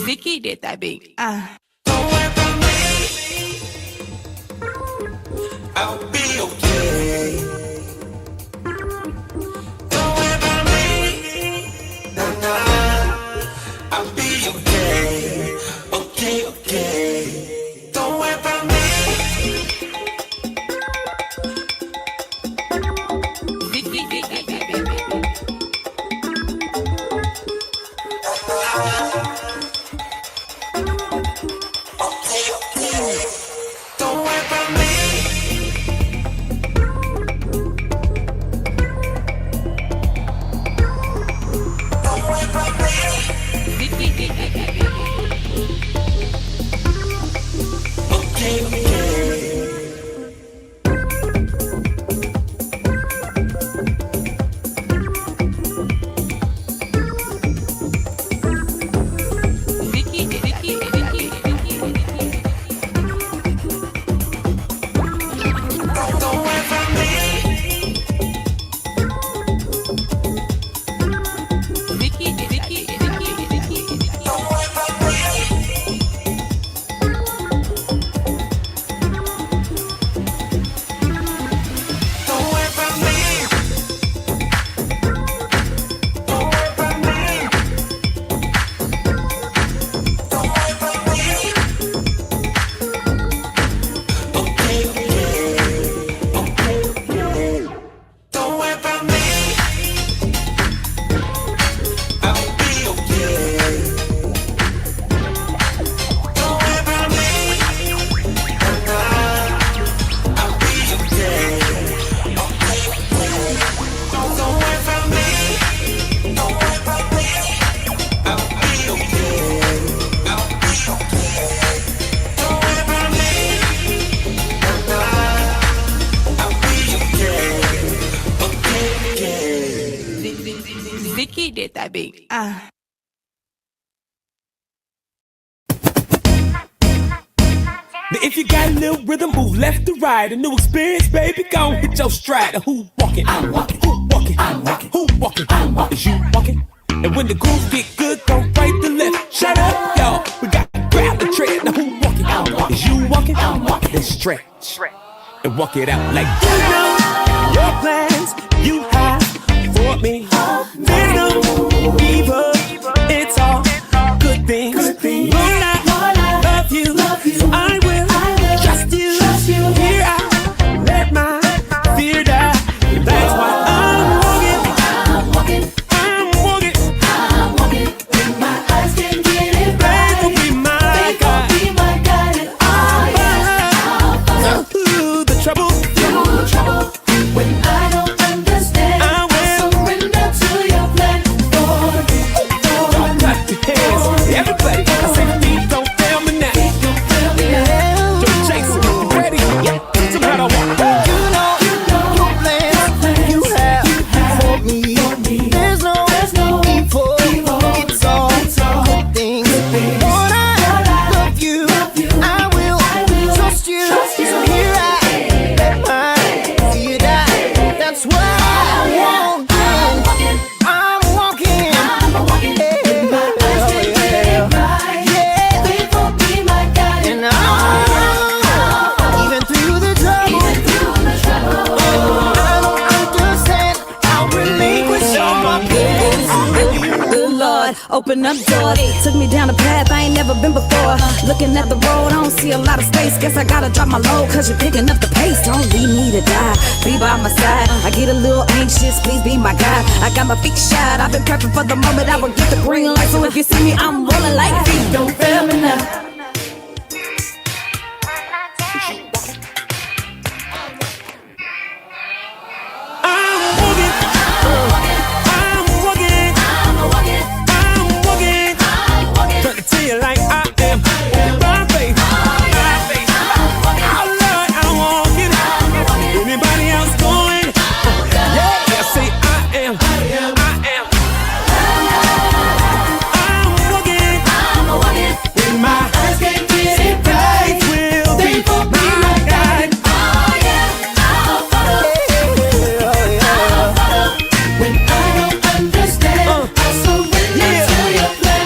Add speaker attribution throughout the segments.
Speaker 1: Zeke did that beat.
Speaker 2: Don't worry about me. I'll be okay. Don't worry about me. Nah, nah. I'll be okay. Okay, okay. Don't worry about me.
Speaker 1: Zeke did that beat.
Speaker 2: Don't worry about me. Don't worry about me.
Speaker 1: Zeke did that beat.
Speaker 2: Okay, okay. Don't worry about me. Don't worry about me. Don't worry about me. Don't worry about me. Don't worry about me. Okay, okay. Okay, okay. Don't worry about me. I'll be okay. Don't worry about me. Nah, I'll be okay. Okay, okay. Don't worry about me. Don't worry about me. I'll be okay. I'll be okay. Don't worry about me. Nah, I'll be okay. Okay, okay.
Speaker 1: Zeke did that beat.
Speaker 3: Now if you got a little rhythm, move left to right. A new experience, baby, go and hit your stride. Now who walking? I'm walking. Who walking? I'm walking. Who walking? I'm walking. Is you walking? And when the grooves get good, go right to left. Shut up, y'all. We got to grab the tread. Now who walking? I'm walking. Is you walking? I'm walking. Then stretch and walk it out like you know your plans you have for me. There's no evil. It's all good things. Lord, I love you. So I will trust you. Here I let my fear die. That's why I'm walking.
Speaker 4: When my eyes can get it
Speaker 3: Faith will be my guide.
Speaker 4: and I'll follow
Speaker 3: Through the trouble.
Speaker 4: when I don't
Speaker 5: open up doors. Took me down a path I ain't never been before. Looking at the road, I don't see a lot of space. Guess I gotta drop my load, cause you're picking up the pace. Don't leave me to die, be by my side. I get a little anxious, please be my guide. I got my feet shot, I've been prepping for the moment I will get the green light. So if you see me, I'm rolling like feet.
Speaker 4: Don't fail me now.
Speaker 3: Like I am by faith. Oh Lord, I'm walking. Anybody else going? Yeah, say I am. I'm walking. When my eyes can't get it right, will be my guide. Oh yeah, I'll follow.
Speaker 4: When I don't understand, I surrender to your plan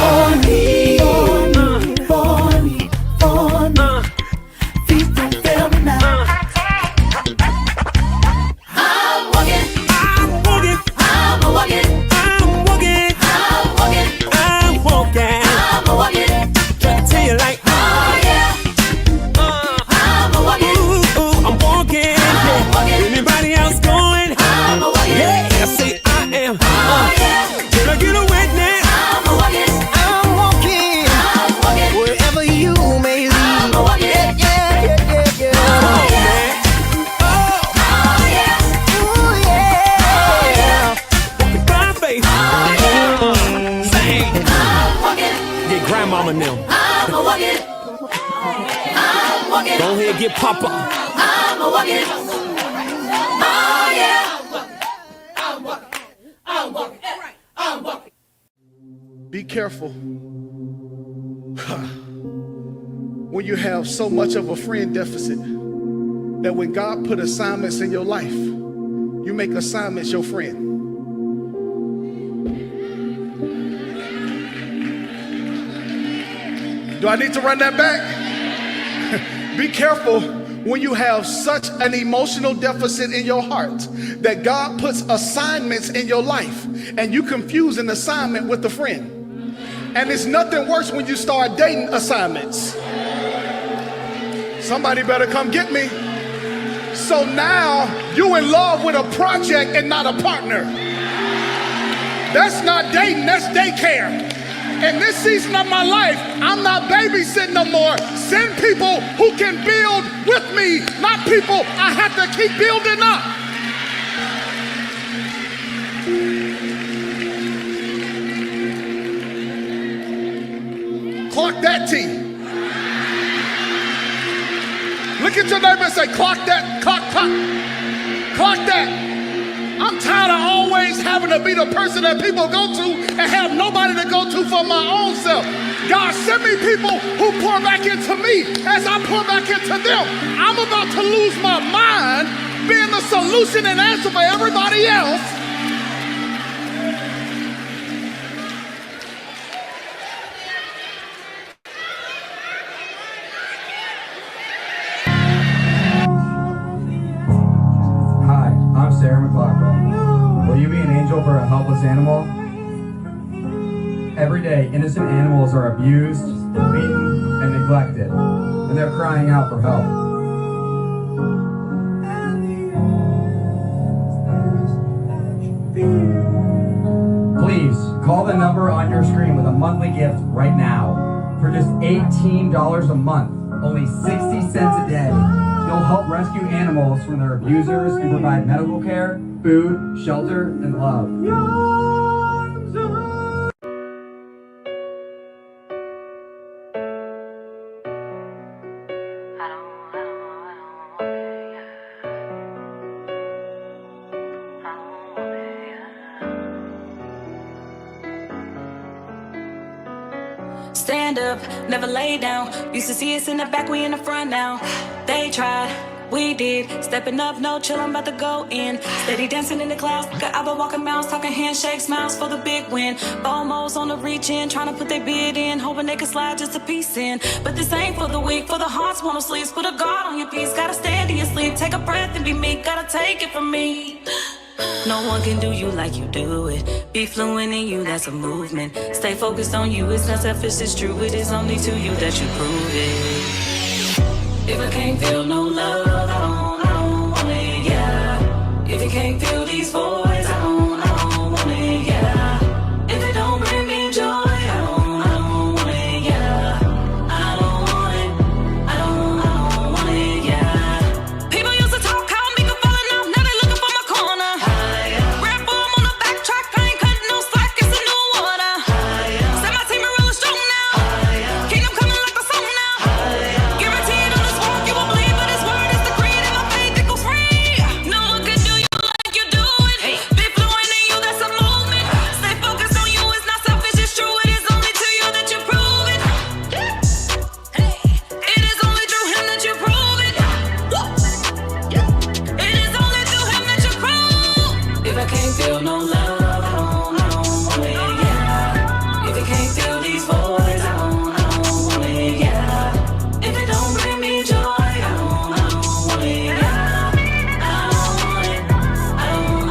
Speaker 4: for me.
Speaker 3: Go ahead, get Papa.
Speaker 4: I'm a walking. Oh yeah. I'm walking.
Speaker 6: Be careful when you have so much of a friend deficit that when God put assignments in your life, you make assignments your friend. Do I need to run that back? Be careful when you have such an emotional deficit in your heart that God puts assignments in your life and you confuse an assignment with a friend. And it's nothing worse when you start dating assignments. Somebody better come get me. So now you in love with a project and not a partner. That's not dating, that's daycare. In this season of my life, I'm not babysitting no more. Send people who can build with me, not people I have to keep building up. Clock that T. Look at your neighbor and say, clock that, clock that. I'm tired of always having to be the person that people go to and have nobody to go to for my own self. God, send me people who pour back into me as I pour back into them. I'm about to lose my mind being the solution and answer for everybody else.
Speaker 7: Will you be an angel for a helpless animal? Every day, innocent animals are abused, beaten, and neglected, and they're crying out for help. Please, call the number on your screen with a monthly gift right now. For just $18 a month, only 60 cents a day, you'll help rescue animals from their abusers and provide medical care, food, shelter, and love.
Speaker 5: Stand up, never lay down. Used to see us in the back, we in the front now. They tried, we did. Stepping up, no chill, I'm about to go in. Steady dancing in the clouds, got I've been walking mounds, talking handshake smiles for the big win. Bomos on the reach in, trying to put their bid in, hoping they can slide just a piece in. But this ain't for the weak, for the hearts wanna sleep. Put a guard on your piece, gotta stand in your sleep. Take a breath and be meek, gotta take it from me. No one can do you like you do it. Be fluent in you, that's a movement. Stay focused on you, it's not selfish, it's true. It is only to you that you prove it. If I can't feel no love, I don't want it, yeah. If you can't feel these voids, I don't want it, yeah. If it don't bring me joy, I don't want it, yeah. I don't want it, I don't want it, yeah. People used to talk how me could fall enough, now they looking for my corner. Red Bull on the backtrack, I ain't cutting no slack, it's a new order. Set my team and really strong now. Kingdom coming like the song now. Guaranteed on this walk, you won't believe, but his word is the creed, and my faith it goes free. No one can do you like you do it. Be fluent in you, that's a movement. Stay focused on you, it's not selfish, it's true. It is only to you that you prove it. It is only through him that you prove it. It is only through him that you prove. If I can't feel no love, I don't want it, yeah. If you can't feel these voids, I don't want it, yeah. If it don't bring me joy, I don't want it, yeah. I don't want it, I don't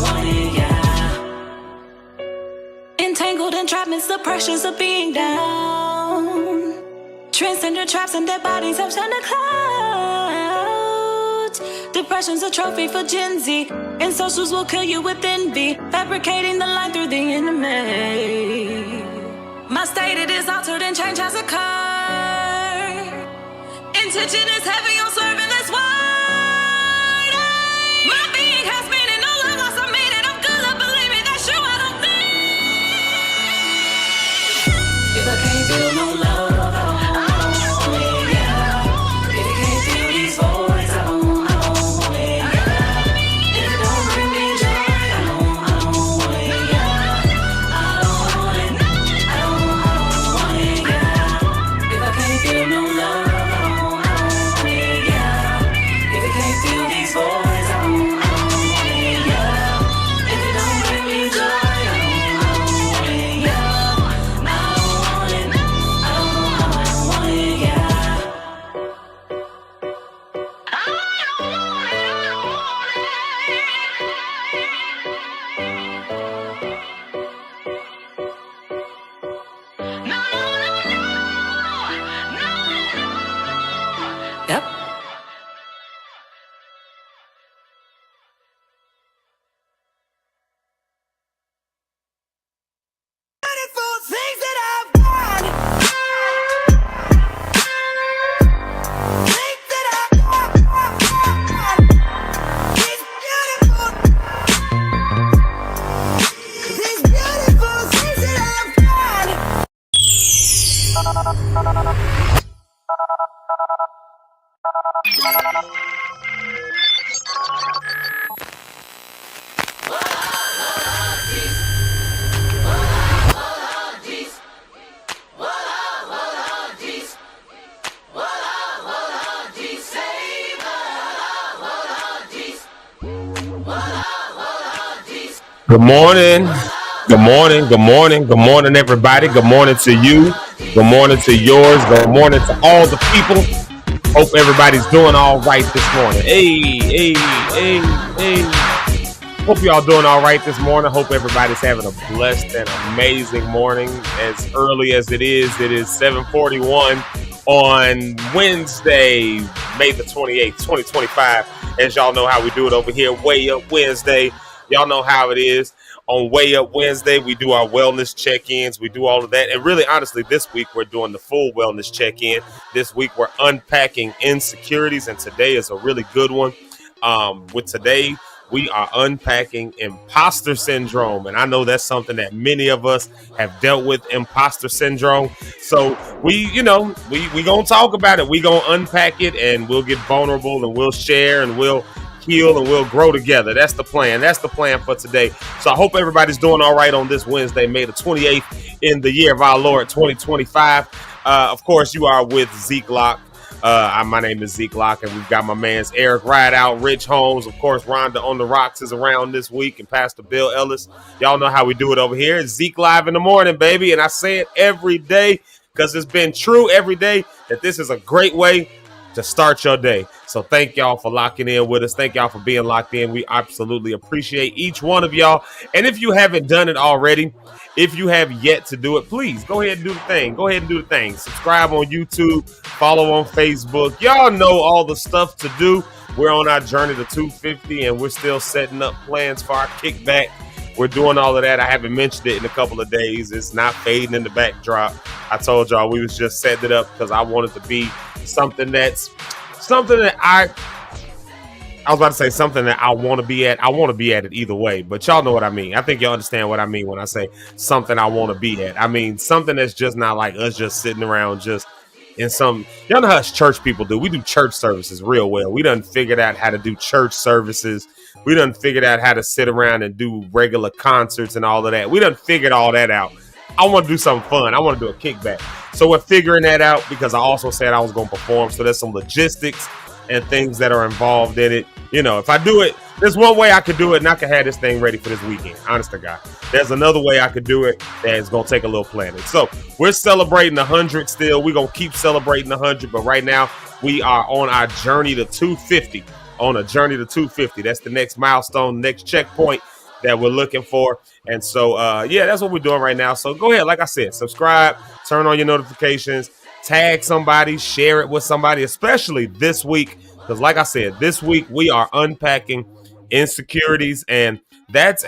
Speaker 5: want it, yeah. Entangled entrapments, the pressures of being down. Transcender traps and dead bodies have shunned the clouds. Depression's a trophy for Gen Z, and socials will kill you with envy, fabricating the line through the enemy. My state it is altered and change has occurred. Intention is heavy on serving this word. My being has meaning, no love lost, I made it. I'm good, love, believe me, that's true, I don't think. If I can't feel no love, I don't want it, yeah. If you can't feel these voids, I don't want it, yeah. If it don't bring me joy, I don't want it, yeah. I don't want it, I don't want it, yeah. If I can't feel no love, I don't want it, yeah. If you can't feel these voids, I don't want it, yeah. If it don't bring me joy, I don't want it, yeah. I don't want it, I don't want it, yeah. Yep.
Speaker 8: Good morning. Good morning. Good morning. Good morning, everybody. Good morning to you. Good morning to yours. Good morning to all the people. Hope everybody's doing all right this morning. Hey. Hope y'all doing all right this morning. Hope everybody's having a blessed and amazing morning. As early as it is 7:41 on Wednesday, May the 28th, 2025. As y'all know how we do it over here, Way Up Wednesday. Y'all know how it is. On Way Up Wednesday, we do our wellness check-ins. We do all of that. And really, honestly, this week, we're doing the full wellness check-in. This week, we're unpacking insecurities, and today is a really good one. With today, we are unpacking imposter syndrome. And I know that's something that many of us have dealt with, imposter syndrome. So we going to talk about it. We going to unpack it, and we'll get vulnerable, and we'll share, and we'll heal, and we'll grow together. That's the plan. That's the plan for today. So I hope everybody's doing all right on this Wednesday, May the 28th in the year of our Lord 2025. Of course, you are with Zeke Locke. My name is Zeke Locke, and we've got my man's Eric Rideout, Rich Holmes. Of course, Rhonda on the Rocks is around this week, and Pastor Bill Ellis. Y'all know how we do it over here. It's Zeke Live in the morning, baby. And I say it every day because it's been true every day that this is a great way to start your day. So thank y'all for locking in with us. Thank y'all for being locked in. We absolutely appreciate each one of y'all. And if you haven't done it already, if you have yet to do it, please go ahead and do the thing. Go ahead and do the thing. Subscribe on YouTube, follow on Facebook. Y'all know all the stuff to do. We're on our journey to 250 and we're still setting up plans for our kickback. We're doing all of that. I haven't mentioned it in a couple of days. It's not fading in the backdrop. I told y'all we was just setting it up because I wanted to be something that I was about to say something that I want to be at. I want to be at it either way, but y'all know what I mean. I think y'all understand what I mean when I say something I want to be at. I mean something that's just not like us just sitting around just in some, y'all know how us church people do. We do church services real well. We done figured out how to do church services. We done figured out how to sit around and do regular concerts and all of that. We done figured all that out. I want to do something fun. I want to do a kickback. So we're figuring that out because I also said I was going to perform. So there's some logistics and things that are involved in it. You know, if I do it, there's one way I could do it and I could have this thing ready for this weekend. Honest to God. There's another way I could do it that is going to take a little planning. So we're celebrating 100 still. We're going to keep celebrating 100. But right now we are on our journey to 250. On a journey to 250. That's the next milestone, next checkpoint that we're looking for. And so, yeah, that's what we're doing right now. So go ahead. Like I said, subscribe, turn on your notifications, tag somebody, share it with somebody, especially this week. Because like I said, this week we are unpacking insecurities. And that's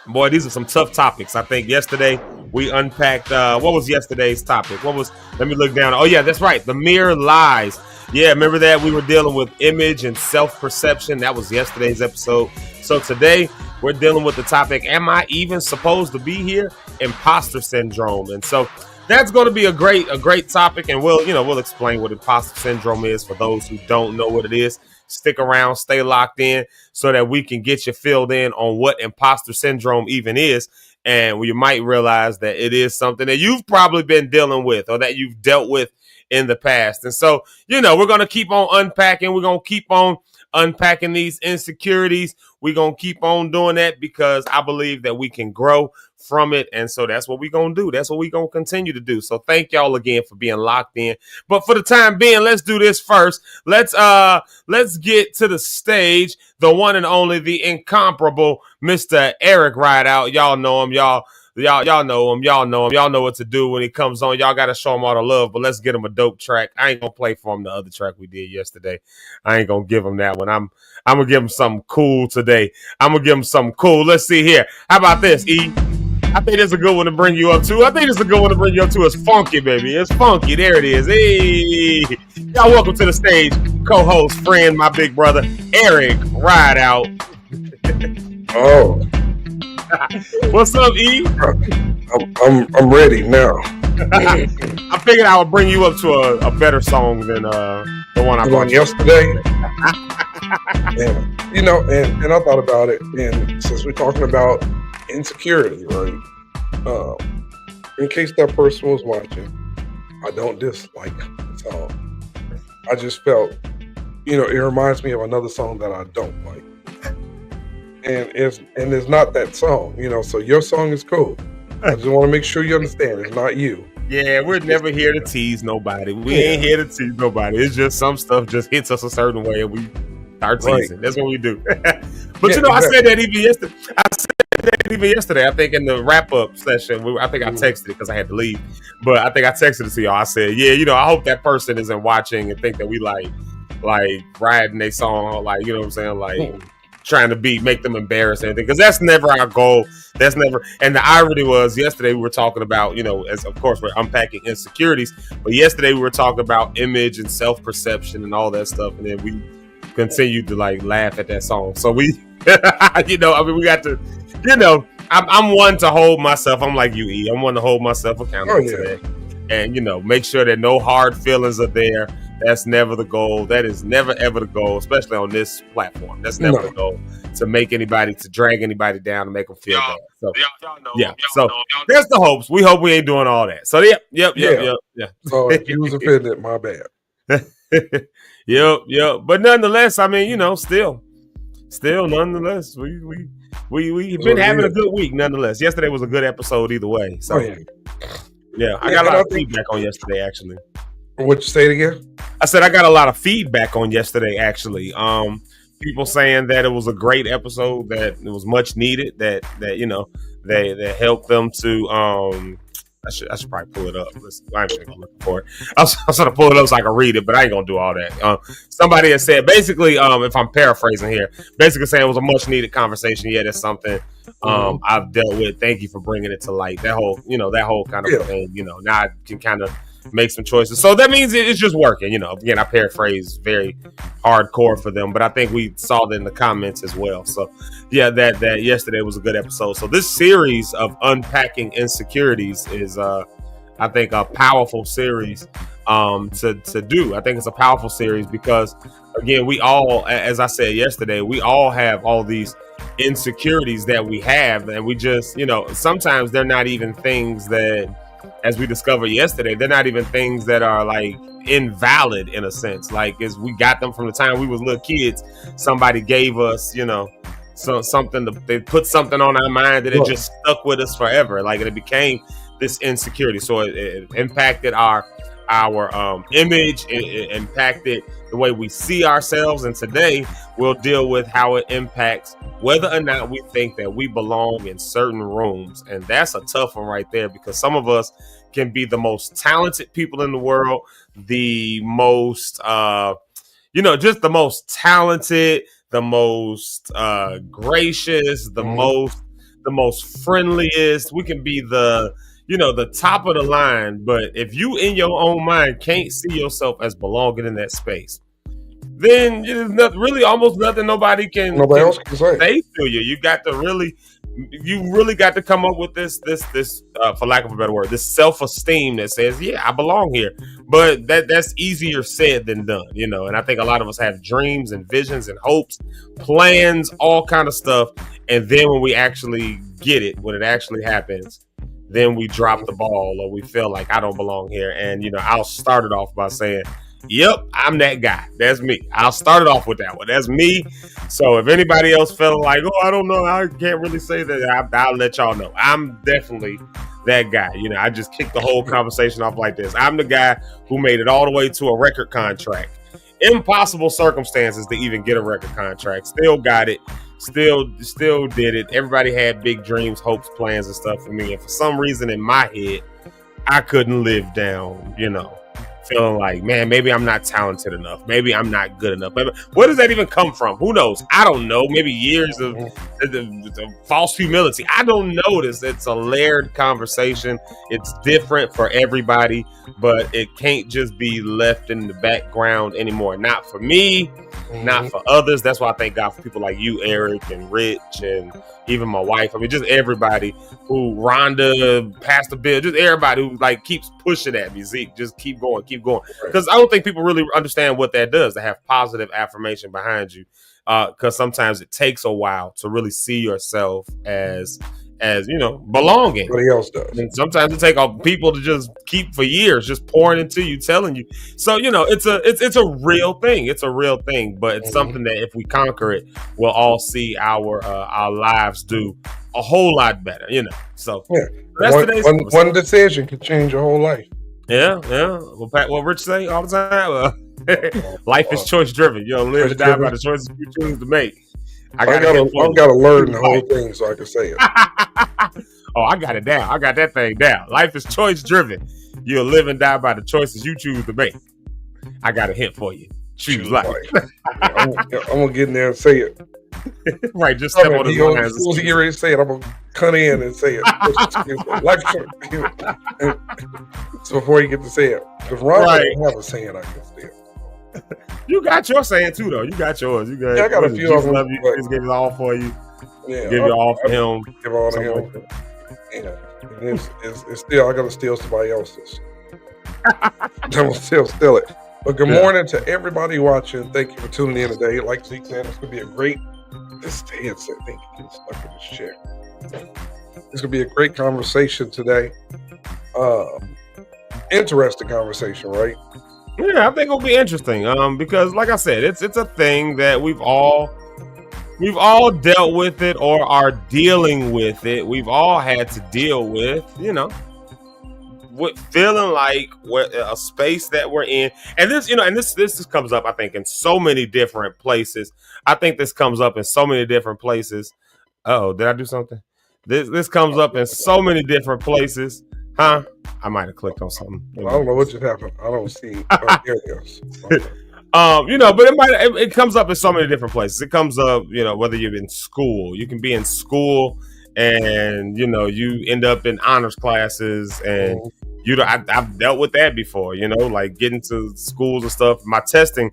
Speaker 8: boy, these are some tough topics. I think yesterday we unpacked, what was yesterday's topic? Let me look down. Oh yeah, that's right. The mere lies. Yeah, remember that? We were dealing with image and self-perception. That was yesterday's episode. So today we're dealing with the topic, am I even supposed to be here? Imposter syndrome. And so that's going to be a great topic. And we'll explain what imposter syndrome is for those who don't know what it is. Stick around, stay locked in so that we can get you filled in on what imposter syndrome even is. And you might realize that it is something that you've probably been dealing with or that you've dealt with in the past. And so, we're going to keep on unpacking. We're going to keep on unpacking these insecurities. We're going to keep on doing that because I believe that we can grow from it. And so that's what we're going to do. That's what we're going to continue to do. So thank y'all again for being locked in. But for the time being, let's do this first. Let's get to the stage. The one and only, the incomparable Mr. Eric Rideout. Y'all know him. Y'all know him. Y'all know what to do when he comes on. Y'all got to show him all the love, but let's get him a dope track. I ain't going to play for him the other track we did yesterday. I ain't going to give him that one. I'm going to give him something cool today. I'm going to give him something cool. Let's see here. How about this, E? I think it's a good one to bring you up to. It's funky, baby. It's funky. There it is. Hey. Y'all welcome to the stage. Co-host, friend, my big brother, Eric Rideout.
Speaker 9: Oh.
Speaker 8: What's up, E?
Speaker 9: I'm ready now.
Speaker 8: I figured I would bring you up to a better song than the one I brought
Speaker 9: yesterday. And I thought about it, and since we're talking about insecurity, right? In case that person was watching, I don't dislike the song. I just felt, it reminds me of another song that I don't like. And it's not that song, so your song is cool. I just want to make sure you understand it's not you.
Speaker 8: Yeah, we're never here to tease nobody. We ain't here to tease nobody. It's just some stuff just hits us a certain way and we start teasing. Right. That's what we do. But exactly. I said that even yesterday. I think in the wrap-up session, I think I texted it because I had to leave. But I think I texted it to y'all. I said, I hope that person isn't watching and think that we like riding their song, like, you know what I'm saying? Like trying to make them embarrassed or anything, because that's never our goal. That's never. And the irony was yesterday we were talking about, as of course we're unpacking insecurities, but yesterday we were talking about image and self-perception and all that stuff, and then we continued to laugh at that song. So we, we got to, I'm one to hold myself. I'm like you, E. I'm one to hold myself accountable to that, and make sure that no hard feelings are there. That's never the goal. That is never, ever the goal, especially on this platform. That's never the goal, to drag anybody down and make them feel bad. So, that's the hopes. We hope we ain't doing all that. So, yep.
Speaker 9: So, if you was offended, my bad.
Speaker 8: Yep. But nonetheless, I mean, still, nonetheless, we've been having a good week, nonetheless. Yesterday was a good episode either way. So, I got a lot of feedback on yesterday, actually.
Speaker 9: What you say it again?
Speaker 8: I said I got a lot of feedback on yesterday. Actually, people saying that it was a great episode, that it was much needed, that that helped them to. I should probably pull it up. I'm actually looking for it. I was gonna pull it up so I can read it, but I ain't gonna do all that. Somebody has said basically, if I'm paraphrasing here, basically saying it was a much needed conversation. Yeah, that's something I've dealt with. Thank you for bringing it to light. That whole kind of thing. Now I can kind of make some choices. So that means it's just working. Again, I paraphrase very hardcore for them, but I think we saw that in the comments as well. So yeah, that yesterday was a good episode. So this series of Unpacking Insecurities is I think a powerful series to do. I think it's a powerful series because again, we all, as I said yesterday, we all have all these insecurities that we have, and we just, sometimes they're not even things that, as we discovered yesterday, they're not even things that are like invalid in a sense. Like, as we got them from the time we was little kids, somebody gave us, they put something on our mind that it just stuck with us forever. Like, it became this insecurity. So it impacted our image. It impacted the way we see ourselves. And today we'll deal with how it impacts whether or not we think that we belong in certain rooms. And that's a tough one right there, because some of us can be the most talented people in the world, the most, just the most talented, the most gracious, the most friendliest. We can be the top of the line, but if you in your own mind can't see yourself as belonging in that space, then there's really almost nothing nobody else can say to you. You got to really got to come up with this for lack of a better word, this self-esteem that says, yeah, I belong here. But that's easier said than done, and I think a lot of us have dreams and visions and hopes, plans, all kind of stuff, and then when we actually get it, when it actually happens, then we drop the ball, or we feel like I don't belong here. And I'll start it off by saying, yep, I'm that guy. That's me. I'll start it off with that one. That's me. So if anybody else felt like, oh, I don't know, I can't really say that, I'll let y'all know. I'm definitely that guy. I just kicked the whole conversation off like this. I'm the guy who made it all the way to a record contract. Impossible circumstances to even get a record contract. Still got it. Still did it. Everybody had big dreams, hopes, plans, and stuff for me. And for some reason in my head, I couldn't live down, feeling like, man, maybe I'm not talented enough. Maybe I'm not good enough. Maybe, where does that even come from? Who knows? I don't know. Maybe years of false humility. I don't know. It's a layered conversation. It's different for everybody, but it can't just be left in the background anymore. Not for me, not for others. That's why I thank God for people like you, Eric, and Rich, and even my wife. I mean, just everybody who, Rhonda, Pastor Bill, just everybody who like keeps pushing at me. Zeke, just keep going. Because I don't think people really understand what that does, to have positive affirmation behind you. Because sometimes it takes a while to really see yourself as belonging.
Speaker 9: Nobody else does.
Speaker 8: And sometimes it takes people to just keep for years, just pouring into you, telling you. So it's a real thing. It's a real thing, but it's something that if we conquer it, we'll all see our lives do a whole lot better. So that's
Speaker 9: one decision could change your whole life.
Speaker 8: Yeah. Well, Pat, what Rich say all the time? Life is choice driven. You don't live and die by the choices you choose to make. I've got
Speaker 9: to learn the whole thing so I can say it.
Speaker 8: Oh, I got it down. I got that thing down. Life is choice driven. You'll live and die by the choices you choose to make. I got a hint for you. Choose life.
Speaker 9: I'm gonna get in there and say it.
Speaker 8: Right, just step on his lines.
Speaker 9: As soon as he ready to say it, I'm gonna cut in and say it. Life choice. So before you get to say it, if Ron doesn't have a saying, I can say it.
Speaker 8: You got your saying too, though. You got yours.
Speaker 9: I got a few of them.
Speaker 8: Love you. Just give it all for you.
Speaker 9: Yeah,
Speaker 8: give it all for him.
Speaker 9: Give all to him. Yeah, it's still, I gotta steal somebody else's. I'm gonna still steal it. But good morning to everybody watching. Thank you for tuning in today. Like Zeke said, it's gonna be a great. This headset thing gets stuck in this chair. It's gonna be a great conversation today. Interesting conversation, right?
Speaker 8: Yeah, I think it'll be interesting. Because like I said, it's a thing that we've all dealt with it or are dealing with it. We've all had to deal with, feeling like we're a space that we're in, and this, and this comes up, I think, in so many different places. I think this comes up in so many different places. Oh, did I do something? This comes up in so many different places, huh? I might have clicked on something.
Speaker 9: I don't know what just happened. I don't see. Here it is.
Speaker 8: But it comes up in so many different places. It comes up, whether you're in school, you can be in school and, you end up in honors classes and, I've dealt with that before, like getting to schools and stuff. My testing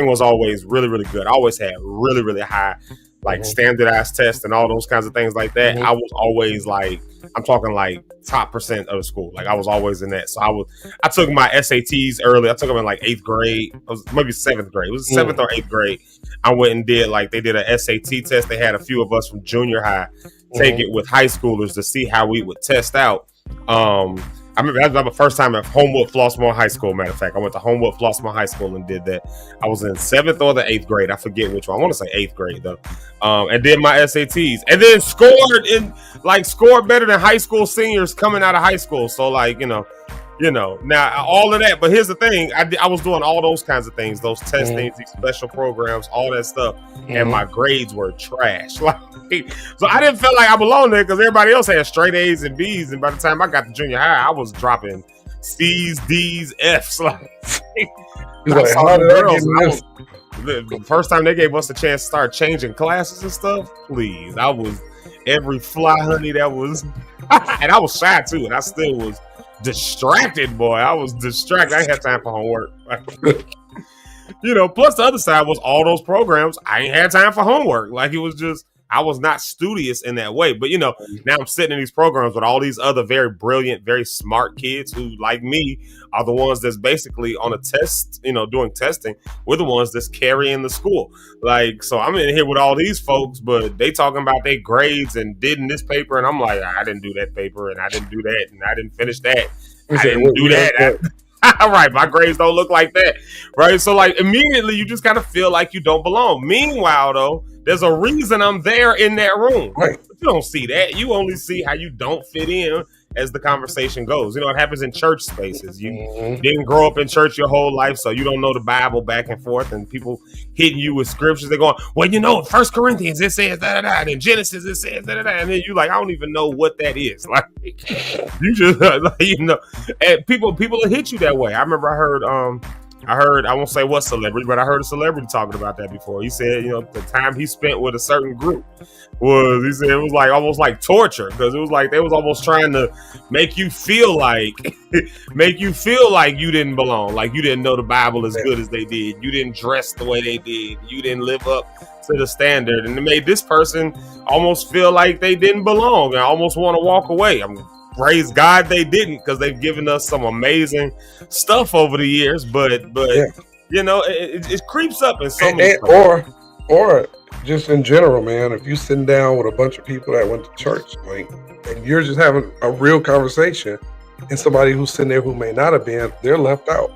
Speaker 8: was always really, really good. I always had really, really high, like standardized tests and all those kinds of things like that. I was always like, I'm talking like top % of the school. Like I was always in that. So I took my SATs early. I took them in like 8th grade. It was maybe 7th grade. It was 7th or 8th grade. I went and they did a SAT test. They had a few of us from junior high take it with high schoolers to see how we would test out. I remember that was my first time at Homewood Flossmoor High School. Matter of fact, I went to Homewood Flossmoor High School and did that. I was in 7th or the 8th grade. I forget which one. I want to say 8th grade though. And did my SATs and then scored better than high school seniors coming out of high school. So now all of that. But here's the thing: I was doing all those kinds of things, those testings, these special programs, all that stuff, and my grades were trash. So I didn't feel like I belonged there because everybody else had straight A's and B's, and by the time I got to junior high, I was dropping C's, D's, F's. The first time they gave us a chance to start changing classes and stuff, please, I was every fly honey that was, and I was shy too, and I still was distracted, boy. I was distracted. I ain't had time for homework. Plus the other side was all those programs. I ain't had time for homework. Like it was just, I was not studious in that way. But now I'm sitting in these programs with all these other very brilliant, very smart kids who, like me, are the ones that's basically on a test, doing testing. We're the ones that's carrying the school. Like, so I'm in here with all these folks, but they talking about their grades and did in this paper. And I'm like, I didn't do that paper and I didn't do that and I didn't finish that. I didn't do that. All right, my grades don't look like that. Right. So like immediately you just kind of feel like you don't belong. Meanwhile, though, there's a reason I'm there in that room. Right. But you don't see that. You only see how you don't fit in as the conversation goes. It happens in church spaces. You didn't grow up in church your whole life, so you don't know the Bible back and forth, and people hitting you with scriptures. They're going, well, 1 Corinthians, it says da-da-da, and in Genesis, it says da-da-da, and then you like, I don't even know what that is. Like, you just, and people will hit you that way. I remember I heard, I won't say what celebrity, but I heard a celebrity talking about that before. He said, the time he spent with a certain group he said it was like almost like torture, because it was like they was almost trying to make you feel like you didn't belong, like you didn't know the Bible as good as they did, you didn't dress the way they did, you didn't live up to the standard, and it made this person almost feel like they didn't belong and almost want to walk away. Praise God they didn't, because they've given us some amazing stuff over the years, but it creeps up in so many
Speaker 9: or just in general, man, if you're sitting down with a bunch of people that went to church, and you're just having a real conversation, and somebody who's sitting there who may not have been, they're left out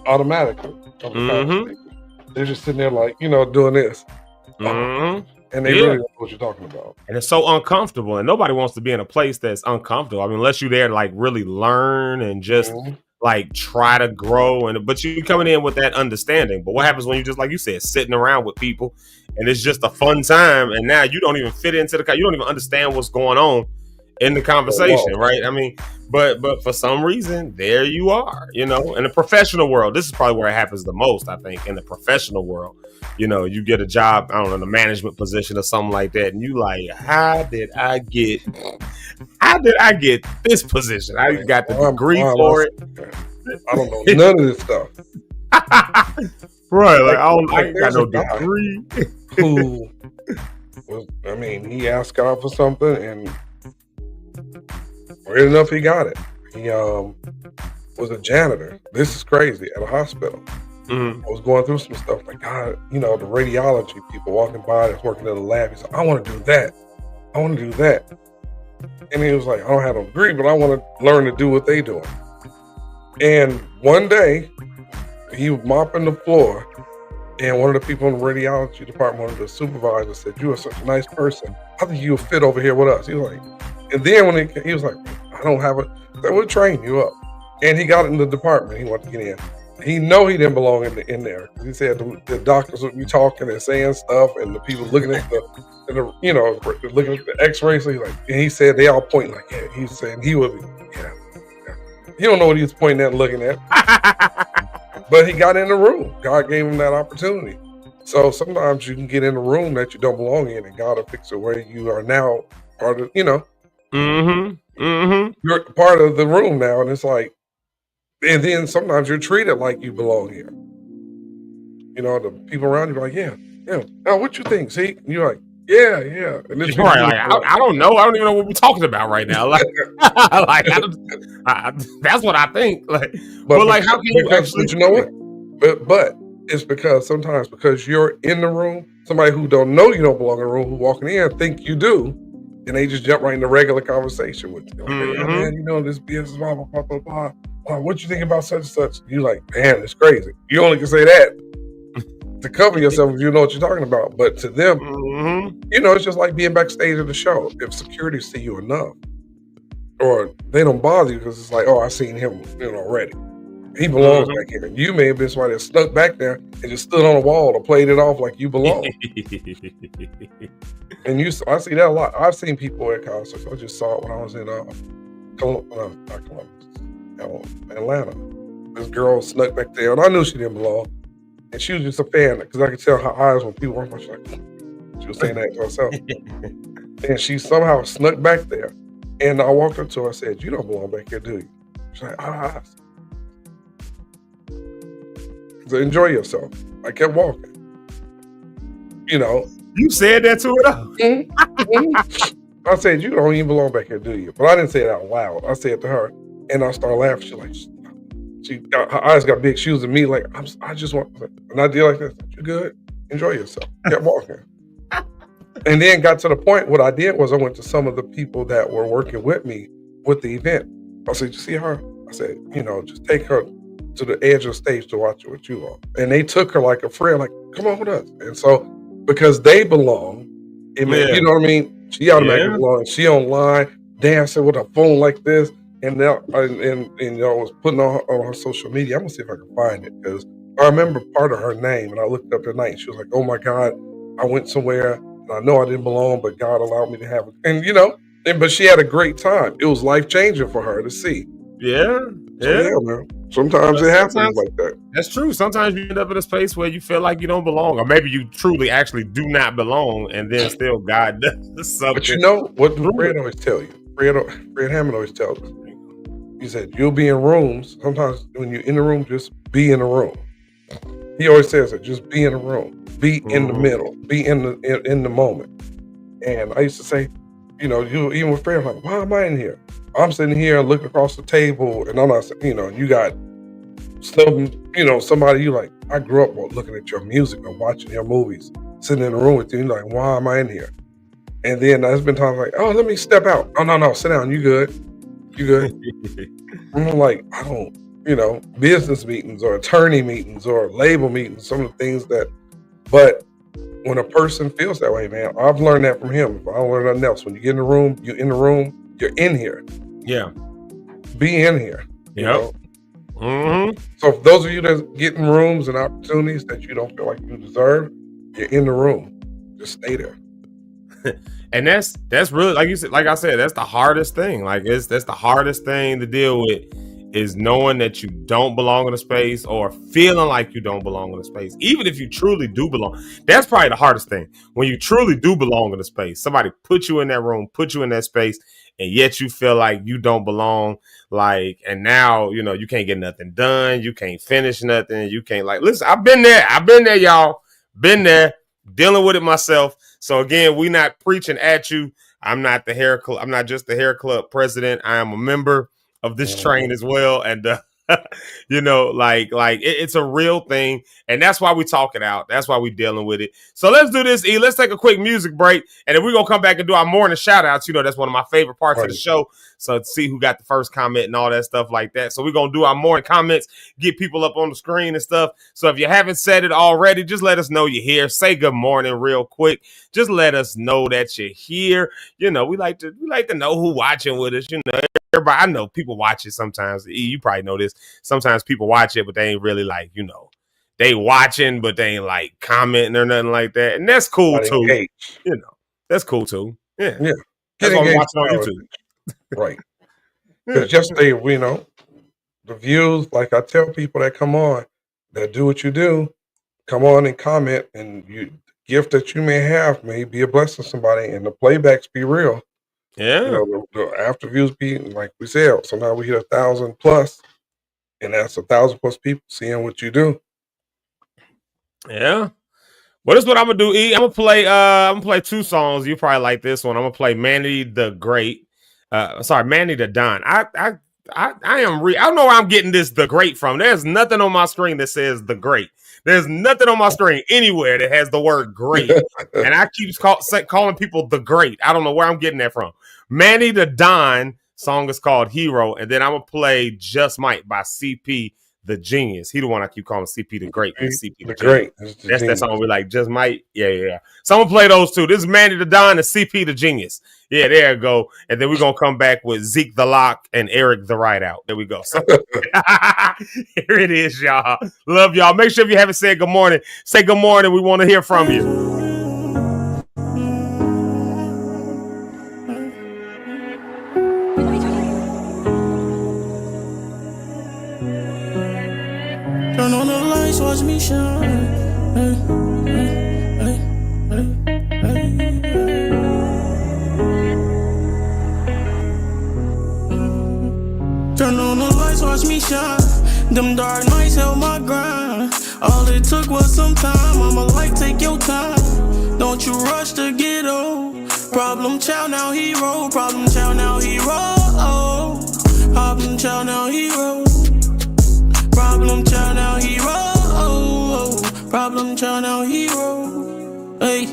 Speaker 9: automatically of the conversation. They're just sitting there like, doing this. And they really don't know what you're talking about.
Speaker 8: And it's so uncomfortable, and nobody wants to be in a place that's uncomfortable. I mean, unless you're there to like really learn and just like try to grow, but you coming in with that understanding. But what happens when you just, like you said, sitting around with people and it's just a fun time, and now you don't even fit into you don't even understand what's going on in the conversation, right? I mean, but for some reason, there you are, in the professional world. This is probably where it happens the most, I think, in the professional world. You get a job, I don't know, in a management position or something like that, and you like, how did I get this position? I got the degree for it.
Speaker 9: I don't know none of this stuff.
Speaker 8: Right, like I ain't got no degree.
Speaker 9: He asked God for something, and weird enough, he got it. He was a janitor. This is crazy, at a hospital. I was going through some stuff like, God, the radiology people walking by that's working in the lab. He said, I want to do that. I want to do that. And he was like, I don't have no degree, but I want to learn to do what they doing. And one day, he was mopping the floor, and one of the people in the radiology department, one of the supervisors, said, you are such a nice person. I think you'll fit over here with us. He was like, and then when he was like, I don't have a. We'll train you up. And he got in the department. He wanted to get in. He know he didn't belong in there. He said the doctors would be talking and saying stuff, and the people looking at the you know, looking at the X-rays. So and he said they all pointing like, yeah. He's saying he would be, yeah. He don't know what he was pointing at and looking at. But he got in the room. God gave him that opportunity. So sometimes you can get in a room that you don't belong in, and God will fix it where you are now part of, you know. You're part of the room now, and it's like, and then sometimes you're treated like you belong here. You know, the people around you are like, yeah. Now, what you think? See, and you're like, yeah. And this
Speaker 8: right, like, I don't know. I don't even know what we're talking about right now. Like, that's what I think. Like, but like, how can you actually?
Speaker 9: But you know what? But it's because sometimes because you're in the room, somebody who don't know you don't belong in the room, who walking in think you do, and they just jump right into regular conversation with you. Like, yeah, man, you know this BS is blah blah blah blah blah. What you think about such and such? You like, man, it's crazy. You only can say that to cover yourself if you know what you're talking about. But to them, you know, it's just like being backstage at the show. If security see you enough, or they don't bother you because it's like, oh, I seen him, you know, already. He belongs back here. You may have been somebody that snuck back there and just stood on the wall or played it off like you belong. And I see that a lot. I've seen people at concerts. I just saw it when I was in Atlanta. This girl snuck back there, and I knew she didn't belong. And she was just a fan because I could tell her eyes when people weren't much like, she was saying that to herself. And she somehow snuck back there. And I walked up to her and said, you don't belong back here, do you? She's like, So enjoy yourself. I kept walking. You know.
Speaker 8: You said that to her?
Speaker 9: I said, you don't even belong back here, do you? But I didn't say it out loud. I said it to her, and I started laughing. She's like, her eyes got big. She was at me like, I just want, and I did like this. You good? Enjoy yourself. Kept walking. And then got to the point, what I did was I went to some of the people that were working with me with the event. I said, you see her? I said, you know, just take her to the edge of the stage to watch it with you all. And they took her like a friend, like, come on with us. And so, because they belong, you know what I mean? She automatically belongs. She online, dancing with a phone like this. And now, and you know, I was putting on her social media. I'm gonna see if I can find it because I remember part of her name, and I looked up tonight. And she was like, "Oh my God, I went somewhere, and I know I didn't belong, but God allowed me to have it." And you know, but she had a great time. It was life changing for her to see.
Speaker 8: Yeah,
Speaker 9: man. Sometimes it happens like that.
Speaker 8: That's true. Sometimes you end up in a space where you feel like you don't belong, or maybe you truly actually do not belong, and then still God does something.
Speaker 9: But you know what Fred always tell you? Fred Hammond always tells us. He said, you'll be in rooms. Sometimes when you're in the room, just be in the room. He always says that, just be in the room. Be in the middle. Be in the moment. And I used to say, you know, even with Fred, I'm like, why am I in here? I'm sitting here looking across the table, and I'm not, you know, you got somebody you like, I grew up looking at your music or watching your movies, sitting in the room with you, and you're like, why am I in here? And then there's been times like, oh, let me step out. Oh, no, sit down. You good. You good? I'm like, I don't, you know, business meetings or attorney meetings or label meetings, some of the things but when a person feels that way, man, I've learned that from him. If I don't learn nothing else, when you get in the room, you're in the room, you're in here.
Speaker 8: Yeah.
Speaker 9: Be in here.
Speaker 8: Yep.
Speaker 9: So for those of you that get in rooms and opportunities that you don't feel like you deserve, you're in the room. Just stay there.
Speaker 8: And that's really, like you said, like I said, that's the hardest thing. Like that's the hardest thing to deal with, is knowing that you don't belong in a space or feeling like you don't belong in a space. Even if you truly do belong, that's probably the hardest thing. When you truly do belong in a space, somebody put you in that room, put you in that space, and yet you feel like you don't belong. Like, and now, you know, you can't get nothing done. You can't finish nothing. You can't, like, listen, I've been there, y'all. Been there, dealing with it myself. So again, we not preaching at you. I'm not just the hair club president. I am a member of this train as well. And, you know, like it's a real thing. And that's why we talk it out. That's why we dealing with it. So let's do this, E. Let's take a quick music break. And then we're going to come back and do our morning shout outs. You know, that's one of my favorite parts of the show. So to see who got the first comment and all that stuff like that. So we're going to do our morning comments, get people up on the screen and stuff. So if you haven't said it already, just let us know you're here. Say good morning real quick. Just let us know that you're here. You know, we like to know who watching with us. You know, everybody, I know people watch it sometimes. You probably know this. Sometimes people watch it, but they ain't really like, they watching, but they ain't like commenting or nothing like that. And that's cool
Speaker 9: Not
Speaker 8: too.
Speaker 9: engaged.
Speaker 8: That's cool too. Yeah.
Speaker 9: Yeah.
Speaker 8: That's why we watch it on YouTube.
Speaker 9: Right. Because just they, the views, like I tell people that come on, that do what you do, come on and comment, and the gift that you may have may be a blessing to somebody, and the playbacks be real.
Speaker 8: Yeah.
Speaker 9: The after views be, like we said, so now we hit 1,000 plus, and that's 1,000 plus people seeing what you do.
Speaker 8: Yeah. Well, this is what I'm gonna do. I'm gonna play two songs. You probably like this one. I'm gonna play Manny the Great. Manny the Don. I don't know where I'm getting this the Great from. There's nothing on my screen that says the Great. There's nothing on my screen anywhere that has the word great. And I keep calling people the Great. I don't know where I'm getting that from. Manny the Don song is called Hero. And then I'm going to play Just Might by CP the Genius. He the one I keep calling CP the Great. CP the Great. That's that song we like, Just Might. Yeah. So I'm going to play those two. This is Manny the Don and CP the Genius. Yeah, there you go. And then we're going to come back with Zeke the Locke and Eric the Rideout. There we go. So here it is, y'all. Love y'all. Make sure if you haven't said good morning, say good morning. We want to hear from you.
Speaker 10: Turn on the lights, watch me shine. Hey, hey, hey, hey, hey. Turn on the lights, watch me shine. Them dark nights held my grind. All it took was some time. I'ma like take your time. Don't you rush to get old. Problem child, now hero. Problem child, now hero. Problem child, now hero. Problem child, now hero. Problem child, now hero. Hey,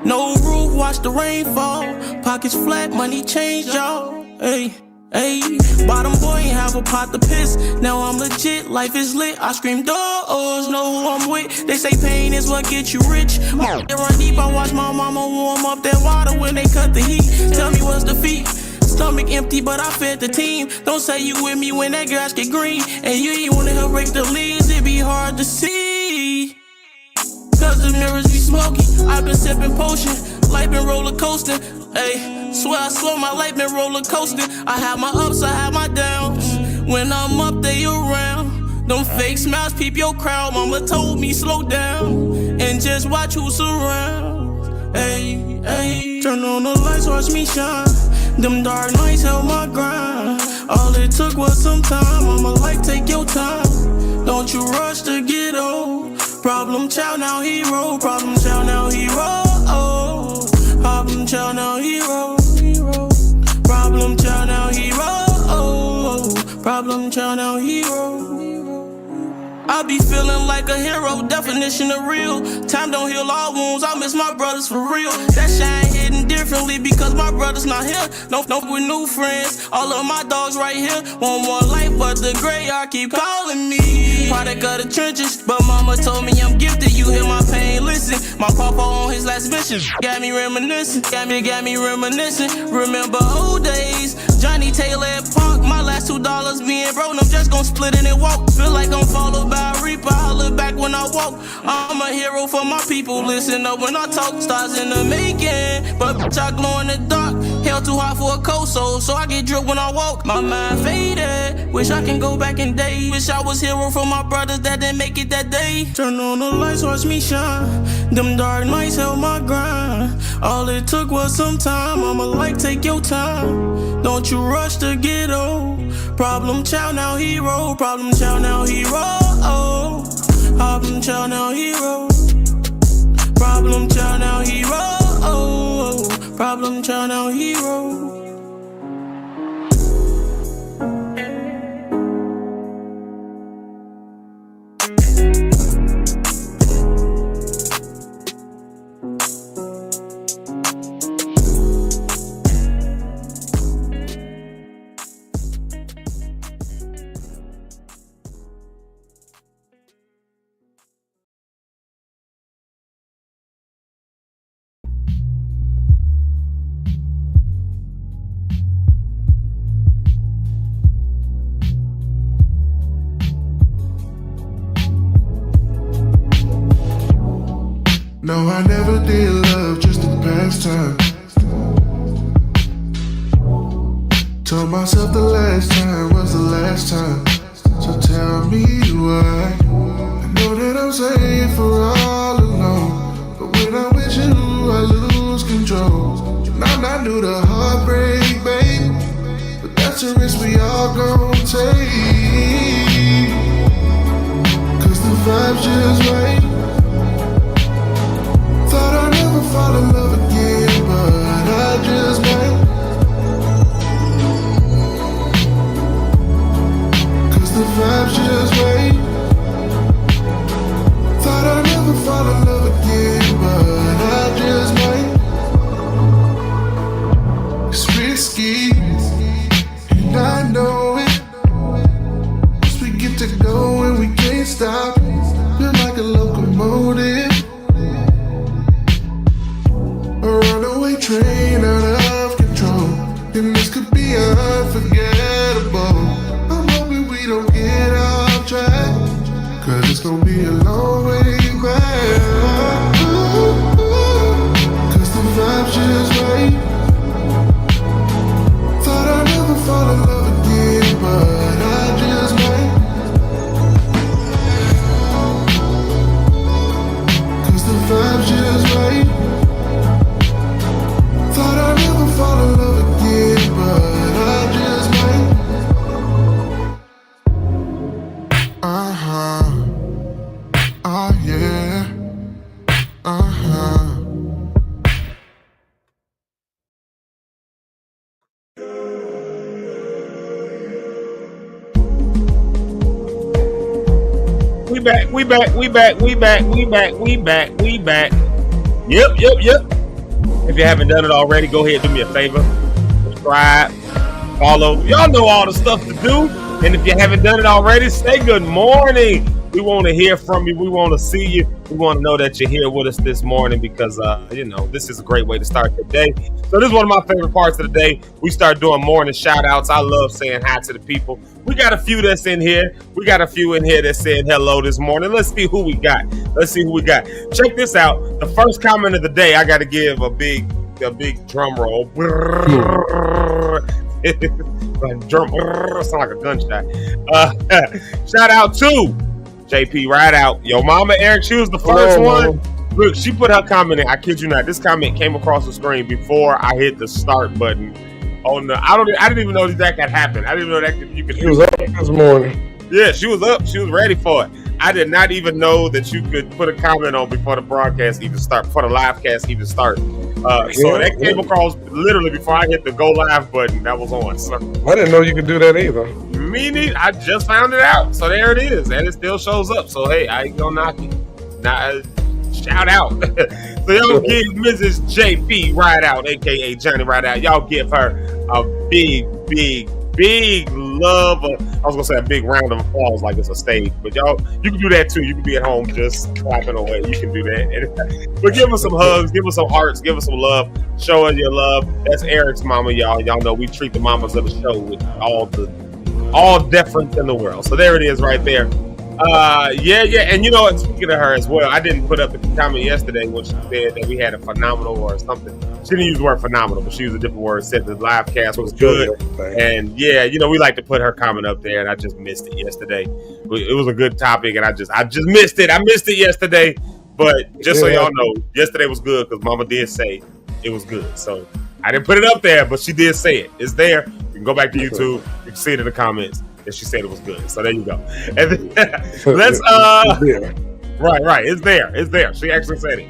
Speaker 10: no roof, watch the rain fall. Pockets flat, money change, y'all. Hey. Hey, bottom boy ain't have a pot to piss. Now I'm legit, life is lit. I scream doors, know who I'm with. They say pain is what gets you rich. My run deep, I watch my mama warm up that water when they cut the heat. Tell me what's the feat? Stomach empty, but I fed the team. Don't say you with me when that grass get green. And you ain't wanna help break the leaves, it be hard to see. Cause the mirrors be smoky. I've been sipping potion, life been roller coasting. Ay, swear I swear my life been roller coasting. I have my ups, I have my downs. When I'm up, they around. Them fake smiles, peep your crowd. Mama told me slow down and just watch who surrounds. Ay, ay, turn on the lights, watch me shine. Them dark nights held my grind. All it took was some time. I'ma like take your time. Don't you rush to get old. Problem child, now hero. Problem child, now hero. Problem child, now hero. Problem child, now hero. Problem child, now hero. I be feeling like a hero, definition of real. Time don't heal all wounds, I miss my brothers for real. That shine hidden differently because my brothers not here. No with new friends, all of my dogs right here. Want more life, but the graveyard keep calling me. Product of the trenches, but mama told me I'm gifted. You hear my pain, listen. My papa on his last mission got me reminiscing, got me reminiscing. Remember old days, Johnny Taylor at Park. My last $2 being broke, I'm just gon' split it and walk. Feel like I'm followed by a reaper. I look back when I walk. I'm a hero for my people. Listen up when I talk. Stars in the making, but bitch, I glow in the dark. Hell too hot for a cold soul, so I get drunk when I walk. My mind faded. Wish I can go back in days. Wish I was hero for my brothers that didn't make it that day. Turn on the lights, watch me shine. Them dark nights held my grind. All it took was some time. I'ma like take your time. Don't you rush to get old. Problem child, now hero. Problem child, now hero. Problem child, now hero. Problem child, now hero. Problem child, now hero.
Speaker 11: time. Told myself the last time was the last time. So tell me why. I know that I'm safe for all alone, but when I'm with you, I lose control. And I'm not new to heartbreak, babe, but that's a risk we all gon' take. Cause the vibe's just right. Thought I'd never fall in love again, but I just might. Cause the vibe's just right. Thought I'd never fall in love again, but I just might. It's risky, and I know it. Once we get to going, we can't stop. Feel like a locomotive, a runaway train out of control. And this could be unforgettable. I'm hoping we don't get off track, cause it's gonna be a long way back. Cause the vibe's just right. Thought I'd never fall in love again, but I just might. Cause the vibe's just right. Thought I'd never fall in love again, but I just might. Uh-huh. Oh yeah. Uh-huh.
Speaker 8: We back. Yep. If you haven't done it already, go ahead, do me a favor. Subscribe, follow. Y'all know all the stuff to do. And if you haven't done it already, say good morning. We want to hear from you. We want to see you. We want to know that you're here with us this morning because, this is a great way to start the day. So this is one of my favorite parts of the day. We start doing morning shout outs. I love saying hi to the people. We got a few that's in here. We got a few in here that said hello this morning. Let's see who we got. Check this out. The first comment of the day, I got to give a big drum roll. Drum sound like a gunshot. Shout out to JP Rideout. Yo mama Eric, she was the first one. Look, she put her comment in. I kid you not. This comment came across the screen before I hit the start button. I didn't even know that could happen. I didn't even know that you could.
Speaker 9: She was up this morning.
Speaker 8: Yeah, she was up. She was ready for it. I did not even know that you could put a comment on before the broadcast even start, before the live cast even start. So that came across literally before I hit the go live button. That was on. So,
Speaker 9: I didn't know you could do that either.
Speaker 8: me neither. I just found it out. So there it is, and it still shows up. So hey, I ain't gonna knock it. Shout out. So y'all give Mrs. JP Rideout, aka Johnny Rideout. Y'all give her a big love. I was gonna say a big round of applause like it's a stage, but y'all, you can do that too. You can be at home just clapping away. You can do that. But give us some hugs, give us some hearts, give us some love. Show us your love. That's Eric's mama, y'all. Y'all know we treat the mamas of the show with all deference in the world. So there it is right there. And you know what, speaking of her as well, I didn't put up the comment yesterday when she said that we had a phenomenal or something. She didn't use the word phenomenal, but she used a different word, said the live cast was good. And we like to put her comment up there, and I just missed it yesterday. It was a good topic, and I just missed it. I missed it yesterday, but just so y'all know, yesterday was good because Mama did say it was good. So I didn't put it up there, but she did say it. It's there. You can go back to YouTube. You can see it in the comments. And she said it was good. So there you go. And then, let's right. It's there. She actually said it.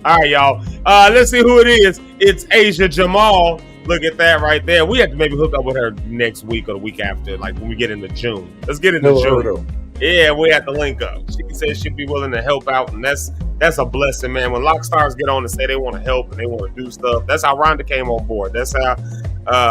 Speaker 8: All right, y'all. Let's see who it is. It's Asia Jamal. Look at that right there. We have to maybe hook up with her next week or the week after, like when we get into June. Let's get into June. Yeah, we have to link up. She said she'd be willing to help out, and that's a blessing, man. When lock stars get on and say they want to help and they want to do stuff, that's how Rhonda came on board. That's how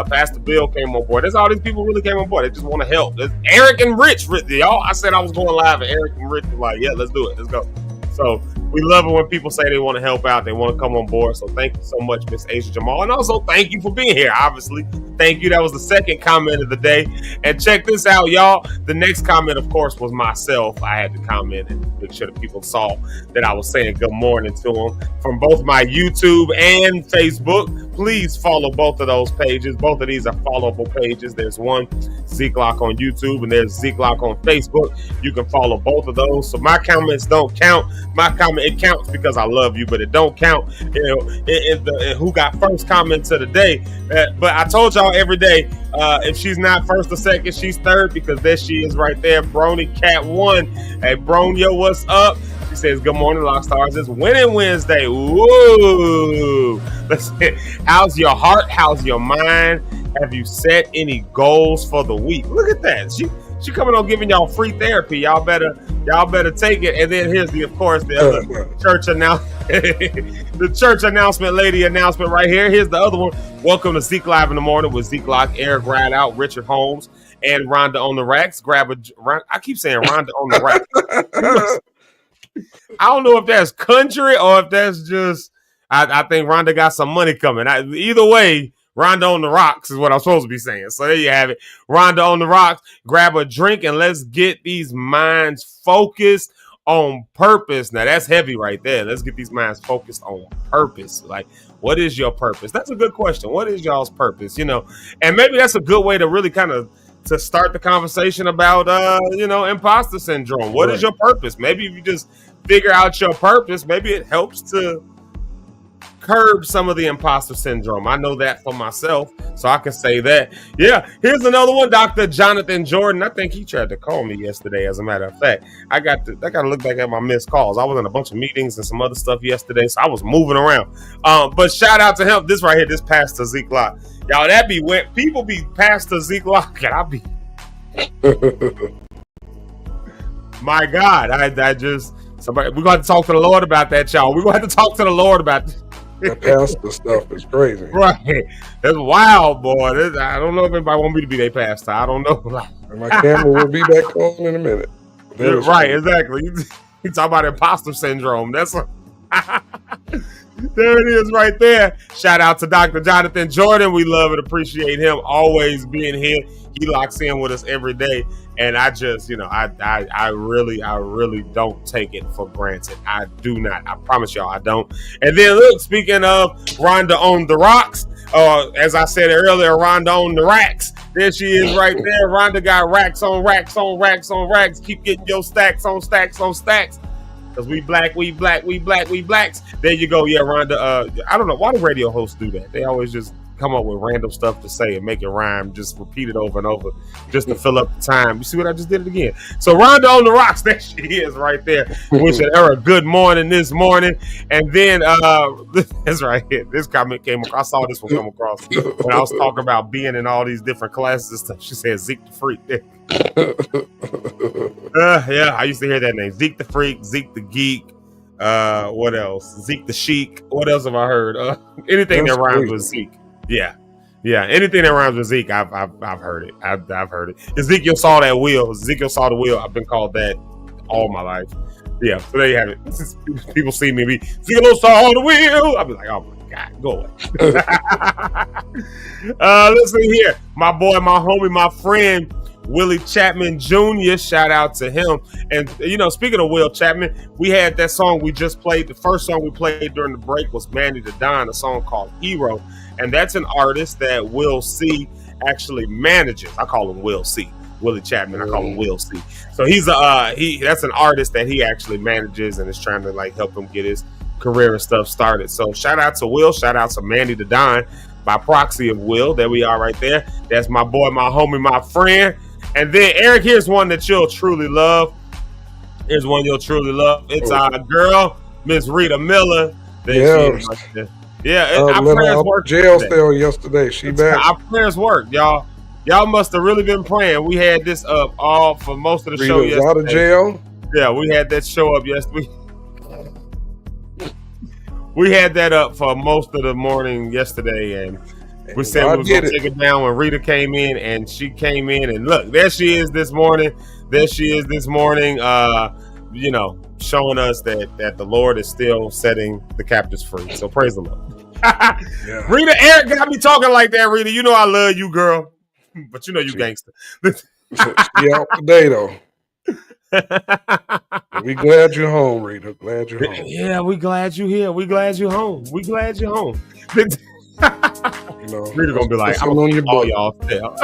Speaker 8: Pastor Bill came on board. That's how these people really came on board. They just want to help. There's Eric and Rich, y'all. I said I was going live, and Eric and Rich were like, "Yeah, let's do it. Let's go." So We love it when people say they want to help out, they want to come on board. So thank you so much, Miss Asia Jamal. And also thank you for being here, obviously. Thank you. That was the second comment of the day. And check this out, y'all. The next comment, of course, was myself. I had to comment and make sure that people saw that I was saying good morning to them from both my YouTube and Facebook. Please follow both of those pages. Both of these are followable pages. There's one, Zeke Locke on YouTube, and there's Zeke Locke on Facebook. You can follow both of those. So my comments don't count. My comment, it counts because I love you, but it don't count, you know, in who got first comments of the day. But I told y'all every day, if she's not first or second, she's third, because there she is right there, Brony Cat 1. Hey, Bronyo, what's up? She says, good morning, Lock Stars. It's Winning Wednesday. Woo! Listen, how's your heart? How's your mind? Have you set any goals for the week? Look at that. She coming on giving y'all free therapy. Y'all better take it. And then here's the other church the church announcement, lady announcement right here. Here's the other one. Welcome to Zeke Live in the Morning with Zeke Locke, Eric Rideout, Richard Holmes, and Rhonda on the Racks. I keep saying Rhonda on the Racks. I don't know if that's country or if that's just. I think Rhonda got some money coming. Either way, Rhonda on the Rocks is what I'm supposed to be saying. So there you have it. Rhonda on the Rocks. Grab a drink and let's get these minds focused on purpose. Now that's heavy right there. Let's get these minds focused on purpose. Like, what is your purpose? That's a good question. What is y'all's purpose? You know, and maybe that's a good way to really kind of to start the conversation about imposter syndrome. What is your purpose? Maybe if you just figure out your purpose, maybe it helps to curb some of the imposter syndrome. I know that for myself, so I can say that. Yeah, here's another one, Dr. Jonathan Jordan. I think he tried to call me yesterday, as a matter of fact. I got to look back at my missed calls. I was in a bunch of meetings and some other stuff yesterday, so I was moving around. But shout out to him. This right here, this Pastor Zeke Locke. Y'all, that be when people be Pastor Zeke Locke, and I be my God, I just somebody, we're going to talk to the Lord about that, y'all. We're going to have to talk to the Lord about this.
Speaker 9: That pastor stuff is crazy.
Speaker 8: Right. That's wild, boy. I don't know if anybody want me to be their pastor. I don't know.
Speaker 9: And my camera will be back on in a minute.
Speaker 8: Right, exactly. You talk about imposter syndrome. That's there it is right there. Shout out to Dr. Jonathan Jordan. We love and appreciate him always being here. He locks in with us every day. And I just, I really don't take it for granted. I do not. I promise y'all I don't. And then look, speaking of Rhonda on the Rocks, as I said earlier, Rhonda on the Racks. There she is right there. Rhonda got racks on racks on racks on racks. Keep getting your stacks on stacks on stacks. Because we black, we black, we black, we blacks. There you go. Yeah, Rhonda. I don't know. Why do radio hosts do that? They always just come up with random stuff to say and make it rhyme. Just repeat it over and over just to fill up the time. You see what I just did it again? So Rhonda on the Rocks. There she is right there. Wishing her a good morning this morning. And then that's right here. This comment came across. I saw this one come across when I was talking about being in all these different classes and stuff. She said Zeke the Freak. Yeah, I used to hear that name. Zeke the Freak, Zeke the Geek. What else? Zeke the Chic. What else have I heard? Anything that rhymes with Zeke. Yeah. Anything that rhymes with Zeke, I've heard it. I've heard it. Ezekiel saw that wheel. Ezekiel saw the wheel. I've been called that all my life. Yeah. So there you have it. People see me be Ezekiel saw the wheel. I'll be like, oh my God, go away. Listen here, my boy, my homie, my friend. Willie Chapman Jr., shout out to him. And, speaking of Will Chapman, we had that song we just played. The first song we played during the break was Manny the Don, a song called Hero. And that's an artist that Will C actually manages. I call him Will C. Willie Chapman, I call him Will C. So that's an artist that he actually manages and is trying to help him get his career and stuff started. So shout out to Will, shout out to Manny the Don by proxy of Will. There we are right there. That's my boy, my homie, my friend. And then, Eric, here's one that you'll truly love. Here's one you'll truly love. It's our girl, Miss Rita Miller. Our prayers worked.
Speaker 9: Jail cell yesterday. She back.
Speaker 8: Our prayers worked, y'all. Y'all must have really been praying. We had this up all for most of the show yesterday.
Speaker 9: Out of jail?
Speaker 8: Yeah, we had that show up yesterday. We had that up for most of the morning yesterday, and we said we was going to take it down when Rita came in, and she came in, and look, there she is this morning. showing us that the Lord is still setting the captives free. So praise the Lord.
Speaker 9: Yeah.
Speaker 8: Rita, Eric got me talking like that, Rita. You know I love you, girl. But you know you gangster.
Speaker 9: She out today, though. We glad you're home, Rita. Glad you're home.
Speaker 8: Yeah, we glad you here. We glad you home. We glad you're home.
Speaker 9: You know,
Speaker 8: Rita gonna be like, I'm
Speaker 9: on your
Speaker 8: all
Speaker 9: book.
Speaker 8: y'all still.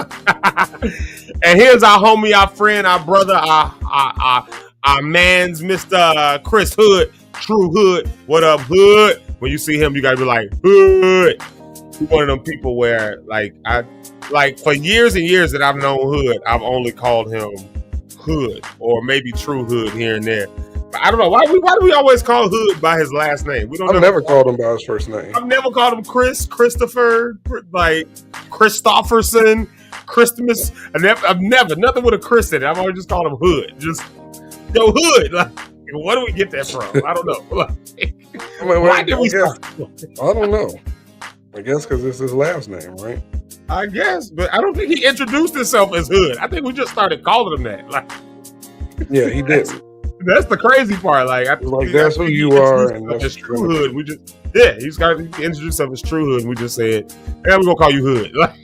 Speaker 8: And here's our homie, our friend, our brother, our man's Mr. Chris Hood, True Hood. What up, Hood? When you see him, you gotta be like, Hood. He's one of them people where, for years and years that I've known Hood, I've only called him Hood or maybe True Hood here and there. But I don't know why do we always call Hood by his last name?
Speaker 9: I've never called him by his first name.
Speaker 8: I've never called him Christopher, like Christopherson, Christmas. I've never nothing with a Chris in it. I've always just called him Hood. Just yo Hood. Like, where do we get that from? I don't know. Why did we start?
Speaker 9: I don't know. I guess because it's his last name, right?
Speaker 8: I guess, but I don't think he introduced himself as Hood. I think we just started calling him that. Like,
Speaker 9: yeah, he did.
Speaker 8: That's the crazy part. Like
Speaker 9: that's who you are, and that's
Speaker 8: True Hood. We just he's got to introduce himself as True Hood. And we just said, "Yeah, we're gonna call you Hood," like,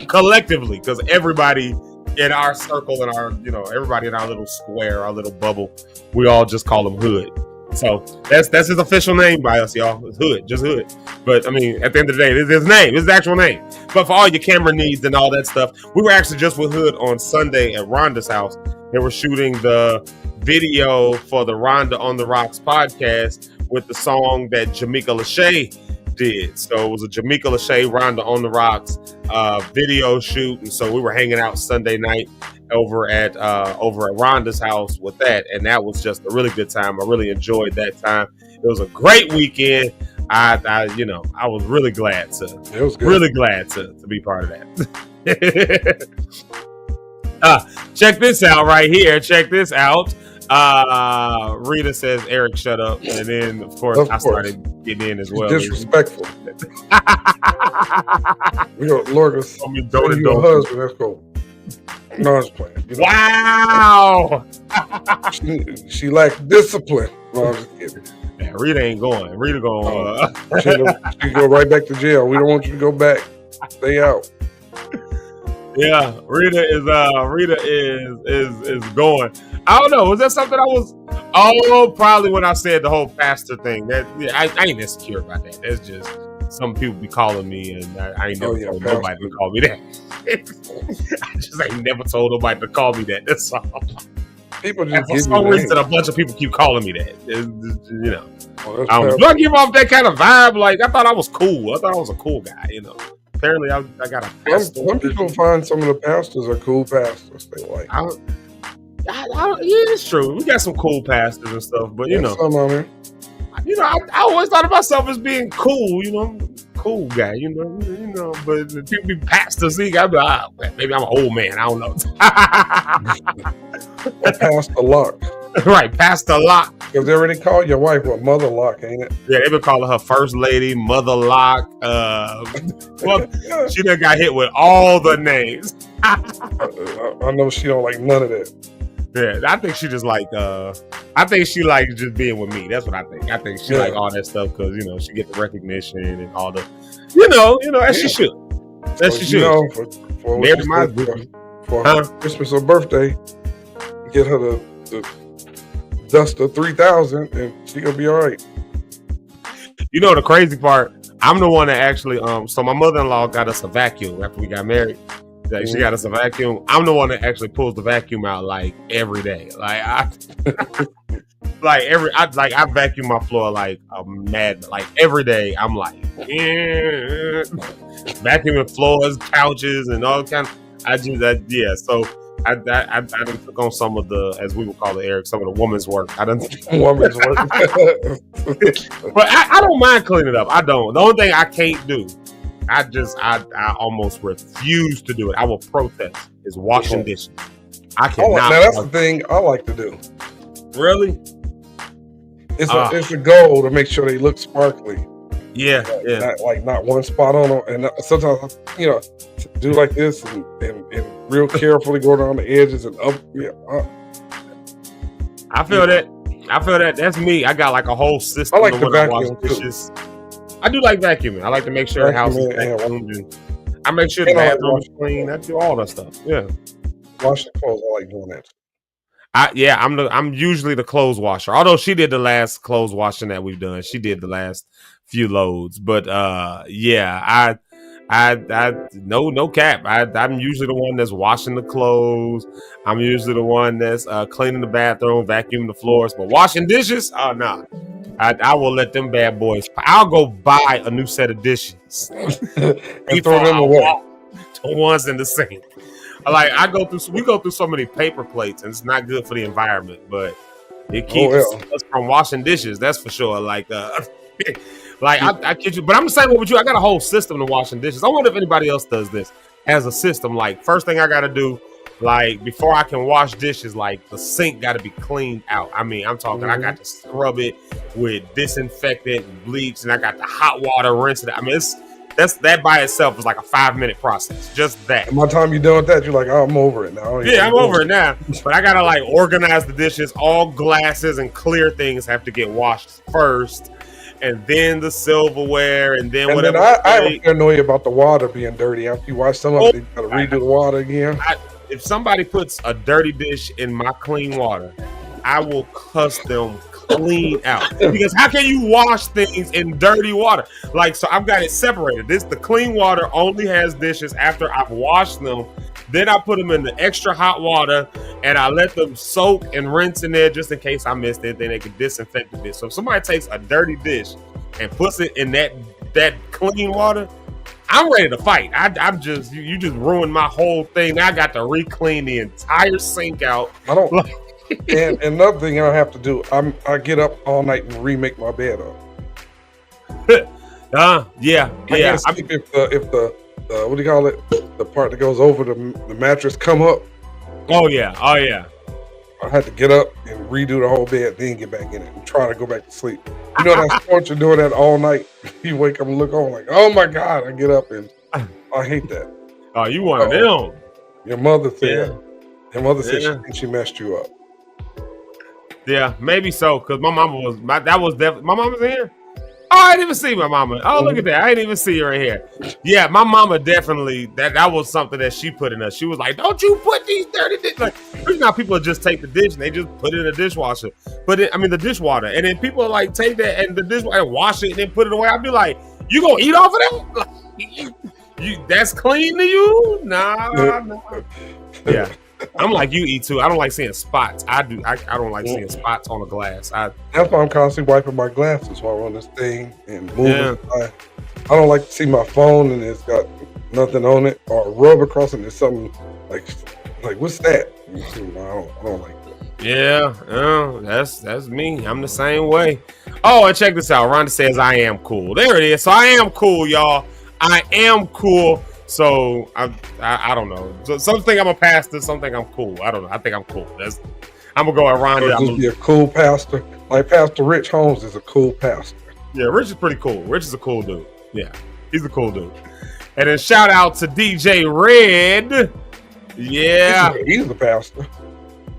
Speaker 8: collectively, because everybody in our circle and our everybody in our little square, our little bubble, we all just call him Hood. So that's his official name by us, y'all. It's Hood, just Hood. But I mean, at the end of the day, this is his name. This is his actual name. But for all your camera needs and all that stuff, we were actually just with Hood on Sunday at Rhonda's house. They were shooting the video for the Rhonda on the Rocks podcast with the song that Jamaica Lachey did. So it was a Jamaica Lachey Rhonda on the Rocks video shoot, and so we were hanging out Sunday night over at Rhonda's house with that, and that was just a really good time. I really enjoyed that time. It was a great weekend. I was really glad to be part of that. Check this out right here. Check this out. Rita says, Eric, shut up. And then, of course, I started getting in as well.
Speaker 9: Disrespectful. We got Lorgus. Your husband, that's cool. No, I was playing.
Speaker 8: Wow.
Speaker 9: She lacked discipline. No, I'm just kidding.
Speaker 8: Yeah, Rita ain't going. Rita going.
Speaker 9: She go right back to jail. We don't want you to go back. Stay out.
Speaker 8: Yeah, Rita is going. I don't know. Was that something I was? Oh, probably when I said the whole pastor thing. That I ain't insecure about that. That's just some people be calling me, and I ain't never told nobody to call me that. I just ain't never told nobody to call me that. That's all.
Speaker 9: People just
Speaker 8: for some reason, a bunch of people keep calling me that. Do I give off that kind of vibe? Like, I thought I was cool. I thought I was a cool guy. Apparently, I got a pastor.
Speaker 9: Some people find some of the pastors are cool pastors. They like.
Speaker 8: Yeah, it's true. We got some cool pastors and stuff, but
Speaker 9: some on there.
Speaker 8: I always thought of myself as being cool. Cool guy. But if people be pastors, I'd be like, maybe I'm an old man. I don't know.
Speaker 9: Pastor Locke.
Speaker 8: Right, Pastor Locke.
Speaker 9: Because they already called your wife Mother Locke, ain't it?
Speaker 8: Yeah, they've been calling her First Lady, Mother Locke. She done got hit with all the names.
Speaker 9: I know she don't like none of that.
Speaker 8: Yeah, I think she just like. I think she like just being with me. That's what I think. I think she like all that stuff because she get the recognition and all the, as she should. As she should.
Speaker 9: For Christmas or birthday, get her the Duster 3000, and she gonna be all right.
Speaker 8: The crazy part, I'm the one that actually. So my mother-in-law got us a vacuum after we got married. Like, she got us a vacuum. I'm the one that actually pulls the vacuum out like every day. Like I vacuum my floor like a mad. Like every day, I'm like vacuuming floors, couches, and all kind. So I done took on some of the, as we would call it, Eric, some of the woman's work.
Speaker 9: Woman's work.
Speaker 8: But I don't mind cleaning up. I don't. The only thing I can't do, I almost refuse to do it. I will protest. Is washing dishes. I cannot.
Speaker 9: Now that's the thing I like to do.
Speaker 8: Really?
Speaker 9: It's a goal to make sure they look sparkly.
Speaker 8: Yeah,
Speaker 9: Not one spot on them. And sometimes do like this and real carefully go around the edges and up. Yeah.
Speaker 8: I feel that. That's me. I got like a whole system.
Speaker 9: I like
Speaker 8: of
Speaker 9: the
Speaker 8: when I wash
Speaker 9: vacuum, too.
Speaker 8: dishes. I do like vacuuming. I like to make sure the house is vacuumed. And I make sure the
Speaker 9: And I like
Speaker 8: bathroom is
Speaker 9: washing
Speaker 8: clean. I do all that stuff. Yeah.
Speaker 9: Washing clothes, I like doing that.
Speaker 8: I'm usually the clothes washer. Although she did the last clothes washing that we've done. She did the last few loads. But yeah, no cap. I'm usually the one that's washing the clothes. I'm usually the one that's cleaning the bathroom, vacuuming the floors. But washing dishes, oh no. I will let them bad boys. I'll go buy a new set of dishes
Speaker 9: and throw them away.
Speaker 8: The ones in the sink. Like we go through so many paper plates, and it's not good for the environment. But it keeps us from washing dishes. That's for sure. Like, I kid you, but I'm the same way with you. I got a whole system to washing dishes. I wonder if anybody else does this as a system. Like, first thing I got to do, like before I can wash dishes, like the sink got to be cleaned out. I mean, I'm talking. I got to scrub it with disinfectant, bleach, and I got the hot water rinse it. I mean, that by itself is like a 5-minute process. Just that.
Speaker 9: And by the time you're done with that, you're like, oh, I'm over it now.
Speaker 8: Yeah, I'm over it now. But I gotta like organize the dishes. All glasses and clear things have to get washed first, and then the silverware, and then whatever.
Speaker 9: Then I have paranoia about the water being dirty. After you wash some of it, you gotta redo the water again.
Speaker 8: If somebody puts a dirty dish in my clean water, I will cuss them clean out. Because how can you wash things in dirty water? Like, so I've got it separated. The clean water only has dishes after I've washed them. Then I put them in the extra hot water and I let them soak and rinse in there just in case I missed anything. They can disinfect the dish. So if somebody takes a dirty dish and puts it in that clean water, I'm ready to fight. I'm just you just ruined my whole thing. I got to re-clean the entire sink out.
Speaker 9: I don't. And another thing I have to do, I get up all night and remake my bed up.
Speaker 8: Yeah.
Speaker 9: I can't sleep if the what do you call it? The part that goes over the mattress come up.
Speaker 8: Oh yeah.
Speaker 9: I had to get up and redo the whole bed, then get back in it and try to go back to sleep. You know that torture doing that all night. You wake up and look on like, oh my God! I get up and I hate that.
Speaker 8: Oh, you one of them?
Speaker 9: Your mother said. Your mother said she thinks she messed you up.
Speaker 8: Yeah, maybe so. Cause my mama was my mama's in here. Oh, I didn't even see my mama. Oh, look at that. I didn't even see her in here. Yeah, my mama definitely, that was something that she put in us. She was like, don't you put these dirty dishes. Like, now people just take the dish and they just put it in the dishwasher. The dishwater. And then people like take that and the dishwater and wash it and then put it away. I'd be like, you gonna eat off of that? Like, that's clean to you? Nah. Yeah. I'm like you, E2. I don't like seeing spots. I don't like seeing spots on the glass.
Speaker 9: That's why I'm constantly wiping my glasses while I'm on this thing and moving. I don't like to see my phone and it's got nothing on it, or rub across it and there's something like what's that? I don't like that.
Speaker 8: Yeah, that's me. I'm the same way. Oh, and check this out. Rhonda says I am cool. There it is. So I am cool, y'all. I am cool. So I don't know. So some think I'm a pastor, some think I'm cool. I don't know. I think I'm cool. I'm gonna go at Rhonda.
Speaker 9: I'm gonna be a cool pastor. Like Pastor Rich Holmes is a cool pastor.
Speaker 8: Yeah, Rich is pretty cool. Rich is a cool dude. Yeah, he's a cool dude. And then shout out to DJ Red. Yeah,
Speaker 9: he's the pastor.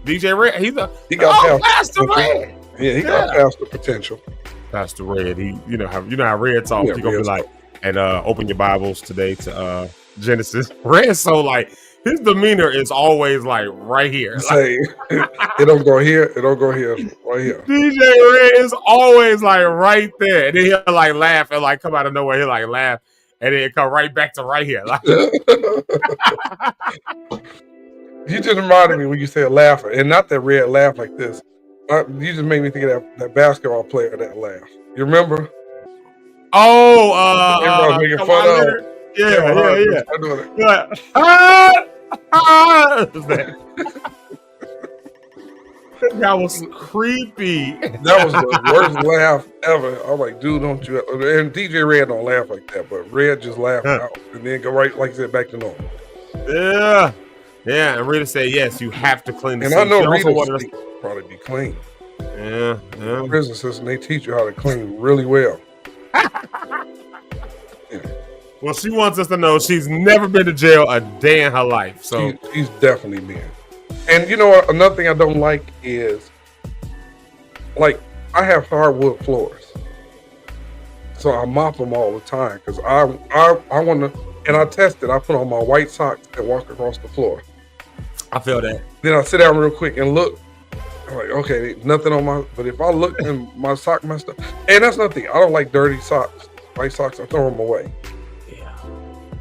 Speaker 8: DJ Red. He
Speaker 9: got
Speaker 8: Pastor Red.
Speaker 9: Yeah, he got pastor potential.
Speaker 8: Pastor Red. You know how Red talks. He gonna be like, and open your Bibles today to Genesis. Red, so like his demeanor is always like right here.
Speaker 9: Say it don't go here, it don't go here, right here.
Speaker 8: DJ Red is always like right there, and then he'll like laugh and like come out of nowhere. He'll like laugh, and then come right back to right here. Like,
Speaker 9: you just reminded me when you said laugh, and not that Red laugh like this. You just made me think of that basketball player that laugh. You remember?
Speaker 8: Oh,
Speaker 9: everybody making fun of him.
Speaker 8: Yeah. That was creepy.
Speaker 9: That was the worst laugh ever. I'm like, dude, don't you? And DJ Red don't laugh like that, but Red just laughed out and then go right, like I said, back to normal.
Speaker 8: Yeah. And Rita said, yes, you have to clean the
Speaker 9: sink. And I know Rita probably be clean.
Speaker 8: Yeah.
Speaker 9: Prison system, they teach you how to clean really well.
Speaker 8: Well, she wants us to know she's never been to jail a day in her life. So
Speaker 9: she's definitely been. And you know what? Another thing I don't like is like I have hardwood floors, so I mop them all the time because I want to. And I test it. I put on my white socks and walk across the floor.
Speaker 8: I feel that.
Speaker 9: Then I sit down real quick and look. I'm like, okay, nothing on my. But if I look and my sock messed up, and that's nothing. I don't like dirty socks. White socks, I throw them away.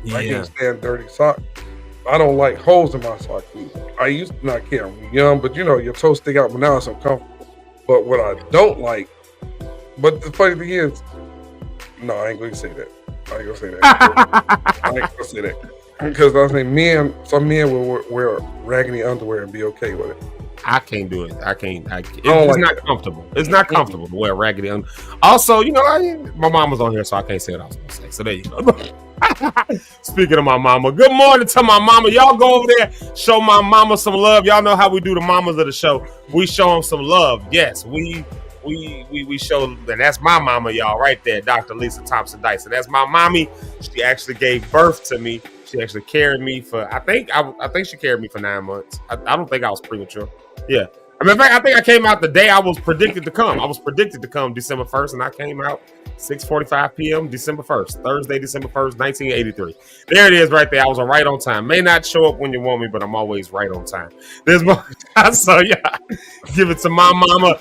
Speaker 8: Yeah.
Speaker 9: I can't stand dirty socks. I don't like holes in my socks either. I used to not care. I'm young, but your toes stick out. But now it's uncomfortable. But what I don't like, but the funny thing is, no, I ain't gonna say that. I ain't gonna say that. I ain't gonna say that because I think some men will wear raggedy underwear and be okay with it.
Speaker 8: I can't do it. I can't. It's
Speaker 9: like
Speaker 8: not comfortable. It's not comfortable to wear raggedy underwear. Also, my mama's on here, so I can't say what I was gonna say. So there you go. Speaking of my mama, good morning to my mama. Y'all go over there, show my mama some love. Y'all know how we do the mamas of the show. We show them some love. Yes, we show, and that's my mama, y'all, right there, Dr. Lisa Thompson Dyson. That's my mommy. She actually gave birth to me. She actually carried me for, I think she carried me for 9 months. I don't think I was premature. Yeah. I mean, in fact, I think I came out the day I was predicted to come. I was predicted to come December 1st, and I came out 6:45 p.m. December 1st, Thursday, December 1st, 1983. There it is right there. I was right on time. May not show up when you want me, but I'm always right on time. There's more. So, yeah, give it to my mama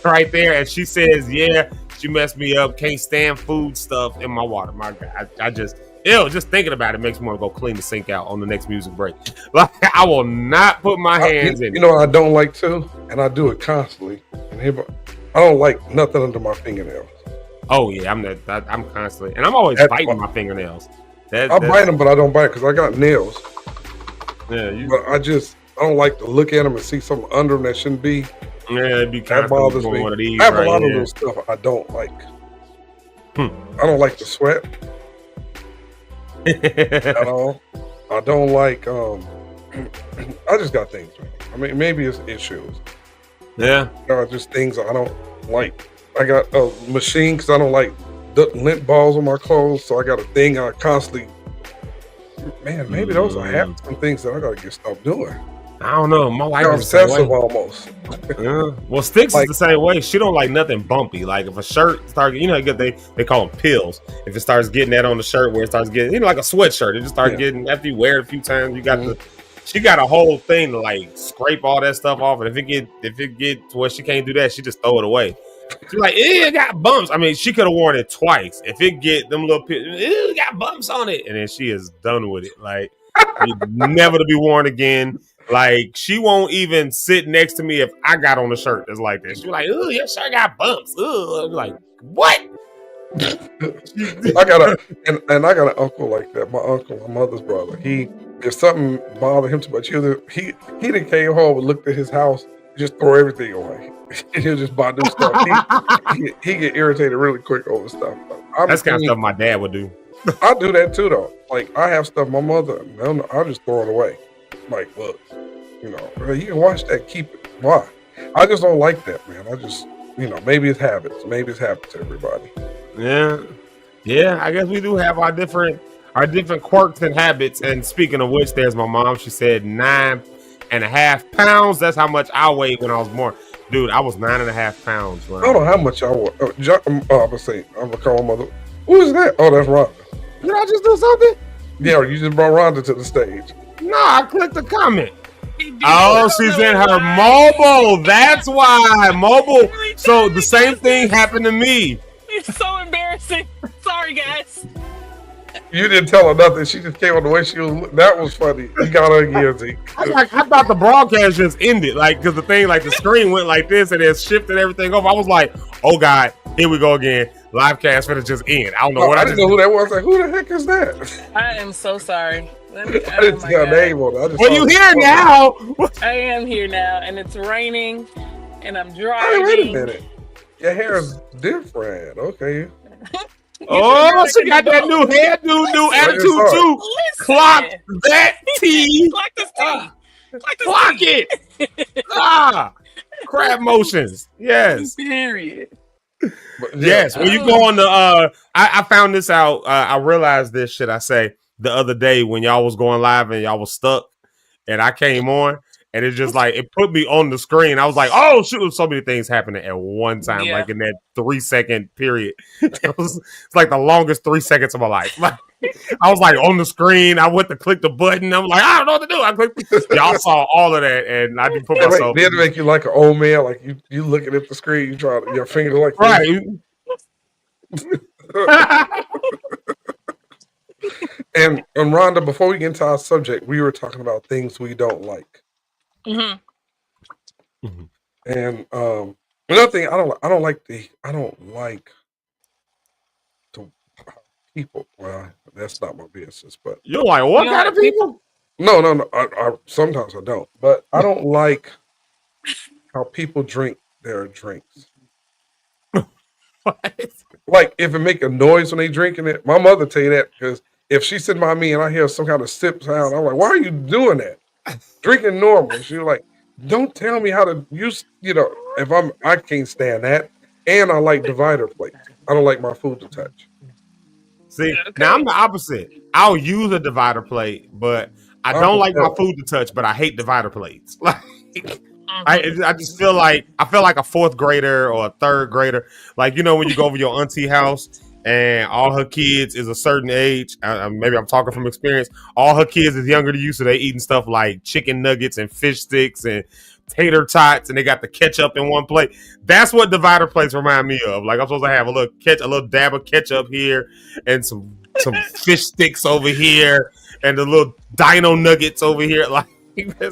Speaker 8: right there. And she says, yeah, she messed me up. Can't stand food stuff in my water. My God, I just... Ew, just thinking about it makes me want to go clean the sink out on the next music break. Like, I will not put my hands in it.
Speaker 9: You know what I don't like too? And I do it constantly. And I don't like nothing under my fingernails.
Speaker 8: Oh yeah, I'm constantly, and I'm always biting my fingernails.
Speaker 9: I bite them, but I don't bite because I got nails.
Speaker 8: Yeah,
Speaker 9: but I don't like to look at them and see something under them that shouldn't be.
Speaker 8: Yeah, it'd be
Speaker 9: that bothers me.
Speaker 8: One of these
Speaker 9: I have a
Speaker 8: right
Speaker 9: lot
Speaker 8: here.
Speaker 9: of those stuff I don't like. I don't like the sweat at all. I don't like. I just got things. I mean, maybe it's issues.
Speaker 8: Yeah,
Speaker 9: just things I don't like. I got a machine because I don't like lint balls on my clothes, so I got a thing I constantly. Man, maybe those are habits and things that I gotta stopped doing.
Speaker 8: I don't know. My wife is
Speaker 9: obsessive almost.
Speaker 8: Yeah. Well, Sticks is the same way. She don't like nothing bumpy. Like if a shirt starts, they call them pills. If it starts getting that on the shirt, where it starts getting, like a sweatshirt, it just starts getting after you wear it a few times. You got she got a whole thing to like scrape all that stuff off, and if it get to where she can't do that, she just throw it away. She's like, it got bumps. I mean, she could have worn it twice. If it get them little it got bumps on it, and then she is done with it. Like never to be worn again. Like, she won't even sit next to me if I got on a shirt that's like that. She's like, "Ooh, your shirt got bumps." Ooh. I'm like, what?
Speaker 9: I got an uncle like that. My uncle, my mother's brother. If something bothered him too much, he done came home and looked at his house, just throw everything away. He'll just buy new stuff. He get irritated really quick over stuff.
Speaker 8: That's kind of stuff my dad would do.
Speaker 9: I do that too, though. Like, I have stuff my mother, I'll just throw it away. Like, look, you can wash that, keep it. Why? I just don't like that, man. I just, maybe it's habits. Maybe it's habits to everybody.
Speaker 8: Yeah. I guess we do have our different quirks and habits. And speaking of which, there's my mom. She said 9.5 pounds. That's how much I weighed when I was born. Dude, I was 9.5 pounds.
Speaker 9: I don't know how much I was. I'm gonna call my mother. Who is that? Oh, that's Rhonda.
Speaker 8: Did I just do something?
Speaker 9: Yeah, you just brought Rhonda to the stage.
Speaker 8: No, I clicked the comment. Oh, she's in her mobile. That's why. Mobile. So the same thing happened to me.
Speaker 12: It's so embarrassing. Sorry, guys.
Speaker 9: You didn't tell her nothing. She just came on the way she was. That was funny. You got her again, Zeke.
Speaker 8: I thought the broadcast just ended. Like, because the thing, like the screen went like this and it shifted everything over. I was like, oh, God, here we go again. Live cast finna just end. I don't know what I
Speaker 9: didn't know who that was. Like, who the heck is that?
Speaker 12: I am so sorry.
Speaker 9: I didn't see her name on it.
Speaker 8: Well, you here now?
Speaker 12: I am here now, and it's raining, and I'm driving.
Speaker 9: Hey, wait a minute. Your hair is different. Okay.
Speaker 8: Oh, she got that new hairdo, new attitude too. Clock that T.
Speaker 12: Clock this T.
Speaker 8: Clock it. Crab motions. Yes.
Speaker 12: Period.
Speaker 8: Yes. When you go on the, I found this out. I realized this. Should I say? The other day when y'all was going live and y'all was stuck and I came on And it's just like, it put me on the screen. I was like, oh, shoot, there's so many things happening at one time,
Speaker 12: Yeah.
Speaker 8: like in that 3-second period. It's like the longest 3 seconds of my life. Like, I was like on the screen. I went to click the button. I'm like, I don't know what to do. I clicked. Y'all saw all of that, and I didn't put myself.
Speaker 9: They had to make you like an old man, like you looking at the screen, you try your finger like
Speaker 8: right.
Speaker 9: And Rhonda, before we get into our subject, we were talking about things we don't like.
Speaker 12: Mm-hmm.
Speaker 9: And another thing, I don't like to people. Well, that's not my business, but
Speaker 8: you're like, what kind of people?
Speaker 9: No. I sometimes I don't, but I don't like how people drink their drinks. Like if it make a noise when they drinking it. My mother tell you that because if she's sitting by me and I hear some kind of sip sound, I'm like, why are you doing that? Drinking normal. She's like, don't tell me how to use. I can't stand that. And I like divider plates. I don't like my food to touch.
Speaker 8: See, now I'm the opposite. I'll use a divider plate, but I don't like my food to touch. But I hate divider plates. Like, I just feel like a fourth grader or a third grader. Like, when you go over your auntie house and all her kids is a certain age. Maybe I'm talking from experience. All her kids is younger than you, so they eating stuff like chicken nuggets and fish sticks and tater tots, and they got the ketchup in one plate. That's what divider plates remind me of. Like I'm supposed to have a little dab of ketchup here, and some fish sticks over here, and the little dino nuggets over here. Like,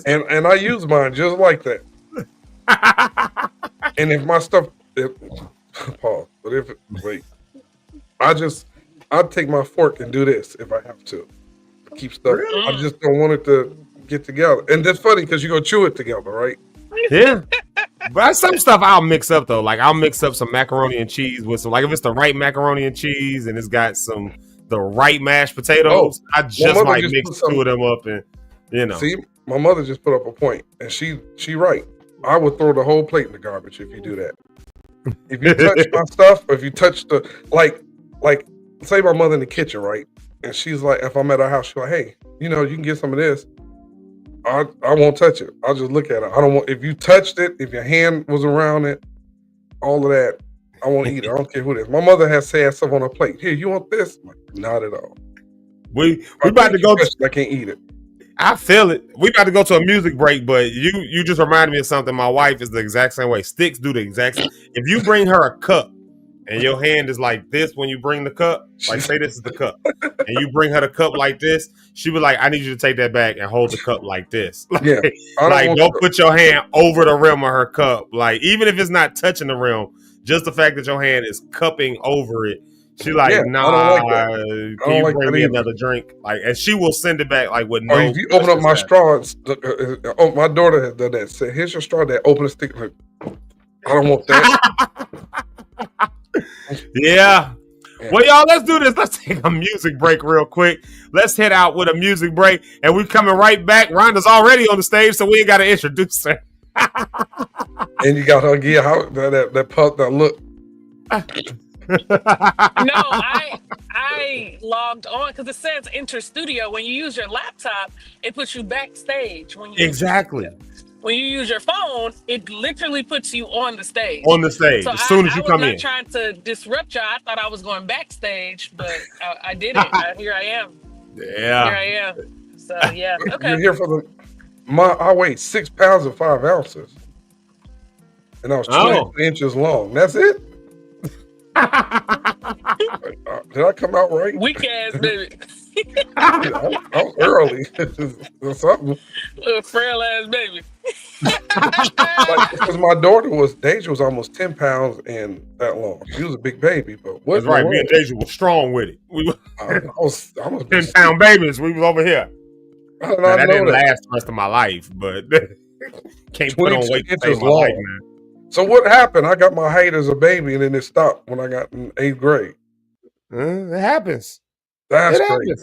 Speaker 9: and I use mine just like that. And if my stuff, Paul, but I'd take my fork and do this if I have to keep stuff.
Speaker 8: Really?
Speaker 9: I just don't want it to get together. And that's funny because you go chew it together, right?
Speaker 8: Yeah. But some stuff I'll mix up though. Like I'll mix up some macaroni and cheese with some, like if it's the right macaroni and cheese and it's got the right mashed potatoes, I just might mix two of them up and
Speaker 9: See, my mother just put up a point and she right. I would throw the whole plate in the garbage if you do that. If you touch my stuff, or if you touch the like say my mother in the kitchen, right? And she's like, if I'm at her house, she's like, hey, you can get some of this. I won't touch it. I'll just look at it. I don't want, if you touched it, if your hand was around it, all of that, I won't eat it. I don't care who it is. My mother has sad stuff on her plate. Here, you want this? I'm like, not at all.
Speaker 8: We about to go.
Speaker 9: I can't eat it.
Speaker 8: I feel it. We about to go to a music break, but you just reminded me of something. My wife is the exact same way. Sticks do the exact same. If you bring her a cup and your hand is like this when you bring the cup, like say this is the cup, and you bring her the cup like this, she be like, I need you to take that back and hold the cup like this. Like,
Speaker 9: yeah.
Speaker 8: Don't put your hand over the rim of her cup. Like, even if it's not touching the rim, just the fact that your hand is cupping over it. She like, nah, can you bring me another drink? Like, and she will send it back like with no.
Speaker 9: Or if you open up my straw, my daughter has done that. Say, here's your straw. That open a stick. Like, I don't want that.
Speaker 8: Yeah. Well, y'all, let's do this. Let's take a music break real quick. Let's head out with a music break, and we're coming right back. Rhonda's already on the stage, so we ain't got to introduce her.
Speaker 9: And you got her gear. How that pup that look.
Speaker 12: No, I logged on because it says enter studio. When you use your laptop, it puts you backstage.
Speaker 8: Exactly.
Speaker 12: When you use your phone, it literally puts you on the stage.
Speaker 8: On the stage, so as soon as you come in.
Speaker 12: I was not trying to disrupt y'all. I thought I was going backstage, but I didn't. Here I am.
Speaker 8: Yeah.
Speaker 12: Here I am. So yeah. Okay.
Speaker 9: You're here for I weighed 6 pounds and 5 ounces, and I was 22 inches long. That's it. Did I come out right?
Speaker 12: Weak ass baby.
Speaker 9: I'm early. Something.
Speaker 12: Little frail ass baby.
Speaker 9: Because my daughter Deja was almost 10 pounds and that long. She was a big baby, but
Speaker 8: that's right. Me and Deja was strong with it.
Speaker 9: I was
Speaker 8: 10-pound babies. We was over here. That didn't last the rest of my life, but can't put on weight to save my life, man.
Speaker 9: So what happened? I got my height as a baby, and then it stopped when I got in 8th grade.
Speaker 8: It happens.
Speaker 9: That's great.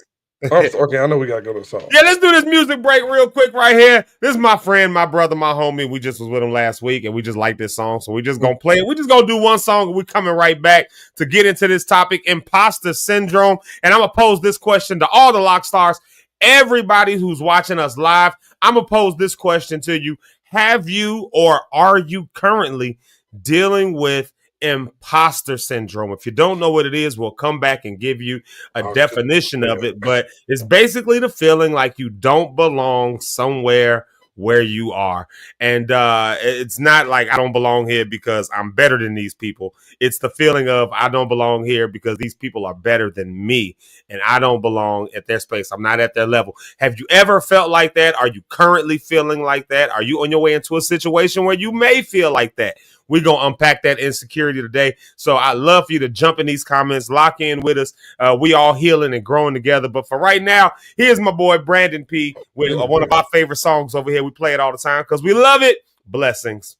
Speaker 9: Okay, I know we gotta go to the song.
Speaker 8: Yeah, let's do this music break real quick right here. This is my friend, my brother, my homie. We just was with him last week, and we just like this song, so we just gonna play it. We just gonna do one song, and we're coming right back to get into this topic, imposter syndrome. And I'm gonna pose this question to all the Lock stars, everybody who's watching us live. I'm going to pose this question to you. Have you or are you currently dealing with imposter syndrome? If you don't know what it is, we'll come back and give you a definition of it. But it's basically the feeling like you don't belong somewhere where you are. And it's not like I don't belong here because I'm better than these people. It's the feeling of I don't belong here because these people are better than me and I don't belong at their space. I'm not at their level. Have you ever felt like that? Are you currently feeling like that? Are you on your way into a situation where you may feel like that? We're going to unpack that insecurity today. So I'd love for you to jump in these comments, lock in with us. We all healing and growing together. But for right now, here's my boy Brandon P. with one of our favorite songs over here. We play it all the time because we love it. Blessings.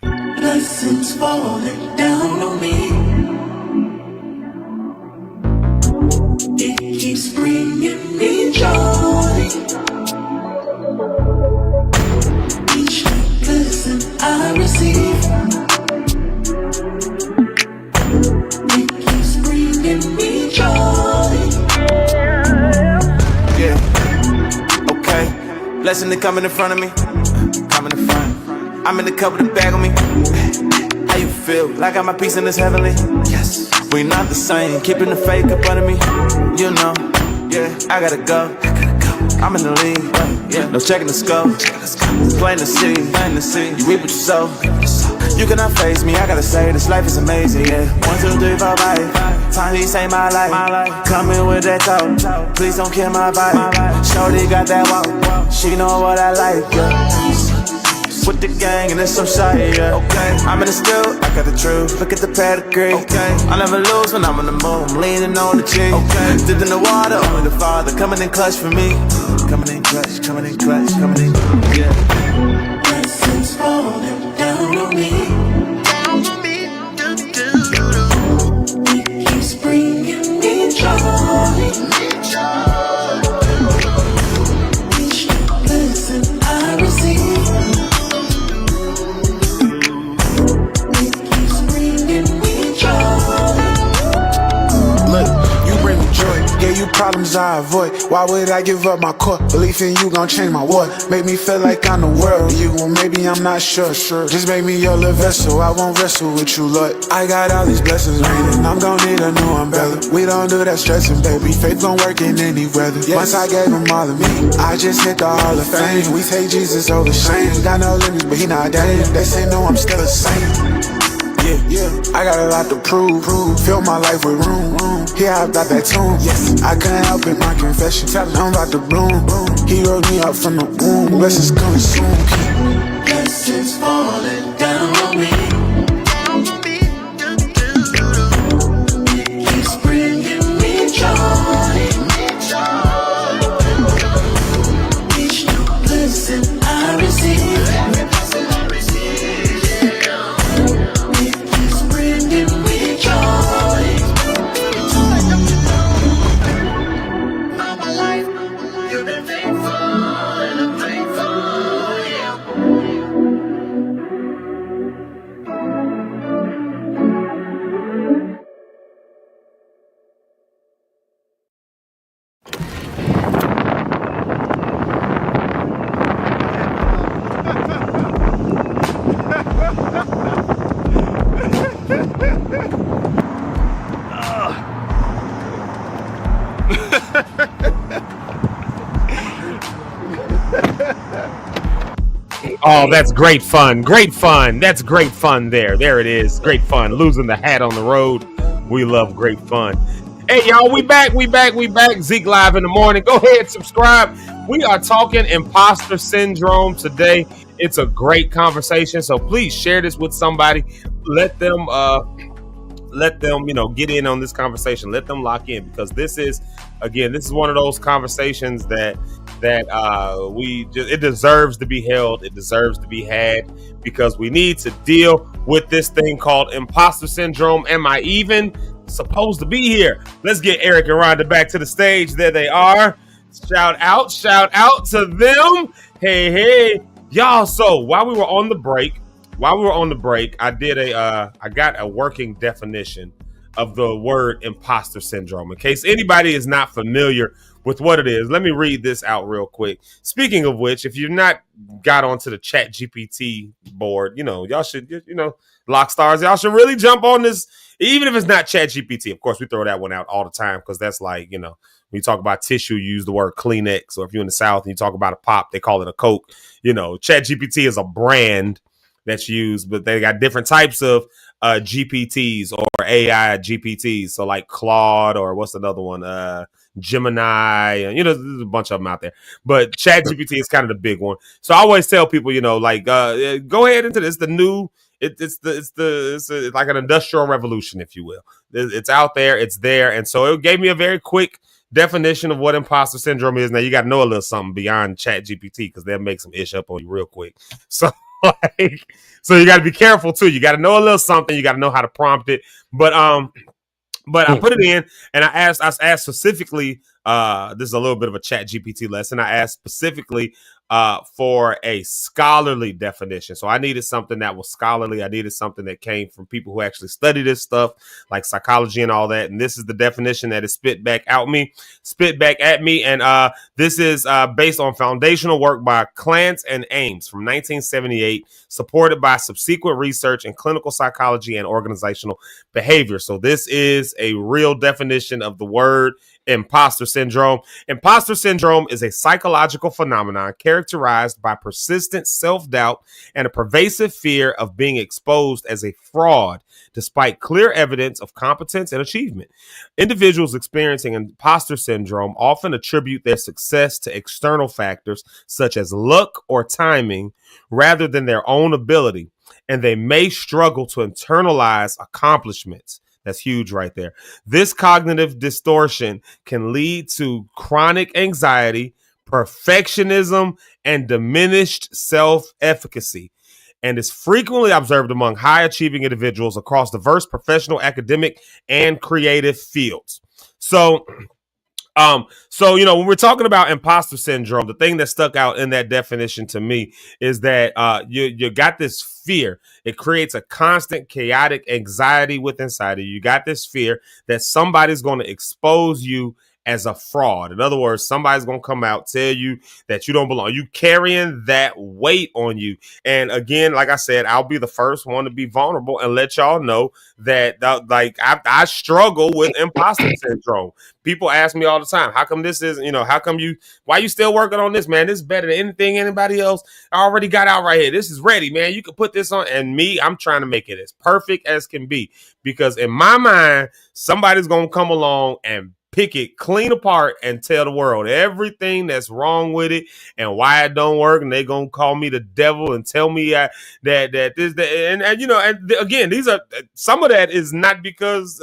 Speaker 4: Blessings falling down on me. It keeps bringing me joy. Each blessing I receive, it keeps bringing me joy.
Speaker 13: Yeah. Okay. Blessing to coming in front of me. Coming in front. I'm in the cup with a bag on me. How you feel? Like I got my piece in this heavenly? Yes. We not the same. Keeping the fake up under me. You know. Yeah. I gotta go. I'm in the lead, yeah. No checking the scope. Plain to see, you reap what you sow. You cannot face me, I gotta say this life is amazing, yeah. 1, 2, 3, 4, 5. Time he saved my life. Coming with that talk. Please don't kill my vibe. Shorty got that walk. She know what I like, yeah. With the gang and it's some shy, yeah. Okay, I'm in the still, I got the truth. Look at the pedigree. Okay, I never lose when I'm on the move. I'm leaning on the G. Okay, dipped in the water, only the Father coming in clutch for me. Coming in clutch, coming in clutch, coming in, yeah.
Speaker 4: Blessings falling down on me. Down on me, it keeps bringing me joy. Each blessing I receive.
Speaker 11: Yeah, you problems I avoid. Why would I give up my core? Belief in you gon' change my world. Make me feel like I'm the world. You, well, maybe I'm not sure. Just make me your little vessel. I won't wrestle with you, Lord. I got all these blessings raining. I'm gon' need a new umbrella. We don't do that stressing, baby. Faith gon' work in any weather. Yes. Once I gave him all of me, I just hit the Hall of Fame. We take Jesus over shame. Got no limits, but he not damn. They say no, I'm still the same. Yeah, I got a lot to prove. Fill my life with room. Yeah, I got that tune. Yes, I couldn't help it, my confession. Tell him I'm about to bloom. He wrote me up from the womb. Blessings coming soon.
Speaker 4: Blessings falling down on me. It keeps bringing me joy. Each new blessing I receive.
Speaker 8: Oh, that's great fun. Great fun. That's great fun there. There it is. Great fun. Losing the hat on the road. We love great fun. Hey, y'all, we back. Zeke Live in the morning. Go ahead, subscribe. We are talking imposter syndrome today. It's a great conversation. So please share this with somebody. Let them, get in on this conversation. Let them lock in, because this is one of those conversations that it deserves to be held. It deserves to be had, because we need to deal with this thing called imposter syndrome. Am I even supposed to be here? Let's get Eric and Rhonda back to the stage. There they are. Shout out to them. Hey, y'all. So while we were on the break, I got a working definition of the word imposter syndrome. In case anybody is not familiar with what it is. Let me read this out real quick. Speaking of which, if you've not got onto the Chat GPT board, y'all should, Lock Stars, y'all should really jump on this, even if it's not Chat GPT. Of course, we throw that one out all the time because that's like, when you talk about tissue, you use the word Kleenex, or if you're in the South and you talk about a pop, they call it a Coke. Chat GPT is a brand that's used, but they got different types of GPTs or AI GPTs. So like Claude, or what's another one? Gemini, there's a bunch of them out there. But Chat GPT is kind of the big one. So I always tell people, go ahead into this. The new, it's like an industrial revolution, if you will. It's out there, it's there, and so it gave me a very quick definition of what imposter syndrome is. Now you got to know a little something beyond Chat GPT because they'll make some ish up on you real quick. So so you got to be careful too. You got to know a little something. You got to know how to prompt it. But I put it in and I asked specifically, this is a little bit of a Chat GPT lesson. I asked specifically for a scholarly definition. So I needed something that was scholarly. I needed something that came from people who actually study this stuff, like psychology and all that. And this is the definition that is spit back at me. And this is based on foundational work by Clance and Ames from 1978, supported by subsequent research in clinical psychology and organizational behavior. So this is a real definition of the word imposter syndrome. Imposter syndrome is a psychological phenomenon characterized by persistent self-doubt and a pervasive fear of being exposed as a fraud, despite clear evidence of competence and achievement. Individuals experiencing imposter syndrome often attribute their success to external factors such as luck or timing rather than their own ability, and they may struggle to internalize accomplishments. That's huge right there. This cognitive distortion can lead to chronic anxiety, perfectionism, and diminished self-efficacy, and is frequently observed among high-achieving individuals across diverse professional, academic, and creative fields. So when we're talking about imposter syndrome, the thing that stuck out in that definition to me is that you got this fear. It creates a constant chaotic anxiety within inside of you. You got this fear that somebody's going to expose you as a fraud. In other words, somebody's going to come out, tell you that you don't belong. You carrying that weight on you. And again, like I said, I'll be the first one to be vulnerable and let y'all know that I struggle with imposter syndrome. People ask me all the time, how come this isn't, why you still working on this, man? This is better than anything anybody else already got out right here. This is ready, man. You can put this on. And me, I'm trying to make it as perfect as can be, because in my mind, somebody's going to come along and pick it clean apart and tell the world everything that's wrong with it and why it don't work. And they gonna call me the devil and tell me that this, and again, these are some of that is not because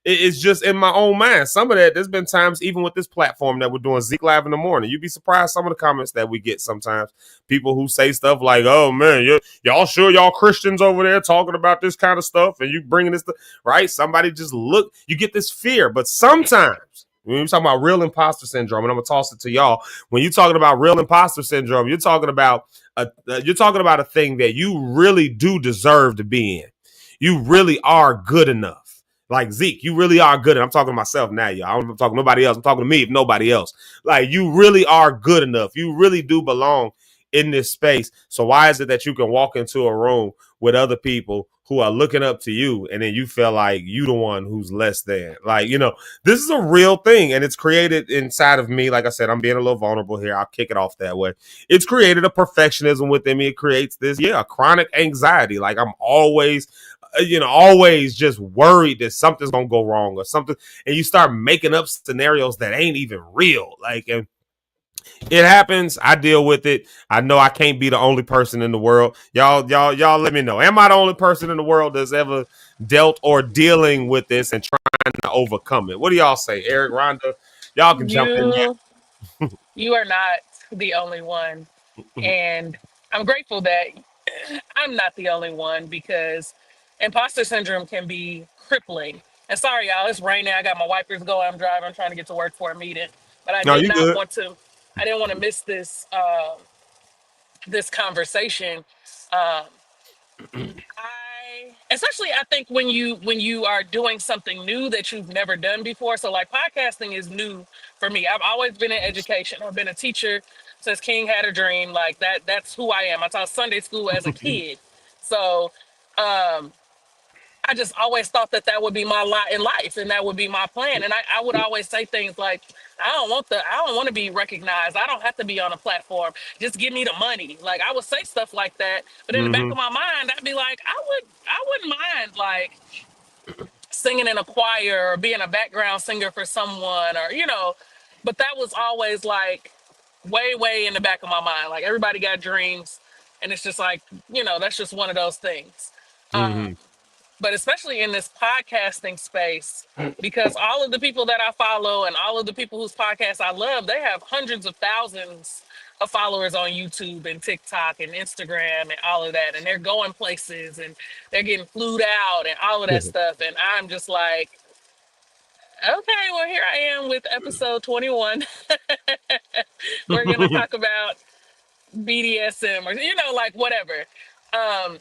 Speaker 8: it's just in my own mind. Some of that, there's been times even with this platform that we're doing Zeke Live in the morning, you'd be surprised some of the comments that we get sometimes. People who say stuff like, oh man, y'all sure y'all Christians over there talking about this kind of stuff and you bringing this stuff, right? Somebody just look, you get this fear. But sometimes when you're talking about real imposter syndrome, and I'm gonna toss it to y'all, when you're talking about real imposter syndrome, you're talking about a thing that you really do deserve to be in. You really are good enough. Like Zeke, you really are good. And I'm talking to myself now, y'all. I'm talking to nobody else. I'm talking to me, if nobody else. Like, you really are good enough. You really do belong in this space. So why is it that you can walk into a room with other people who are looking up to you and then you feel like you the one who's less than? Like, this is a real thing, and it's created inside of me. Like I said, I'm being a little vulnerable here. I'll kick it off that way. It's created a perfectionism within me. It creates this, a chronic anxiety. Like, I'm always just worried that something's gonna go wrong or something, and you start making up scenarios that ain't even real. Like, and it happens. I deal with it. I know I can't be the only person in the world. Y'all let me know. Am I the only person in the world that's ever dealt or dealing with this and trying to overcome it? What do y'all say, Eric, Rhonda? Y'all can jump in there.
Speaker 12: You are not the only one. And I'm grateful that I'm not the only one, because imposter syndrome can be crippling. And sorry, y'all, it's raining. I got my wipers going. I'm driving. I'm trying to get to work for a meeting. But I
Speaker 8: No,
Speaker 12: did
Speaker 8: you
Speaker 12: not
Speaker 8: good.
Speaker 12: want to, I didn't want to miss this this conversation. Um, especially I think when you are doing something new that you've never done before. So like podcasting is new for me. I've always been in education. I've been a teacher since King had a dream. Like that's who I am. I taught Sunday school as a kid. So um I just always thought that that would be my lot in life and that would be my plan. And I would always say things like, I don't want to be recognized. I don't have to be on a platform. Just give me the money. Like I would say stuff like that. But in the back
Speaker 8: Mm-hmm.
Speaker 12: of my mind, I'd be like, I wouldn't mind like singing in a choir or being a background singer for someone or, but that was always like way in the back of my mind. Like everybody got dreams. And it's just like, that's just one of those things.
Speaker 8: Mm-hmm.
Speaker 12: But especially in this podcasting space, because all of the people that I follow and all of the people whose podcasts I love, they have hundreds of thousands of followers on YouTube and TikTok and Instagram and all of that. And they're going places and they're getting flued out and all of that stuff. And I'm just like, okay, well, here I am with episode 21. We're going to talk about BDSM or, like whatever. Um,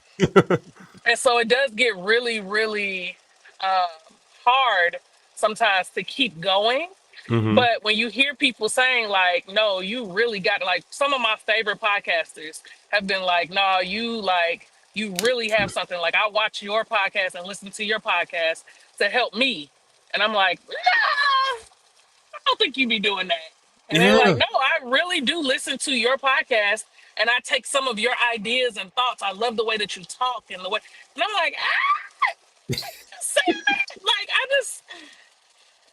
Speaker 12: And so it does get really uh, hard sometimes to keep going.
Speaker 8: Mm-hmm.
Speaker 12: But when you hear people saying like, no, you really got like some of my favorite podcasters have been like, you really have something. Like I watch your podcast and listen to your podcast to help me. And I'm like, nah, I don't think you be doing that. And they're like,
Speaker 8: Yeah.
Speaker 12: no, I really do listen to your podcast and I take some of your ideas and thoughts. I love the way that you talk and the way, and I'm like, say that. Like,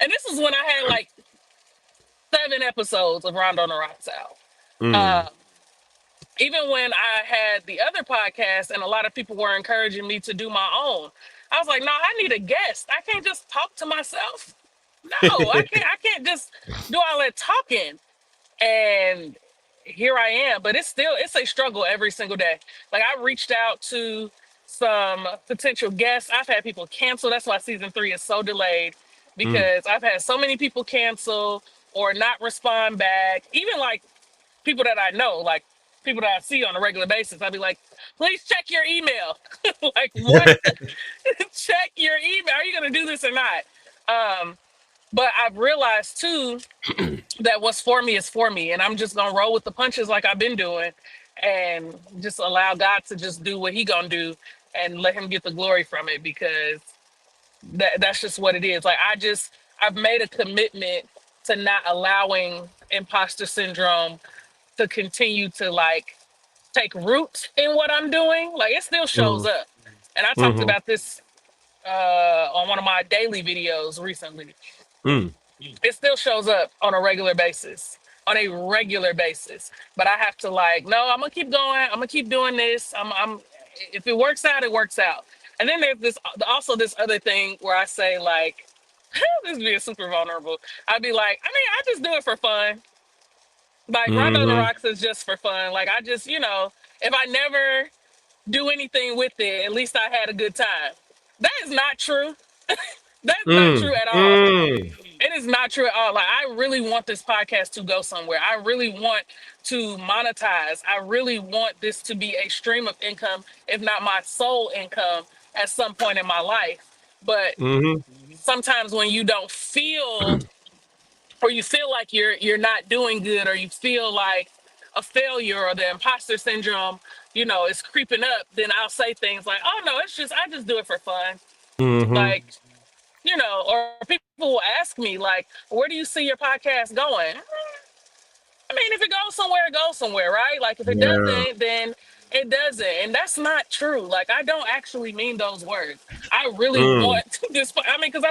Speaker 12: and this is when I had like 7 episodes of Rhonda on the Rocks out.
Speaker 8: Mm.
Speaker 12: Uh, Even when I had the other podcast and a lot of people were encouraging me to do my own, I was like, no, I need a guest. I can't just talk to myself. No, I can't just do all that talking. And here I am, but it's a struggle every single day. Like I reached out to some potential guests. I've had people cancel. That's why season 3 is so delayed
Speaker 8: Mm.
Speaker 12: because I've had so many people cancel or not respond back. Even like people that I know, like people that I see on a regular basis, I'd be like, please check your email. Like what? Check your email. Are you gonna do this or not? But I've realized too that what's for me is for me, and I'm just gonna roll with the punches like I've been doing, and just allow God to just do what He gonna do, and let Him get the glory from it because that's just what it is. Like I've made a commitment to not allowing imposter syndrome to continue to like take root in what I'm doing. Like it still shows
Speaker 8: Mm.
Speaker 12: up, and I talked
Speaker 8: Mm-hmm.
Speaker 12: about this on one of my daily videos recently.
Speaker 8: Mm.
Speaker 12: It still shows up on a regular basis. On a regular basis. But I have to like, no, I'm gonna keep going. I'm gonna keep doing this. I'm if it works out, it works out. And then there's this other thing where I say like, this is being super vulnerable. I'd be like, I mean, I just do it for fun. Like Rondo and the
Speaker 8: Mm-hmm.
Speaker 12: Rocks is just for fun. Like I just, if I never do anything with it, at least I had a good time. That is not true. That's not
Speaker 8: Mm.
Speaker 12: true at all.
Speaker 8: Mm.
Speaker 12: It is not true at all. Like I really want this podcast to go somewhere. I really want to monetize. I really want this to be a stream of income, if not my sole income, at some point in my life. But
Speaker 8: Mm-hmm.
Speaker 12: sometimes when you don't feel, or you feel like you're not doing good, or you feel like a failure, or the imposter syndrome, is creeping up, then I'll say things like, "Oh no, I just do it for fun."
Speaker 8: Mm-hmm.
Speaker 12: Like or people will ask me like, where do you see your podcast going? I mean, if it goes somewhere, it goes somewhere, right? Like if it
Speaker 8: Yeah.
Speaker 12: doesn't, then it doesn't. And that's not true. Like I don't actually mean those words. I really
Speaker 8: Mm.
Speaker 12: want this. I mean, because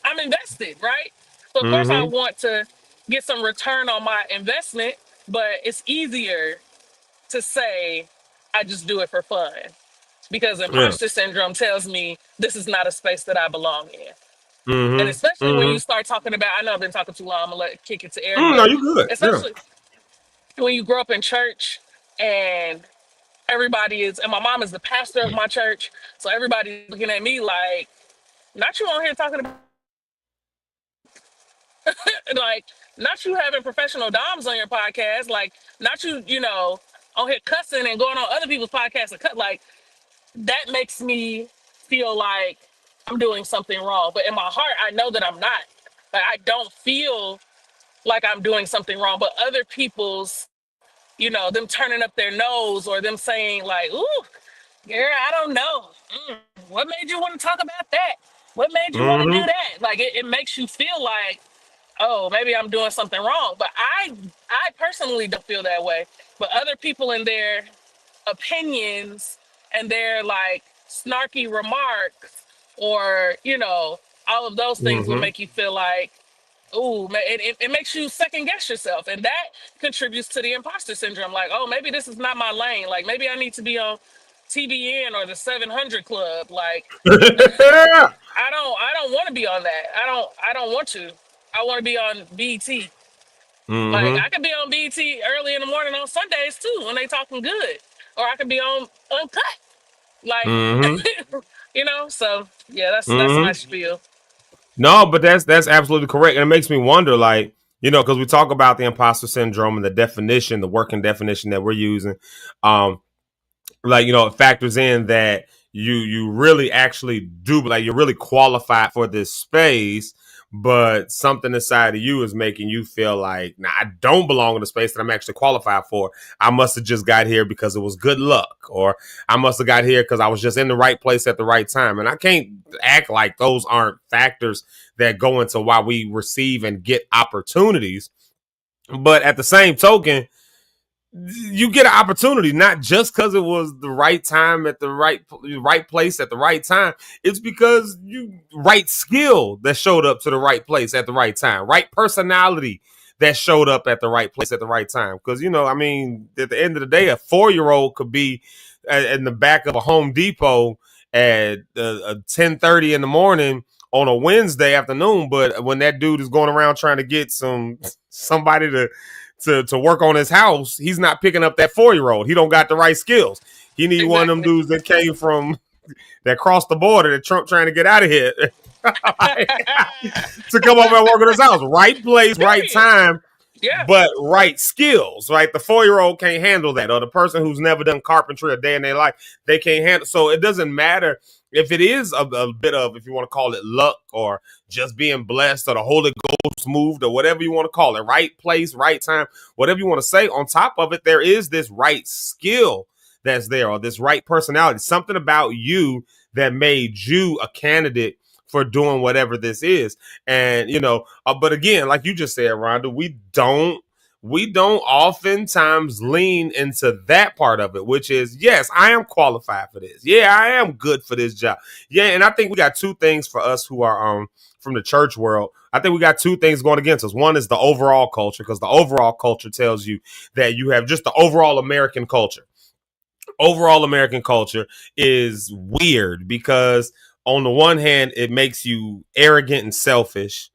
Speaker 12: I'm invested, right? So of course I
Speaker 8: Mm-hmm.
Speaker 12: want to get some return on my investment, but it's easier to say I just do it for fun because
Speaker 8: Yeah.
Speaker 12: imposter syndrome tells me this is not a space that I belong in. And
Speaker 8: Mm-hmm.
Speaker 12: especially when you
Speaker 8: Mm-hmm.
Speaker 12: start talking about, I know I've been talking too long, I'm gonna kick it to Eric,
Speaker 8: Mm, no,
Speaker 12: but
Speaker 8: you good. Yeah.
Speaker 12: especially when you grow up in church and everybody is, and my mom is the pastor of my church, so everybody's looking at me like, not you on here talking about, like, not you having professional doms on your podcast, like, not you, on here cussing and going on other people's podcasts and cut, like, that makes me feel like I'm doing something wrong. But in my heart, I know that I'm not. Like I don't feel like I'm doing something wrong. But other people's, them turning up their nose or them saying like, "Ooh, girl, I don't know. What made you want to talk about that? What made you want to do
Speaker 8: Mm-hmm.
Speaker 12: that?" Like it makes you feel like, oh, maybe I'm doing something wrong. But I personally don't feel that way. But other people in their opinions and their like snarky remarks or, all of those things will
Speaker 8: Mm-hmm.
Speaker 12: make you feel like, ooh, it makes you second guess yourself. And that contributes to the imposter syndrome. Like, oh, maybe this is not my lane. Like maybe I need to be on TBN or the 700 Club. Like I don't want to be on that. I don't want to. I want to be on BT. Like
Speaker 8: Mm-hmm.
Speaker 12: I could be on BT early in the morning on Sundays too when they talking good, or I could be on Uncut. Like,
Speaker 8: Mm-hmm.
Speaker 12: So yeah, that's my
Speaker 8: Mm-hmm.
Speaker 12: spiel.
Speaker 8: No, but that's absolutely correct. And it makes me wonder, like, because we talk about the imposter syndrome and the definition, the working definition that we're using. Um, like, it factors in that you really actually do, like, you're really qualified for this space, but something inside of you is making you feel like, nah, I don't belong in the space that I'm actually qualified for. I must have just got here because it was good luck, or I must have got here because I was just in the right place at the right time. And I can't act like those aren't factors that go into why we receive and get opportunities. But at the same token, you get an opportunity not just because it was the right time at the right place at the right time. It's because you right skill that showed up to the right place at the right time, right personality that showed up at the right place at the right time. Because I mean, at the end of the day, a 4-year-old could be in the back of a Home Depot at 10:30 in the morning on a Wednesday afternoon, but when that dude is going around trying to get somebody to work on his house, he's not picking up that 4-year-old. He don't got the right skills. He need one of them
Speaker 12: Exactly.
Speaker 8: dudes that came from that crossed the border that Trump trying to get out of here to come over and work on his house. Right place, right
Speaker 12: Period.
Speaker 8: time,
Speaker 12: Yeah.
Speaker 8: but right skills. Right, the 4-year-old can't handle that, or the person who's never done carpentry a day in their life, they can't handle. So it doesn't matter if it is a bit of, if you want to call it luck, or just being blessed, or the Holy Ghost moved, or whatever you want to call it, right place, right time, whatever you want to say. On top of it, there is this right skill that's there, or this right personality, something about you that made you a candidate for doing whatever this is. And but again, like you just said, Rhonda, we don't oftentimes lean into that part of it, which is, yes, I am qualified for this. Yeah, I am good for this job. Yeah, and I think we got two things for us who are from the church world. I think we got two things going against us. One is the overall culture, because the overall culture tells you that you have just the overall American culture. Overall American culture is weird because on the one hand, it makes you arrogant and selfish.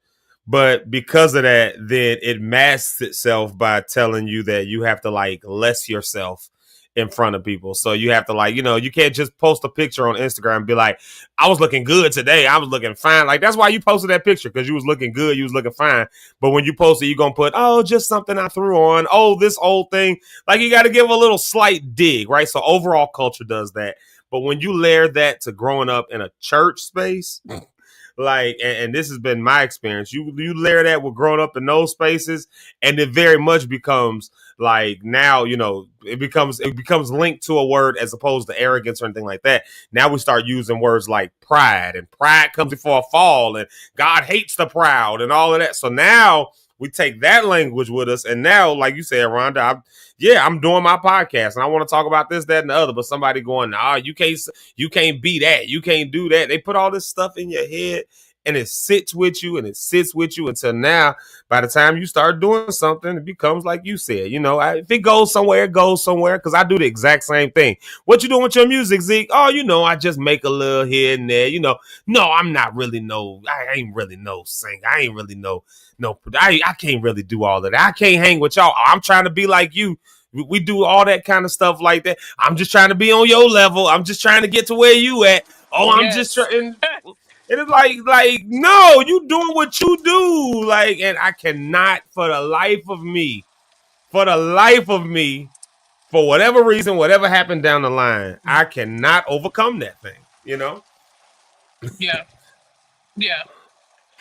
Speaker 8: But because of that, then it masks itself by telling you that you have to like less yourself in front of people. So you have to like, you can't just post a picture on Instagram and be like, I was looking good today. I was looking fine. Like, that's why you posted that picture, because you was looking good. You was looking fine. But when you post it, you're going to put, oh, just something I threw on. Oh, this old thing. Like, you got to give a little slight dig, right? So overall culture does that. But when you layer that to growing up in a church space, like, and this has been my experience, you layer that with growing up in those spaces, and it very much becomes like, now it becomes linked to a word as opposed to arrogance or anything like that. Now we start using words like pride, and pride comes before a fall, and God hates the proud, and all of that. So now we take that language with us, and now, like you said, Rhonda, I'm doing my podcast and I want to talk about this, that, and the other. But somebody going, nah, you can't be that. You can't do that. They put all this stuff in your head, and it sits with you, and it sits with you until now, by the time you start doing something, it becomes like you said, if it goes somewhere, it goes somewhere. Because I do the exact same thing. What you doing with your music, Zeke? Oh, I just make a little here and there. No, I'm not really I ain't really no singer. I ain't really no, I can't really do all of that. I can't hang with y'all. I'm trying to be like you. We do all that kind of stuff like that. I'm just trying to be on your level. I'm just trying to get to where you at. Oh, I'm just
Speaker 12: Yes.
Speaker 8: trying. It is like, no, you doing what you do. Like, and I cannot for the life of me, for whatever reason, whatever happened down the line, I cannot overcome that thing.
Speaker 12: Yeah. Yeah.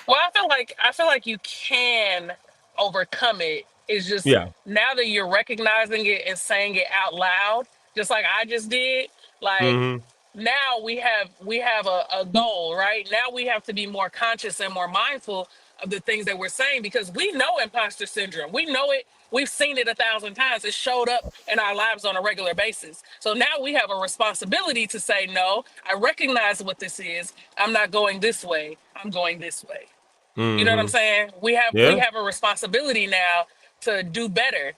Speaker 12: Well, I feel like you can overcome it. It's just
Speaker 8: Yeah.
Speaker 12: now that you're recognizing it and saying it out loud, just like I just did, like
Speaker 8: Mm-hmm.
Speaker 12: now we have a goal, right? Now we have to be more conscious and more mindful of the things that we're saying because we know imposter syndrome. We know it. We've seen it 1,000 times. It showed up in our lives on a regular basis. So now we have a responsibility to say, no, I recognize what this is. I'm not going this way. I'm going this way. You know what I'm
Speaker 8: Mm-hmm.
Speaker 12: saying? We
Speaker 8: Yeah.
Speaker 12: have a responsibility now to do better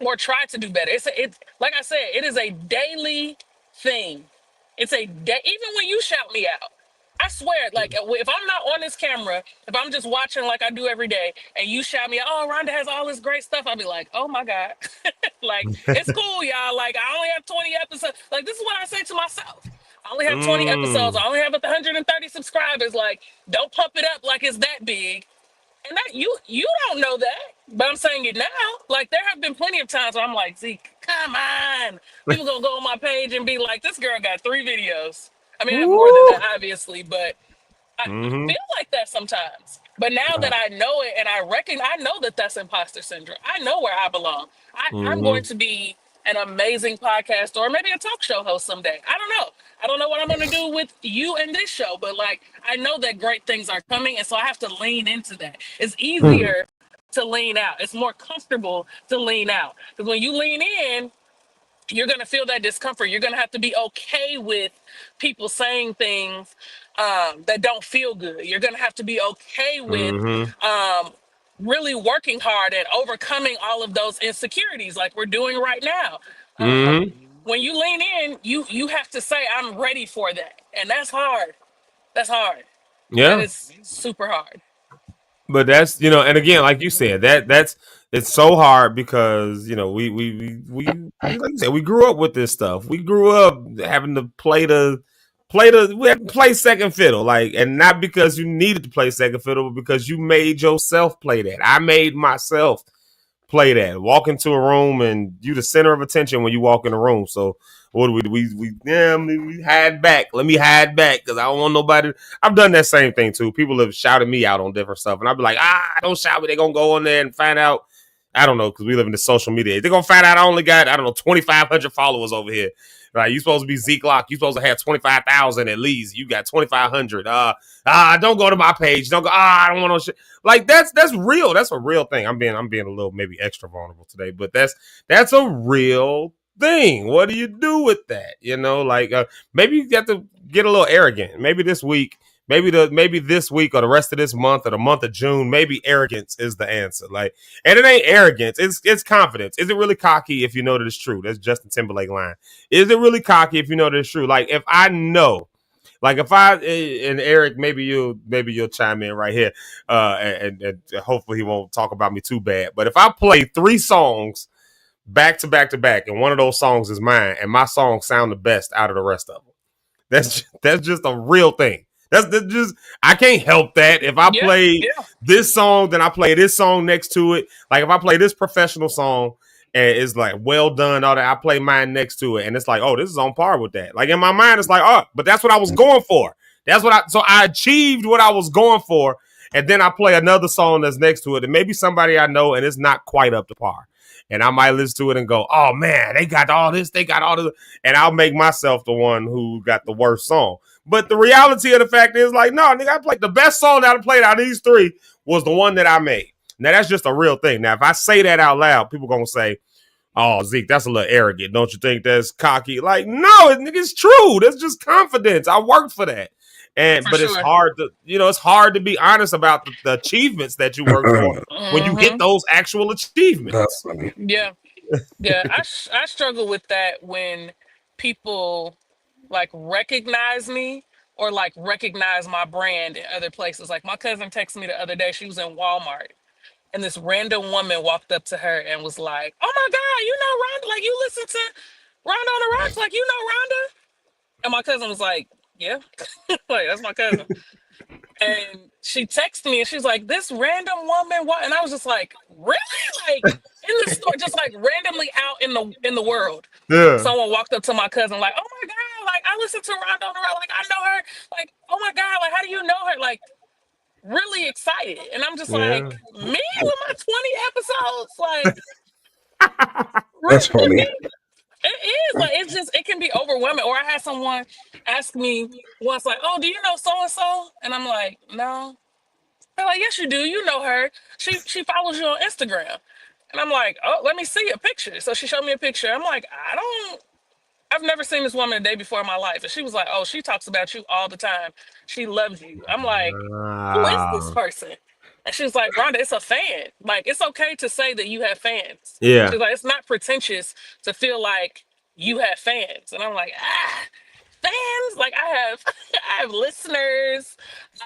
Speaker 12: or try to do better. It's like I said, it is a daily thing. It's a day. Even when you shout me out, I swear, like if I'm not on this camera, if I'm just watching like I do every day, and you shout me out, oh, Rhonda has all this great stuff, I'll be like, oh my god, like it's cool, y'all. Like I only have 20 episodes. Like this is what I say to myself. I only have 20 episodes.
Speaker 8: Mm.
Speaker 12: I only have 130 subscribers. Like, don't pump it up like it's that big. And that you don't know that, but I'm saying it now. Like there have been plenty of times where I'm like, Zeke, come on. People gonna go on my page and be like, this girl got 3 videos. I mean, I have more than
Speaker 8: Woo.
Speaker 12: that, obviously, but I
Speaker 8: Mm-hmm.
Speaker 12: feel like that sometimes. But now that I know it and I know that that's imposter syndrome. I know where I belong. I'm going
Speaker 8: Mm-hmm.
Speaker 12: to be an amazing podcast or maybe a talk show host someday. I don't know. I don't know what I'm going to do with you and this show, but like I know that great things are coming, and so I have to lean into that. It's easier to lean out. It's more comfortable to lean out because when you lean in, you're going to feel that discomfort. You're going to have to be okay with people saying things that don't feel good. You're going to have to be okay with
Speaker 8: Mm-hmm.
Speaker 12: um, really working hard and overcoming all of those insecurities like we're doing right now.
Speaker 8: Mm-hmm.
Speaker 12: When you lean in, you have to say, I'm ready for that. And that's hard. That's hard. That
Speaker 8: Yeah.
Speaker 12: is super hard.
Speaker 8: But that's, and again, like you said, that's it's so hard because like you said, we grew up with this stuff. We grew up having to we had to play second fiddle, like, and not because you needed to play second fiddle, but because you made yourself play that. I made myself play that. Walk into a room and you the center of attention when you walk in the room. So what do we hide back. Let me hide back because I don't want nobody. I've done that same thing too. People have shouted me out on different stuff, and I'll be like, don't shout me. They're gonna go on there and find out. I don't know, because we live in the social media. They're gonna find out I only got, I don't know, 2,500 followers over here. Right? You supposed to be Zeke Locke. You supposed to have 25,000 at least. You got 2,500. Don't go to my page. Don't go. I don't want no shit. Like that's real. That's a real thing. I'm being a little maybe extra vulnerable today, but that's a real thing. What do you do with that? Like maybe you got to get a little arrogant. Maybe this week, maybe this week or the rest of this month or the month of June, maybe arrogance is the answer. Like, and it ain't arrogance. It's confidence. Is it really cocky if you know that it's true? That's Justin Timberlake line. Is it really cocky if you know that it's true? Like if I know. Like if I and Eric, maybe you'll chime in right here, and hopefully he won't talk about me too bad. But if I play 3 songs back to back to back, and one of those songs is mine, and my songs sound the best out of the rest of them, that's just a real thing. That's just I can't help that. If I
Speaker 12: Yeah.
Speaker 8: play
Speaker 12: Yeah.
Speaker 8: this song, then I play this song next to it. Like if I play this professional song and it's like well done, all that, I play mine next to it, and it's like, oh, this is on par with that. Like in my mind, it's like, oh, but that's what I was going for. So I achieved what I was going for, and then I play another song that's next to it, and maybe somebody I know, and it's not quite up to par. And I might listen to it and go, oh man, they got all this, and I'll make myself the one who got the worst song. But the reality of the fact is, like, no, nigga, I played the best song that I played out of these 3 was the one that I made. Now that's just a real thing. Now, if I say that out loud, people gonna say, oh, Zeke, that's a little arrogant. Don't you think that's cocky? Like, no, it's true. That's just confidence. I worked for that.
Speaker 12: For
Speaker 8: But it's
Speaker 12: sure.
Speaker 8: hard to be honest about the achievements that you work for when you hit those actual achievements.
Speaker 9: That's funny.
Speaker 12: Yeah. Yeah. I struggle with that when people like recognize me or like recognize my brand in other places. Like my cousin texted me the other day. She was in Walmart and this random woman walked up to her and was like, "Oh my God, you know Rhonda? Like you listen to Rhonda on the Rocks? Like you know Rhonda?" And my cousin was like, "Yeah, like that's my cousin." And she texted me and she's like, "This random woman, what?" And I was just like, "Really?" Like in the store, just like randomly out in the world.
Speaker 8: Yeah.
Speaker 12: Someone walked up to my cousin like, "Oh my God, like, I listen to Rhonda on the road. Like, I know her. Like, oh my God, like, how do you know her? Like, really excited. And I'm just
Speaker 8: Yeah.
Speaker 12: like, me with my 20 episodes? Like,
Speaker 9: That's funny.
Speaker 12: really? It is. Like, it's just, it can be overwhelming. Or I had someone ask me once, like, oh, do you know so and so? And I'm like, no. They're like, yes, you do. You know her. She follows you on Instagram. And I'm like, oh, let me see a picture. So she showed me a picture. I'm like, I've never seen this woman a day before in my life. And she was like, oh, she talks about you all the time. She loves you. I'm like, who is this
Speaker 8: Wow.
Speaker 12: person? And she's like, Rhonda, it's a fan. Like, it's okay to say that you have fans.
Speaker 8: Yeah.
Speaker 12: She's like, it's not pretentious to feel like you have fans. And I'm like, fans? Like, I have I have listeners.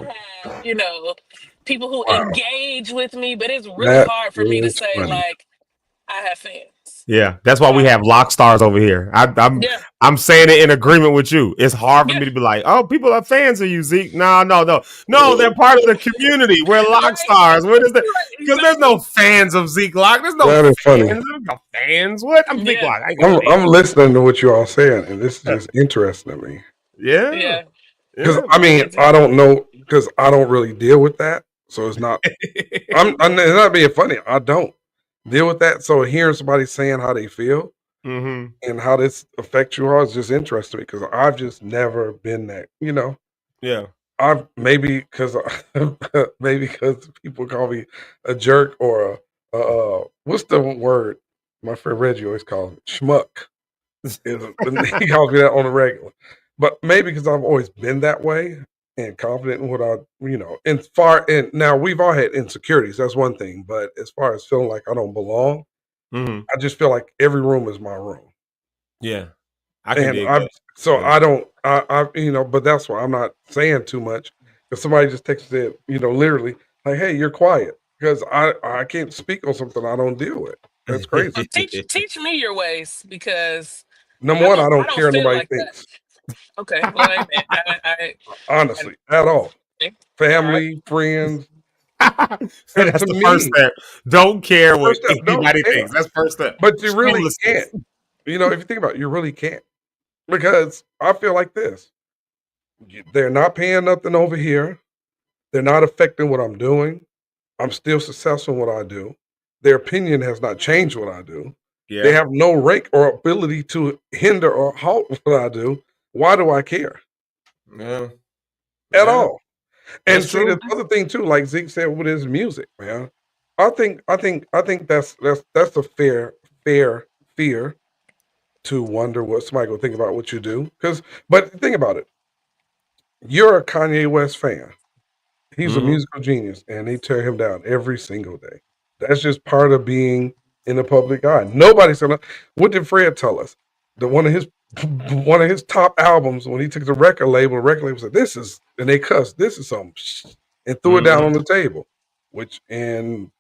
Speaker 12: I have, people who
Speaker 9: Wow.
Speaker 12: engage with me, but it's really
Speaker 9: That
Speaker 12: hard for me to
Speaker 9: is
Speaker 12: say,
Speaker 9: funny.
Speaker 12: like, I have fans.
Speaker 8: Yeah, that's why we have lock stars over here.
Speaker 12: Yeah.
Speaker 8: I'm saying it in agreement with you. It's hard for
Speaker 12: Yeah.
Speaker 8: me to be like, oh, people are fans of you, Zeke. No, they're part of the community. We're lock
Speaker 12: Right.
Speaker 8: stars. What is that?
Speaker 12: Right.
Speaker 8: Because there's no fans of Zeke Locke. There's no
Speaker 9: That is
Speaker 8: fans.
Speaker 9: funny.
Speaker 8: There's no fans. What? I'm Zeke
Speaker 12: Yeah.
Speaker 8: Locke. I ain't got
Speaker 9: I'm
Speaker 8: fans.
Speaker 9: listening to what you all saying, and this is just interesting to me.
Speaker 8: Yeah.
Speaker 12: Yeah.
Speaker 9: Because
Speaker 8: Yeah.
Speaker 9: I mean, I don't know, because I don't really deal with that, so it's not. I'm it's not being funny. I don't deal with that. So hearing somebody saying how they feel
Speaker 8: Mm-hmm.
Speaker 9: and how this affects you all is just interesting because I've just never been that.
Speaker 8: Yeah.
Speaker 9: I've maybe because people call me a jerk or what's the word my friend Reggie always calls me schmuck. He calls me that on a regular, but maybe because I've always been that way and confident in what and now we've all had insecurities. That's one thing, but as far as feeling like I don't belong,
Speaker 8: Mm-hmm.
Speaker 9: I just feel like every room is my room.
Speaker 8: Yeah. I can
Speaker 9: And
Speaker 8: dig
Speaker 9: I'm
Speaker 8: that.
Speaker 9: so
Speaker 8: Yeah.
Speaker 9: I don't but that's why I'm not saying too much. If somebody just texted, literally, like, hey, you're quiet. Because I can't speak on something I don't deal with. That's crazy.
Speaker 12: Teach me your ways because
Speaker 9: Number one, I
Speaker 12: I
Speaker 9: don't
Speaker 12: don't
Speaker 9: care
Speaker 12: feel
Speaker 9: nobody
Speaker 12: like that.
Speaker 9: thinks.
Speaker 12: Okay. Well, amen.
Speaker 9: Honestly, at all.
Speaker 12: All right.
Speaker 9: Family, friends.
Speaker 8: That's
Speaker 9: To
Speaker 8: the first
Speaker 9: me,
Speaker 8: step. Don't care what
Speaker 9: first step, don't
Speaker 8: anybody
Speaker 9: care.
Speaker 8: thinks. That's first step.
Speaker 9: But you really
Speaker 8: Shamelessness.
Speaker 9: can't. If you think about it, you really can't. Because I feel like this. They're not paying nothing over here. They're not affecting what I'm doing. I'm still successful in what I do. Their opinion has not changed what I do. They
Speaker 8: Yeah.
Speaker 9: have no rank or ability to hinder or halt what I do. Why do I care
Speaker 8: Yeah.
Speaker 9: at
Speaker 8: Yeah.
Speaker 9: all? And
Speaker 8: That's
Speaker 9: see,
Speaker 8: true.
Speaker 9: the other thing too, like Zeke said with his music, man. I think that's a fair fear to wonder what somebody will think about what you do. But think about it. You're a Kanye West fan. He's a
Speaker 8: Mm-hmm.
Speaker 9: musical genius, and they tear him down every single day. That's just part of being in the public eye. Nobody's gonna. What did Fred tell us? That one of his top albums when he took the record label said, "This is," and they cussed, "This is some," and threw it down on the table. And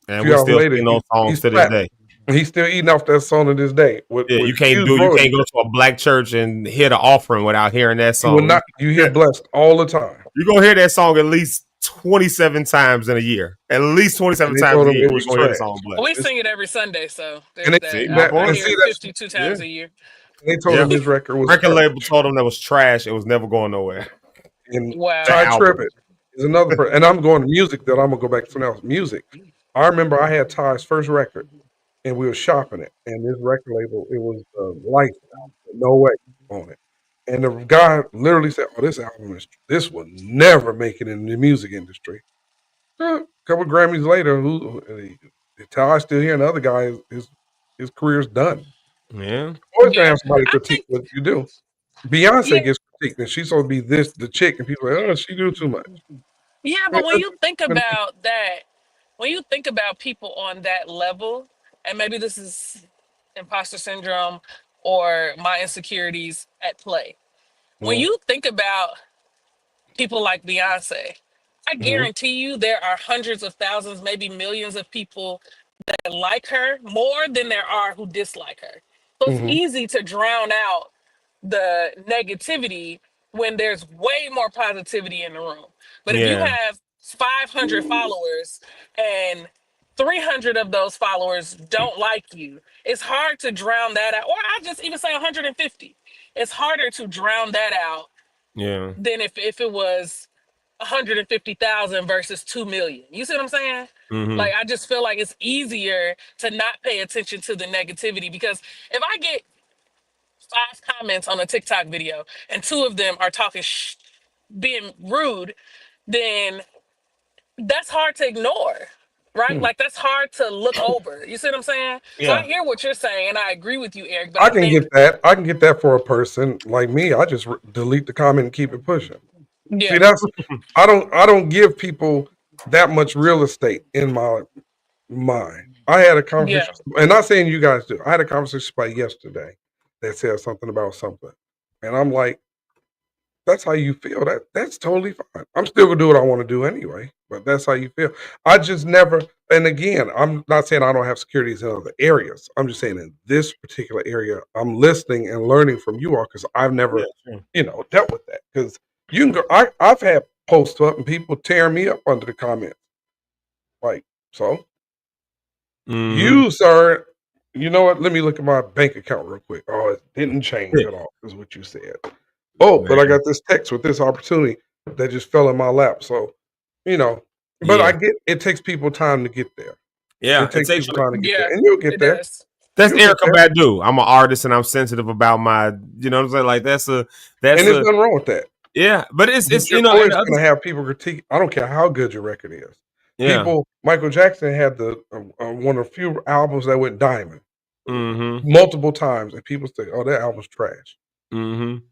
Speaker 9: a
Speaker 8: And
Speaker 9: few
Speaker 8: we
Speaker 9: hours
Speaker 8: still
Speaker 9: later,
Speaker 8: sing those songs
Speaker 9: he's
Speaker 8: to this
Speaker 9: flat.
Speaker 8: day.
Speaker 9: He's still eating off that song to this day. With
Speaker 8: Yeah,
Speaker 9: huge
Speaker 8: you
Speaker 9: royalties.
Speaker 8: can't go to a black church and hear the offering without hearing that
Speaker 9: You will
Speaker 8: song.
Speaker 9: not. You hear blessed all the time.
Speaker 8: You're gonna hear that song at least 27 times in a year. At least 27
Speaker 9: And they
Speaker 8: times
Speaker 9: told
Speaker 8: a
Speaker 9: him
Speaker 8: year.
Speaker 9: it
Speaker 8: We're
Speaker 9: was
Speaker 8: gonna hear the
Speaker 9: trash.
Speaker 8: song
Speaker 12: We
Speaker 8: blessed.
Speaker 12: sing it every Sunday, so
Speaker 9: And
Speaker 12: there's
Speaker 9: they
Speaker 12: that. I
Speaker 9: and
Speaker 12: hear
Speaker 9: see
Speaker 12: it
Speaker 9: that
Speaker 12: 52 times a year.
Speaker 9: they told
Speaker 8: Yeah.
Speaker 9: him his record was
Speaker 8: Record
Speaker 9: trash.
Speaker 8: label told him that was trash. It was never going nowhere.
Speaker 9: And
Speaker 12: Wow.
Speaker 9: Ty
Speaker 8: album.
Speaker 9: Tribbett is another person. And I'm going to music that I'm gonna go back to something else. Music. I remember I had Ty's first record, and we were shopping it. And this record label, it was Lifestyle, No Way on it. And the guy literally said, "Oh, this will never make it in the music industry." A couple of Grammys later, Ty's still here, and the other guy his career's done.
Speaker 8: Yeah.
Speaker 9: Always gonna
Speaker 12: Yeah.
Speaker 9: have somebody
Speaker 12: I
Speaker 9: critique
Speaker 12: think,
Speaker 9: what you do. Beyonce
Speaker 12: yeah.
Speaker 9: gets critiqued, and she's supposed to be the chick, and people are like, "Oh, she do too much."
Speaker 12: Yeah,
Speaker 9: Yeah,
Speaker 12: but when you think about that, when you think about people on that level, and maybe this is imposter syndrome or my insecurities at play. When
Speaker 9: Mhm,
Speaker 12: you think about people like Beyonce, I
Speaker 9: mhm,
Speaker 12: guarantee you there are hundreds of thousands, maybe millions of people that like her more than there are who dislike her. So it's
Speaker 9: mhm.
Speaker 12: easy to drown out the negativity when there's way more positivity in the room. But if you
Speaker 8: Yeah.
Speaker 12: have 500 followers and 300 of those followers don't like you, it's hard to drown that out. Or I just even say 150. it's harder to drown that out
Speaker 8: Yeah.
Speaker 12: than if it was 150,000 versus 2 million. You see what I'm saying?
Speaker 8: Mm-hmm.
Speaker 12: Like, I just feel like it's easier to not pay attention to the negativity, because if I get 5 comments on a TikTok video and 2 of them are talking being rude, then that's hard to ignore, right? Like, that's hard to look over. You see what I'm saying? So I
Speaker 8: Yeah.
Speaker 12: hear what you're saying, and I agree with you, Eric. But
Speaker 9: I
Speaker 12: I
Speaker 9: can
Speaker 12: think,
Speaker 9: get that. I can get that for a person like me. I just delete the comment and keep it pushing. See,
Speaker 12: yeah,
Speaker 9: that's I don't give people that much real estate in my mind. I had a
Speaker 12: yeah,
Speaker 9: conversation, and not saying you guys do. I had a conversation by yesterday that said something about something, and I'm like, that's how you feel. That's totally fine. I'm still gonna do what I want to do anyway, but that's how you feel. I just never. And again, I'm not saying I don't have securities in other areas. I'm just saying in this particular area, I'm listening and learning from you all because I've
Speaker 8: Yeah.
Speaker 9: never,
Speaker 8: Sure.
Speaker 9: dealt with that. Because you can go. I've had posts up and people tearing me up under the comments. Like, so
Speaker 8: Mm-hmm.
Speaker 9: you, sir, you know what? Let me look at my bank account real quick. Oh, it didn't change
Speaker 8: Yeah.
Speaker 9: at all, is what you said. Oh, but I
Speaker 8: Man.
Speaker 9: got this text with this opportunity that just fell in my lap. So, you know, but I
Speaker 8: Yeah.
Speaker 9: get it takes people time to get there.
Speaker 8: Yeah.
Speaker 9: It
Speaker 8: It
Speaker 9: takes
Speaker 8: takes
Speaker 9: people time to get there.
Speaker 12: yeah,
Speaker 9: And you'll get
Speaker 12: it
Speaker 9: there.
Speaker 12: does.
Speaker 8: That's
Speaker 9: You'll get
Speaker 8: Erica
Speaker 9: there.
Speaker 8: Badu. I'm an artist and I'm sensitive about my, you know what I'm saying? Like that's
Speaker 9: And there's nothing wrong with that.
Speaker 8: yeah, but it's
Speaker 9: But you're
Speaker 8: you know, and
Speaker 9: always
Speaker 8: the other,
Speaker 9: gonna have people critique. I don't care how good your record is.
Speaker 8: yeah.
Speaker 9: Michael Jackson had the one of the few albums that went diamond
Speaker 8: Mm-hmm.
Speaker 9: multiple times, and people say, "Oh, that album's trash."
Speaker 8: Mm-hmm.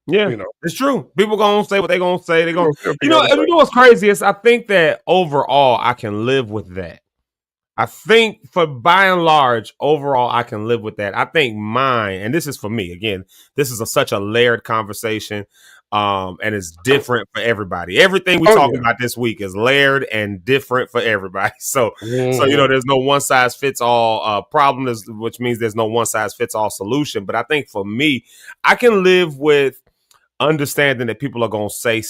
Speaker 8: Yeah,
Speaker 9: You know,
Speaker 8: it's true. People gonna say what they gonna say. They gonna,
Speaker 9: people say what they gotta
Speaker 8: and you
Speaker 9: say.
Speaker 8: know what's crazy is I think that overall I can live with that. I think for by and large, overall, I can live with that. I think mine, and this is for me again, this is such a layered conversation. And it's different for everybody. Everything we
Speaker 9: Oh
Speaker 8: talk
Speaker 9: yeah.
Speaker 8: about this week is layered and different for everybody. So you know,
Speaker 9: Mhm.
Speaker 8: there's no one size fits all problem, which means there's no one size fits all solution. But I think for me, I can live with understanding that people are going to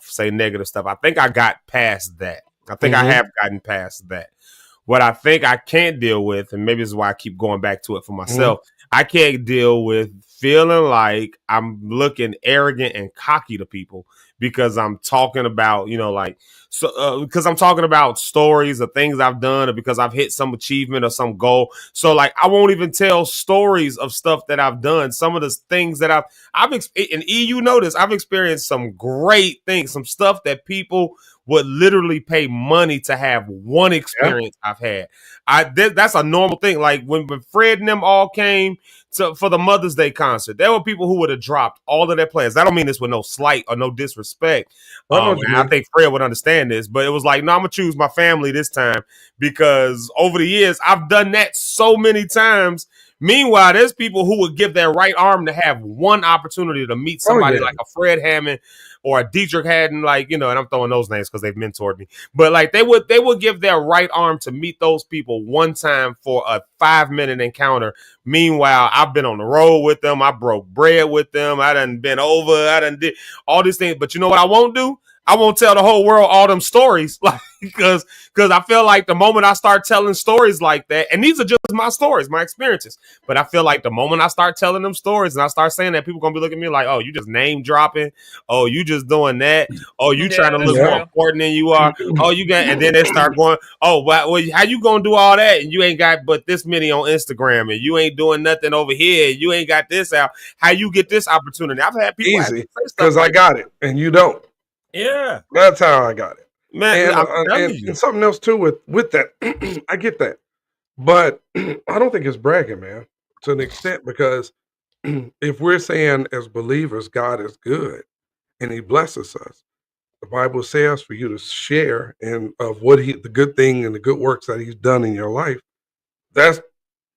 Speaker 8: say negative stuff. I think I got past that. I think I
Speaker 9: Mhm.
Speaker 8: have gotten past that. What I think I can't deal with, and maybe this is why I keep going back to it for
Speaker 9: Mhm.
Speaker 8: myself, I can't deal with feeling like I'm looking arrogant and cocky to people because I'm talking about, you know, like, so because I'm talking about stories of things I've done or because I've hit some achievement or some goal. So like I won't even tell stories of stuff that I've done. Some of the things that and you notice I've experienced some great things, some stuff that people would literally pay money to have one
Speaker 9: Yeah.
Speaker 8: experience I've had. That's a normal thing. Like when Fred and them all came for the Mother's Day concert, there were people who would have dropped all of their plans. I don't mean this with no slight or no disrespect.
Speaker 9: I know what you
Speaker 8: And I
Speaker 9: mean.
Speaker 8: think Fred would understand this, but it was like, no, I'm gonna choose my family this time because over the years I've done that so many times. Meanwhile, there's people who would give their right arm to have one opportunity to meet
Speaker 9: Oh
Speaker 8: somebody
Speaker 9: yeah.
Speaker 8: like a Fred Hammond or a Dietrich Haddon, like, you know, and I'm throwing those names because they've mentored me. But like they would give their right arm to meet those people one time for a 5-minute encounter. Meanwhile, I've been on the road with them. I broke bread with them. I done been over. I done did all these things. But you know what I won't do? I won't tell the whole world all them stories, like because I feel like the moment I start telling stories like that, and these are just my stories, my experiences, but I feel like the moment I start telling them stories and I start saying that, people gonna be looking at me like, oh, you just name dropping, oh, you just doing that, oh, you trying
Speaker 12: Yeah,
Speaker 8: to
Speaker 12: that's
Speaker 8: look more
Speaker 9: Yeah.
Speaker 12: real.
Speaker 8: important than you are, oh, you got, and then they start going, oh, well, how you gonna do all that and you ain't got but this many on Instagram and you ain't doing nothing over here, you ain't got this out, how you get this opportunity? I've had people
Speaker 9: Easy.
Speaker 8: say stuff
Speaker 9: Because I
Speaker 8: like,
Speaker 9: got it and you don't.
Speaker 8: yeah.
Speaker 9: That's how I got it.
Speaker 8: Man,
Speaker 9: And
Speaker 8: I'm
Speaker 9: uh,
Speaker 8: telling
Speaker 9: and,
Speaker 8: you.
Speaker 9: and something else too with that, I get that, but I don't think it's bragging, man, to an extent because if we're saying as believers God is good and He blesses us, the Bible says for you to share and of what the good thing and the good works that He's done in your life. That's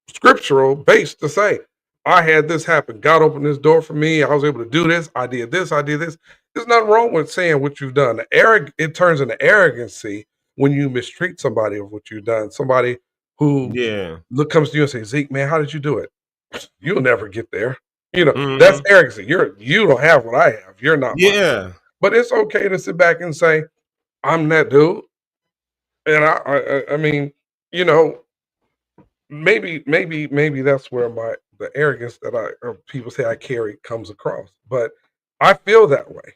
Speaker 9: scriptural based to say, I had this happen. God opened this door for me. I was able to do this. I did this. I did this. There's nothing wrong with saying what you've done. It turns into arrogancy when you mistreat somebody of what you've done. Somebody who
Speaker 8: Yeah.
Speaker 9: comes to you and says, Zeke, man, how did you do it? You'll never get there. That's
Speaker 8: Mm-hmm.
Speaker 9: arrogancy. You don't have what I have. You're not mine.
Speaker 8: Yeah.
Speaker 9: But it's okay to sit back and say, I'm that dude. And I mean, you know, maybe that's where the arrogance that or people say I carry comes across. But I feel that way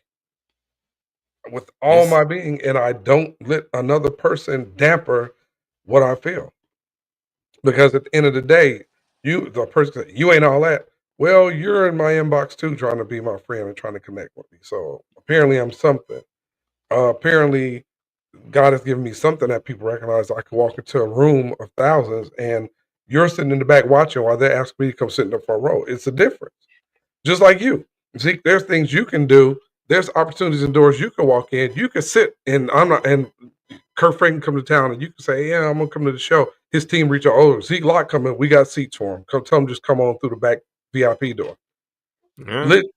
Speaker 9: with all my being, and I don't let another person damper what I feel. Because at the end of the day, the person you ain't all that. Well, you're in my inbox too, trying to be my friend and trying to connect with me. So apparently, I'm something. Apparently, God has given me something that people recognize. I can walk into a room of thousands, and you're sitting in the back watching while they ask me to come sit in the front row. It's a difference. Just like you, Zeke. There's things you can do. There's opportunities and doors you can walk in. You can sit, and I'm not. And Kurt Franklin come to town, and you can say, "Yeah, I'm gonna come to the show." His team reach out. Oh, Zeke Locke coming. We got seats for him. Come tell him just come on through the back VIP door.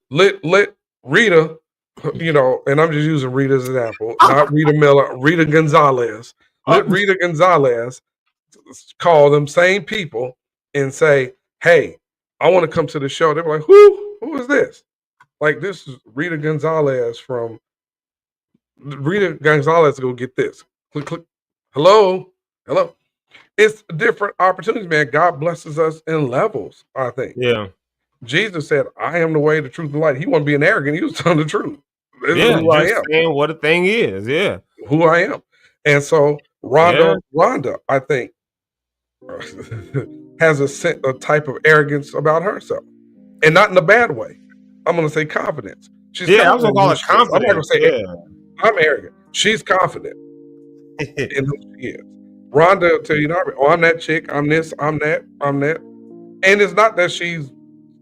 Speaker 9: Lit Rita, and I'm just using Rita as an example, not Rita Miller, Rita Gonzalez. Let Rita Gonzalez call them same people and say, "Hey, I want to come to the show." They were like, "Who is this?" Like, this is Rita Gonzalez from Rita Gonzalez. Go get this. Click, click. Hello. It's different opportunities, man. God blesses us in levels, I think.
Speaker 8: Yeah.
Speaker 9: Jesus said, "I am the way, the truth, and the light." He wasn't being arrogant. He was telling the truth. This is who I am.
Speaker 8: Saying what a thing is. Yeah.
Speaker 9: Who I am. And so Rhonda, I think, has a type of arrogance about herself. And not in a bad way. I'm going to say confidence.
Speaker 8: I was going to call it confidence.
Speaker 9: I'm not going to say I'm arrogant. She's confident in who she is. Rhonda will tell you, I'm that chick, I'm this, I'm that. And it's not that she's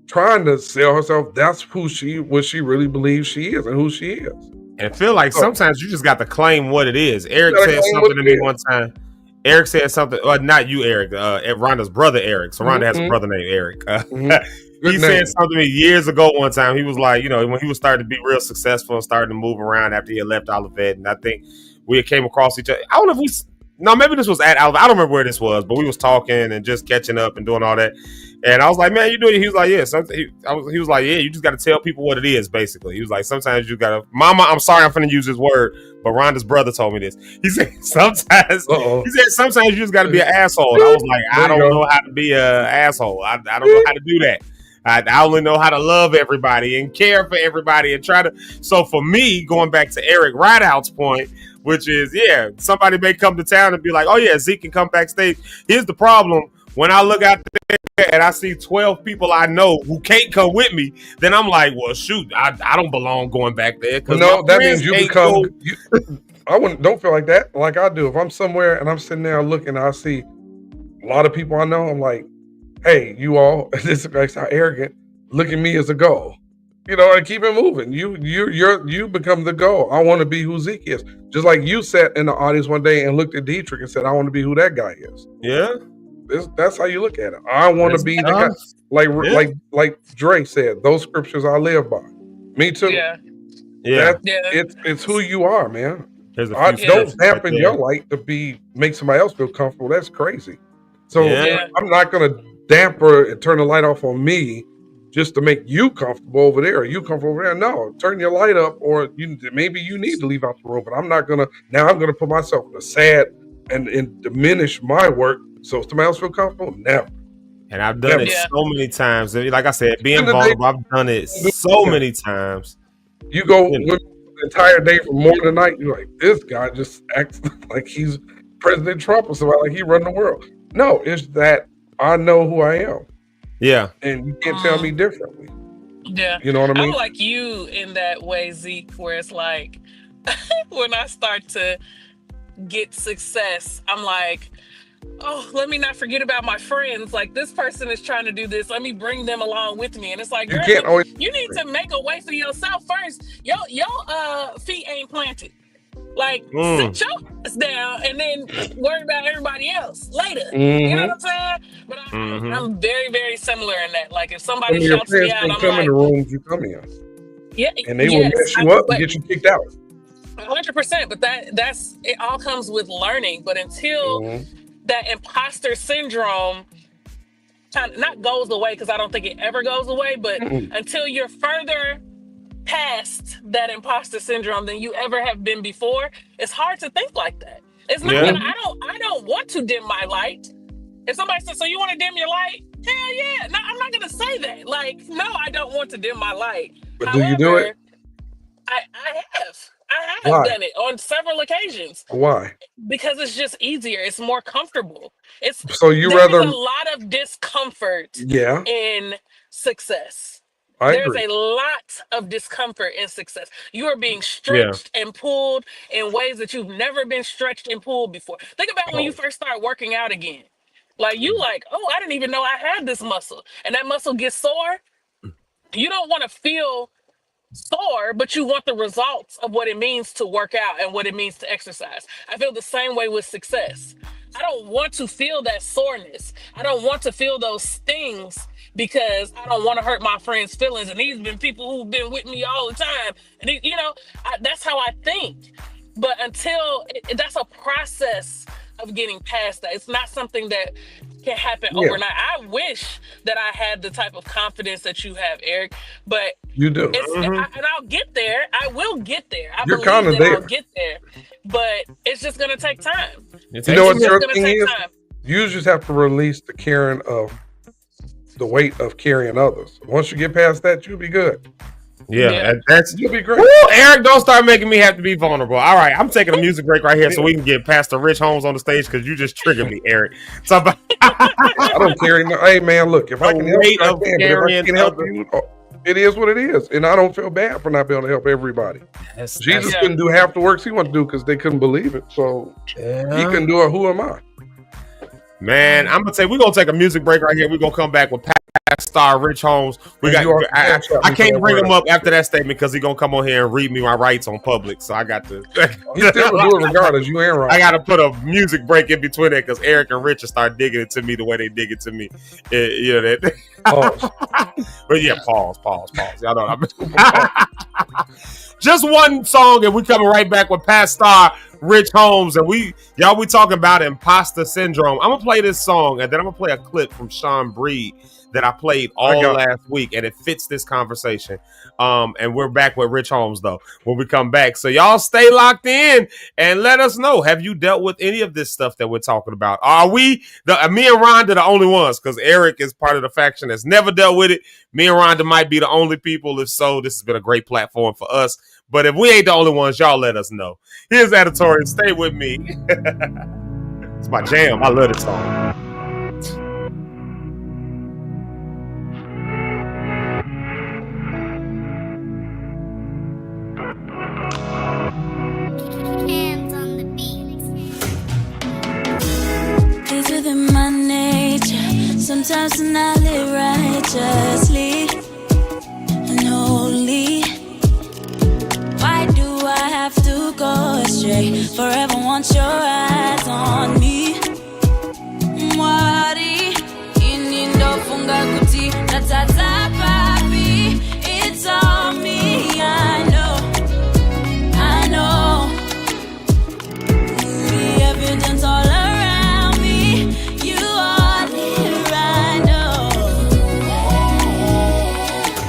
Speaker 9: trying to sell herself. That's what she really believes she is and who she is.
Speaker 8: And I feel like sometimes you just got to claim what it is. Eric said something to me one time. Eric said something, not you, Eric, Rhonda's brother, Eric. So Rhonda has a brother named Eric. He said something to me years ago one time. He was like, when he was starting to be real successful and starting to move around after he had left Olivet, and I think we came across each other. I don't know if maybe this was at Olivet. I don't remember where this was, but we was talking and just catching up and doing all that. And I was like, "Man, you doing it?" He was like, "Yeah." He was like, "Yeah, you just got to tell people what it is." Basically, he was like, "Sometimes you gotta." Mama, I'm sorry, I'm finna use this word, but Rhonda's brother told me this. He said sometimes you just got to be an asshole. And I was like, I don't know how to be an asshole. I don't know how to do that. I only know how to love everybody and care for everybody and try to. So for me, going back to Eric Rideout's point, which is, somebody may come to town and be like, "Oh yeah, Zeke can come backstage." Here's the problem. When I look out there and I see 12 people I know who can't come with me, then I'm like, well, shoot, I don't belong going back there.
Speaker 9: No, that means you become. Don't feel like that, like I do. If I'm somewhere and I'm sitting there looking, I see a lot of people I know. I'm like, "Hey, you all, this is how arrogant. Look at me as a goal, and keep it moving. You become the goal. I want to be who Zeke is. Just like you sat in the audience one day and looked at Dietrich and said, "I want to be who that guy is."
Speaker 8: Yeah.
Speaker 9: That's how you look at it. I want to be the guy. Like Dre said, those scriptures I live by. Me too.
Speaker 12: Yeah.
Speaker 9: It's who you are, man. I don't dampen your light to make somebody else feel comfortable. That's crazy. So I'm not gonna damper and turn the light off on me just to make you comfortable over there. Or you comfortable over there? No, turn your light up, or maybe you need to leave out the room. But I'm not gonna. Now I'm gonna put myself in a sad and diminish my work so somebody else feel comfortable. Never.
Speaker 8: And I've done it so many times. Like I said, being vulnerable, I've done it so many times.
Speaker 9: You go the entire day from morning to night. You're like, this guy just acts like he's President Trump or somebody, like he run the world. No, it's that I know who I am.
Speaker 8: Yeah.
Speaker 9: And you can't tell me differently.
Speaker 12: Yeah.
Speaker 9: You know what I mean?
Speaker 12: I'm like you in that way, Zeke, where it's like when I start to get success, I'm like, oh, let me not forget about my friends. Like, this person is trying to do this. Let me bring them along with me. And it's like, you need to make a way for yourself first. Your feet ain't planted. Like, sit your ass down and then worry about everybody else later. You know what I'm saying? But I'm very, very similar in that. Like, if somebody shouts me out, I'm
Speaker 9: come
Speaker 12: like,
Speaker 9: in the rooms you come in.
Speaker 12: Yeah,
Speaker 9: and they will mess you up and get you kicked out.
Speaker 12: 100%. But that's it. All comes with learning. But until that imposter syndrome not goes away, because I don't think it ever goes away, but until you're further past that imposter syndrome than you ever have been before, it's hard to think like that. It's not that I don't want to dim my light. If somebody says, "So you want to dim your light?" Hell yeah. No, I'm not gonna say that. Like, no, I don't want to dim my light.
Speaker 9: But
Speaker 12: However,
Speaker 9: do you do it?
Speaker 12: I have. I have
Speaker 9: Why?
Speaker 12: done it on several occasions
Speaker 9: Why?
Speaker 12: because it's just easier. It's more comfortable.
Speaker 9: So you
Speaker 12: There's
Speaker 9: rather?
Speaker 12: a lot of discomfort
Speaker 9: Yeah,
Speaker 12: in success.
Speaker 9: I
Speaker 12: There's
Speaker 9: agree.
Speaker 12: a lot of discomfort in success. You are being
Speaker 8: Yeah.
Speaker 12: stretched and pulled in ways that you've never been stretched and pulled before. Think about when you
Speaker 9: Oh,
Speaker 12: first start working out again. Like you like, oh, I didn't even know I had this muscle. And that muscle gets sore. You don't want to feel sore, but you want the results of what it means to work out and what it means to exercise. I feel the same way with success. I don't want to feel that soreness. I don't want to feel those stings because I don't want to hurt my friends' feelings. And these been people who've been with me all the time. And that's how I think. But that's a process of getting past that. It's not something that can happen
Speaker 9: yeah,
Speaker 12: overnight. I wish that I had the type of confidence that you have, Eric, but
Speaker 9: you do.
Speaker 12: and I'll get there. I will get there. I
Speaker 9: You're
Speaker 12: believe
Speaker 9: kind of
Speaker 12: that I'll
Speaker 9: there.
Speaker 12: get there, but it's just gonna take time.
Speaker 9: You know what
Speaker 12: It's just
Speaker 9: your
Speaker 12: gonna
Speaker 9: thing
Speaker 12: take
Speaker 9: is?
Speaker 12: time.
Speaker 9: You just have to release the weight of carrying others. Once you get past that, you'll be good.
Speaker 8: Yeah, that's
Speaker 9: You'll be great.
Speaker 8: Woo, Eric, don't start making me have to be vulnerable. All right, I'm taking a music break right here so we can get Pastor Rich Holmes on the stage because you just triggered me, Eric. So,
Speaker 9: I don't carry no. Hey man, look, if I can help you, I can. But if I can help you, it is what it is, and I don't feel bad for not being able to help everybody. Jesus couldn't do half the works he wanted to do because they couldn't believe it. So he couldn't do it. Who am I?
Speaker 8: Man, I'm gonna say we're gonna take a music break right here. We're gonna come back with Star Rich Holmes. I can't bring him up after that statement because he's gonna come on here and read me my rights on public. So I got to.
Speaker 9: You still do it regardless. You ain't right.
Speaker 8: I got to put a music break in between it because Eric and Richard start digging it to me the way they dig it to me. You know that.
Speaker 9: Pause.
Speaker 8: But yeah, pause. Y'all know what I mean. Just one song, and we coming right back with Pastor Rich Holmes, and we talking about imposter syndrome. I'm gonna play this song, and then I'm gonna play a clip from Sean Breed that I played last week, and it fits this conversation. And we're back with Rich Holmes though when we come back. So y'all stay locked in and let us know. Have you dealt with any of this stuff that we're talking about? Are me and Rhonda the only ones? Because Eric is part of the faction that's never dealt with it. Me and Rhonda might be the only people. If so, this has been a great platform for us. But if we ain't the only ones, y'all let us know. Here's editorial. Stay with me. It's my jam. I love this song.
Speaker 5: It's within my nature sometimes to not live righteously and holy. Why do I have to go astray? Forever want your eyes on me. Mwari inindo funga kuti natata papi. It's all me, I know. The evidence all around me. You are here, I know.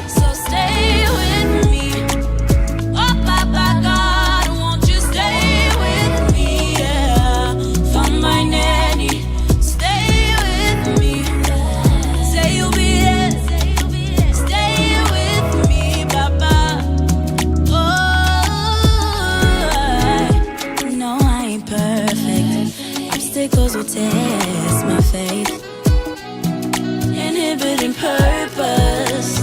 Speaker 5: So stay with me. Oh, Papa God, won't you stay with me? Yeah. From my nanny, stay with me. Say you'll be there. Stay with me, Papa. No, I ain't perfect. Obstacles will test my faith, inhibiting purpose.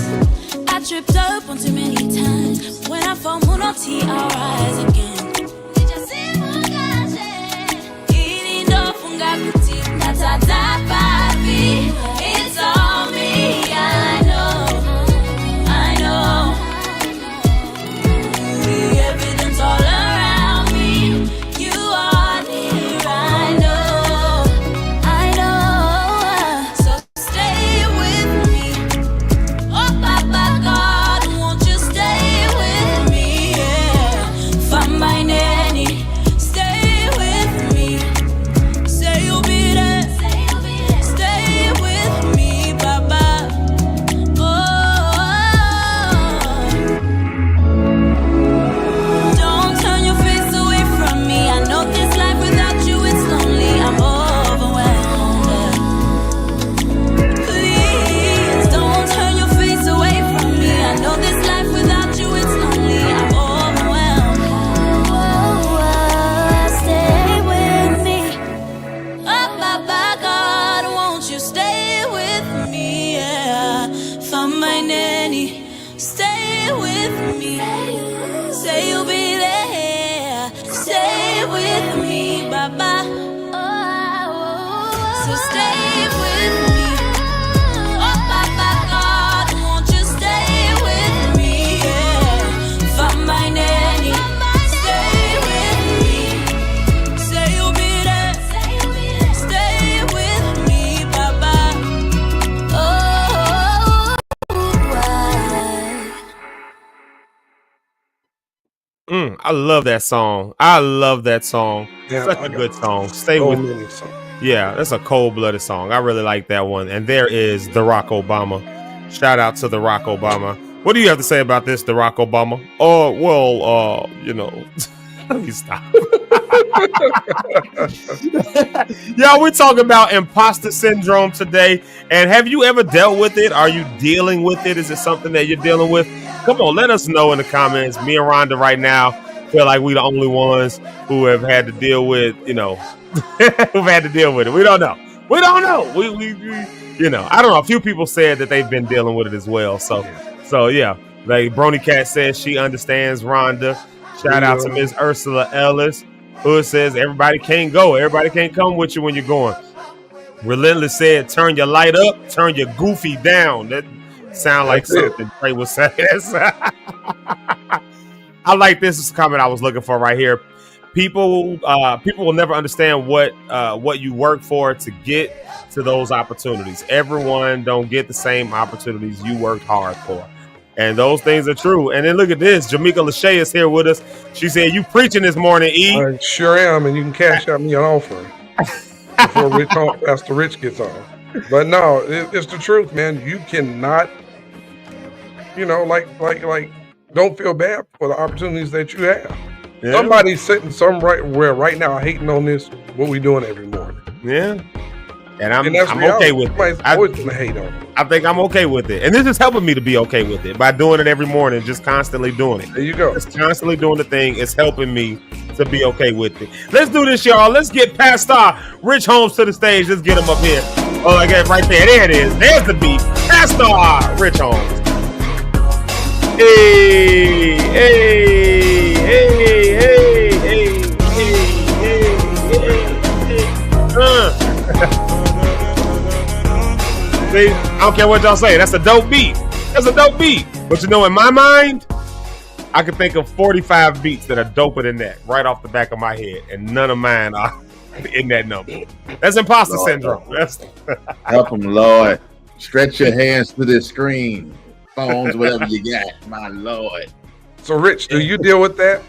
Speaker 5: I tripped up one too many times. When I fall, Munoti, I'll rise again. Irindo funga kuti natata papi. It's all me, I know. The evidence all around me. You are near, I know. So stay with me. Oh, Papa God, won't you stay with me? Yeah. From my nanny, stay with me. Say you'll be there. Stay with Stay with me. Say you'll be there. Stay with me, Baba. So stay with me. Oh, Baba God, won't you stay with me? Yeah. For my nanny, stay with me. Say you'll be there. Stay with me, Baba. Oh,
Speaker 8: I love that song. I love that song.
Speaker 9: Yeah,
Speaker 8: Such
Speaker 9: I
Speaker 8: a
Speaker 9: got
Speaker 8: good song. Stay
Speaker 9: so
Speaker 8: with.
Speaker 9: many songs.
Speaker 8: Yeah, that's a cold-blooded song. I really like that one. And there is the Rock Obama. Shout out to the Rock Obama. What do you have to say about this, the Rock Obama? Oh, well, let me stop. Y'all, we're talking about imposter syndrome today. And have you ever dealt with it? Are you dealing with it? Is it something that you're dealing with? Come on, let us know in the comments. Me and Rhonda right now feel like we the only ones who have had to deal with, who've had to deal with it. We don't know. We don't know. I don't know. A few people said that they've been dealing with it as well. So yeah. Like Brony Cat says she understands Rhonda. Shout out to Miss Ursula Ellis, who says everybody can't go. Everybody can't come with you when you're going. Relentless said, turn your light up, turn your goofy down. That sound like something Trey was saying. I like this comment I was looking for right here. People will never understand what you work for to get to those opportunities. Everyone don't get the same opportunities you worked hard for. And those things are true. And then look at this. Jamaica Lachey is here with us. She said, you preaching this morning, E.
Speaker 9: I sure am, and you can cash out me an offering before Pastor Rich gets on. But no, it's the truth, man. You cannot, don't feel bad for the opportunities that you have. Yeah. Somebody's sitting somewhere right now hating on this, what we doing every morning.
Speaker 8: Yeah. And I'm okay with it. I think I'm okay with it. And this is helping me to be okay with it by doing it every morning, just constantly doing it.
Speaker 9: There you go.
Speaker 8: Just constantly doing the thing. It's helping me to be okay with it. Let's do this, y'all. Let's get Pastor Rich Holmes to the stage. Let's get him up here. Oh, I got it right there. There it is. There's the beat. Pastor Rich Holmes. Hey, hey, hey, hey, hey, hey, hey. See, I don't care what y'all say. That's a dope beat. That's a dope beat. But in my mind, I can think of 45 beats that are doper than that right off the back of my head, and none of mine are in that number. That's imposter syndrome.
Speaker 14: Help them, Lord. Stretch your hands to the screen, phones, whatever you got. My Lord.
Speaker 9: So, Rich, do you deal with that?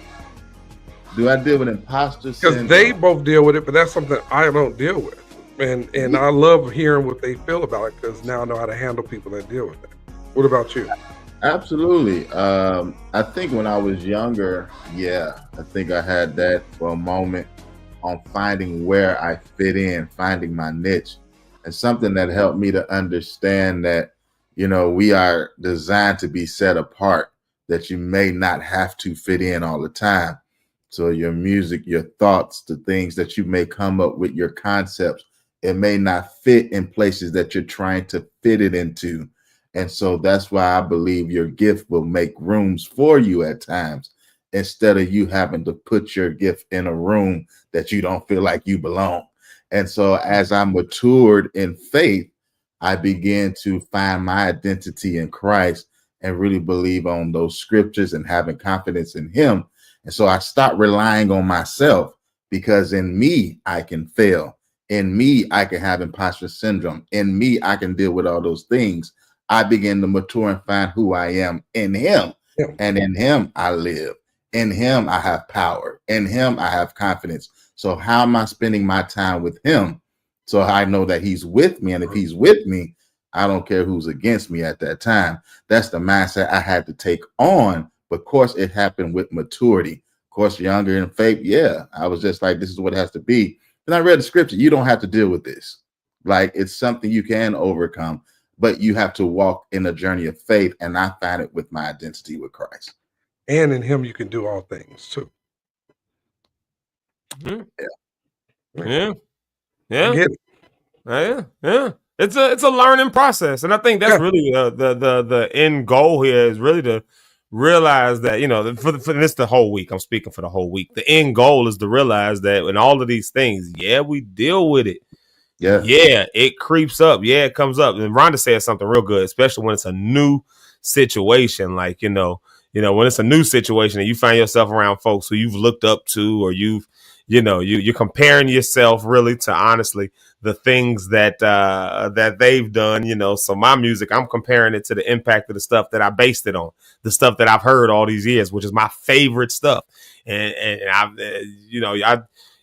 Speaker 14: Do I deal with imposter syndrome?
Speaker 9: Because they both deal with it, but that's something I don't deal with. And I love hearing what they feel about it because now I know how to handle people that deal with it. What about you?
Speaker 14: Absolutely. I think when I was younger, I think I had that for a moment on finding where I fit in, finding my niche, and something that helped me to understand that, we are designed to be set apart, that you may not have to fit in all the time. So your music, your thoughts, the things that you may come up with, your concepts, it may not fit in places that you're trying to fit it into. And so that's why I believe your gift will make rooms for you at times, instead of you having to put your gift in a room that you don't feel like you belong. And so as I matured in faith, I began to find my identity in Christ and really believe on those scriptures and having confidence in him. And so I stopped relying on myself, because in me, I can fail. In me, I can have imposter syndrome. In me, I can deal with all those things. I begin to mature and find who I am in him. Yeah. And in him, I live. In him, I have power. In him, I have confidence. So how am I spending my time with him? So I know that he's with me. And if he's with me, I don't care who's against me at that time. That's the mindset I had to take on. But of course, it happened with maturity. Of course, younger in faith, I was just like, this is what it has to be. And I read the scripture. You don't have to deal with this. Like, it's something you can overcome, but you have to walk in a journey of faith. And I find it with my identity with Christ.
Speaker 9: And in him, you can do all things too.
Speaker 8: Mm-hmm. Yeah.
Speaker 9: I get it.
Speaker 8: Yeah. It's a learning process, and I think that's really the end goal here is really to realize that for this the whole week. I'm speaking for the whole week. The end goal is to realize that in all of these things, we deal with it. Yeah, it creeps up. Yeah, it comes up. And Rhonda said something real good, especially when it's a new situation. Like when it's a new situation and you find yourself around folks who you've looked up to, or you're comparing yourself really to honestly the things that they've done. So my music, I'm comparing it to the impact of the stuff that I based it on, the stuff that I've heard all these years, which is my favorite stuff. And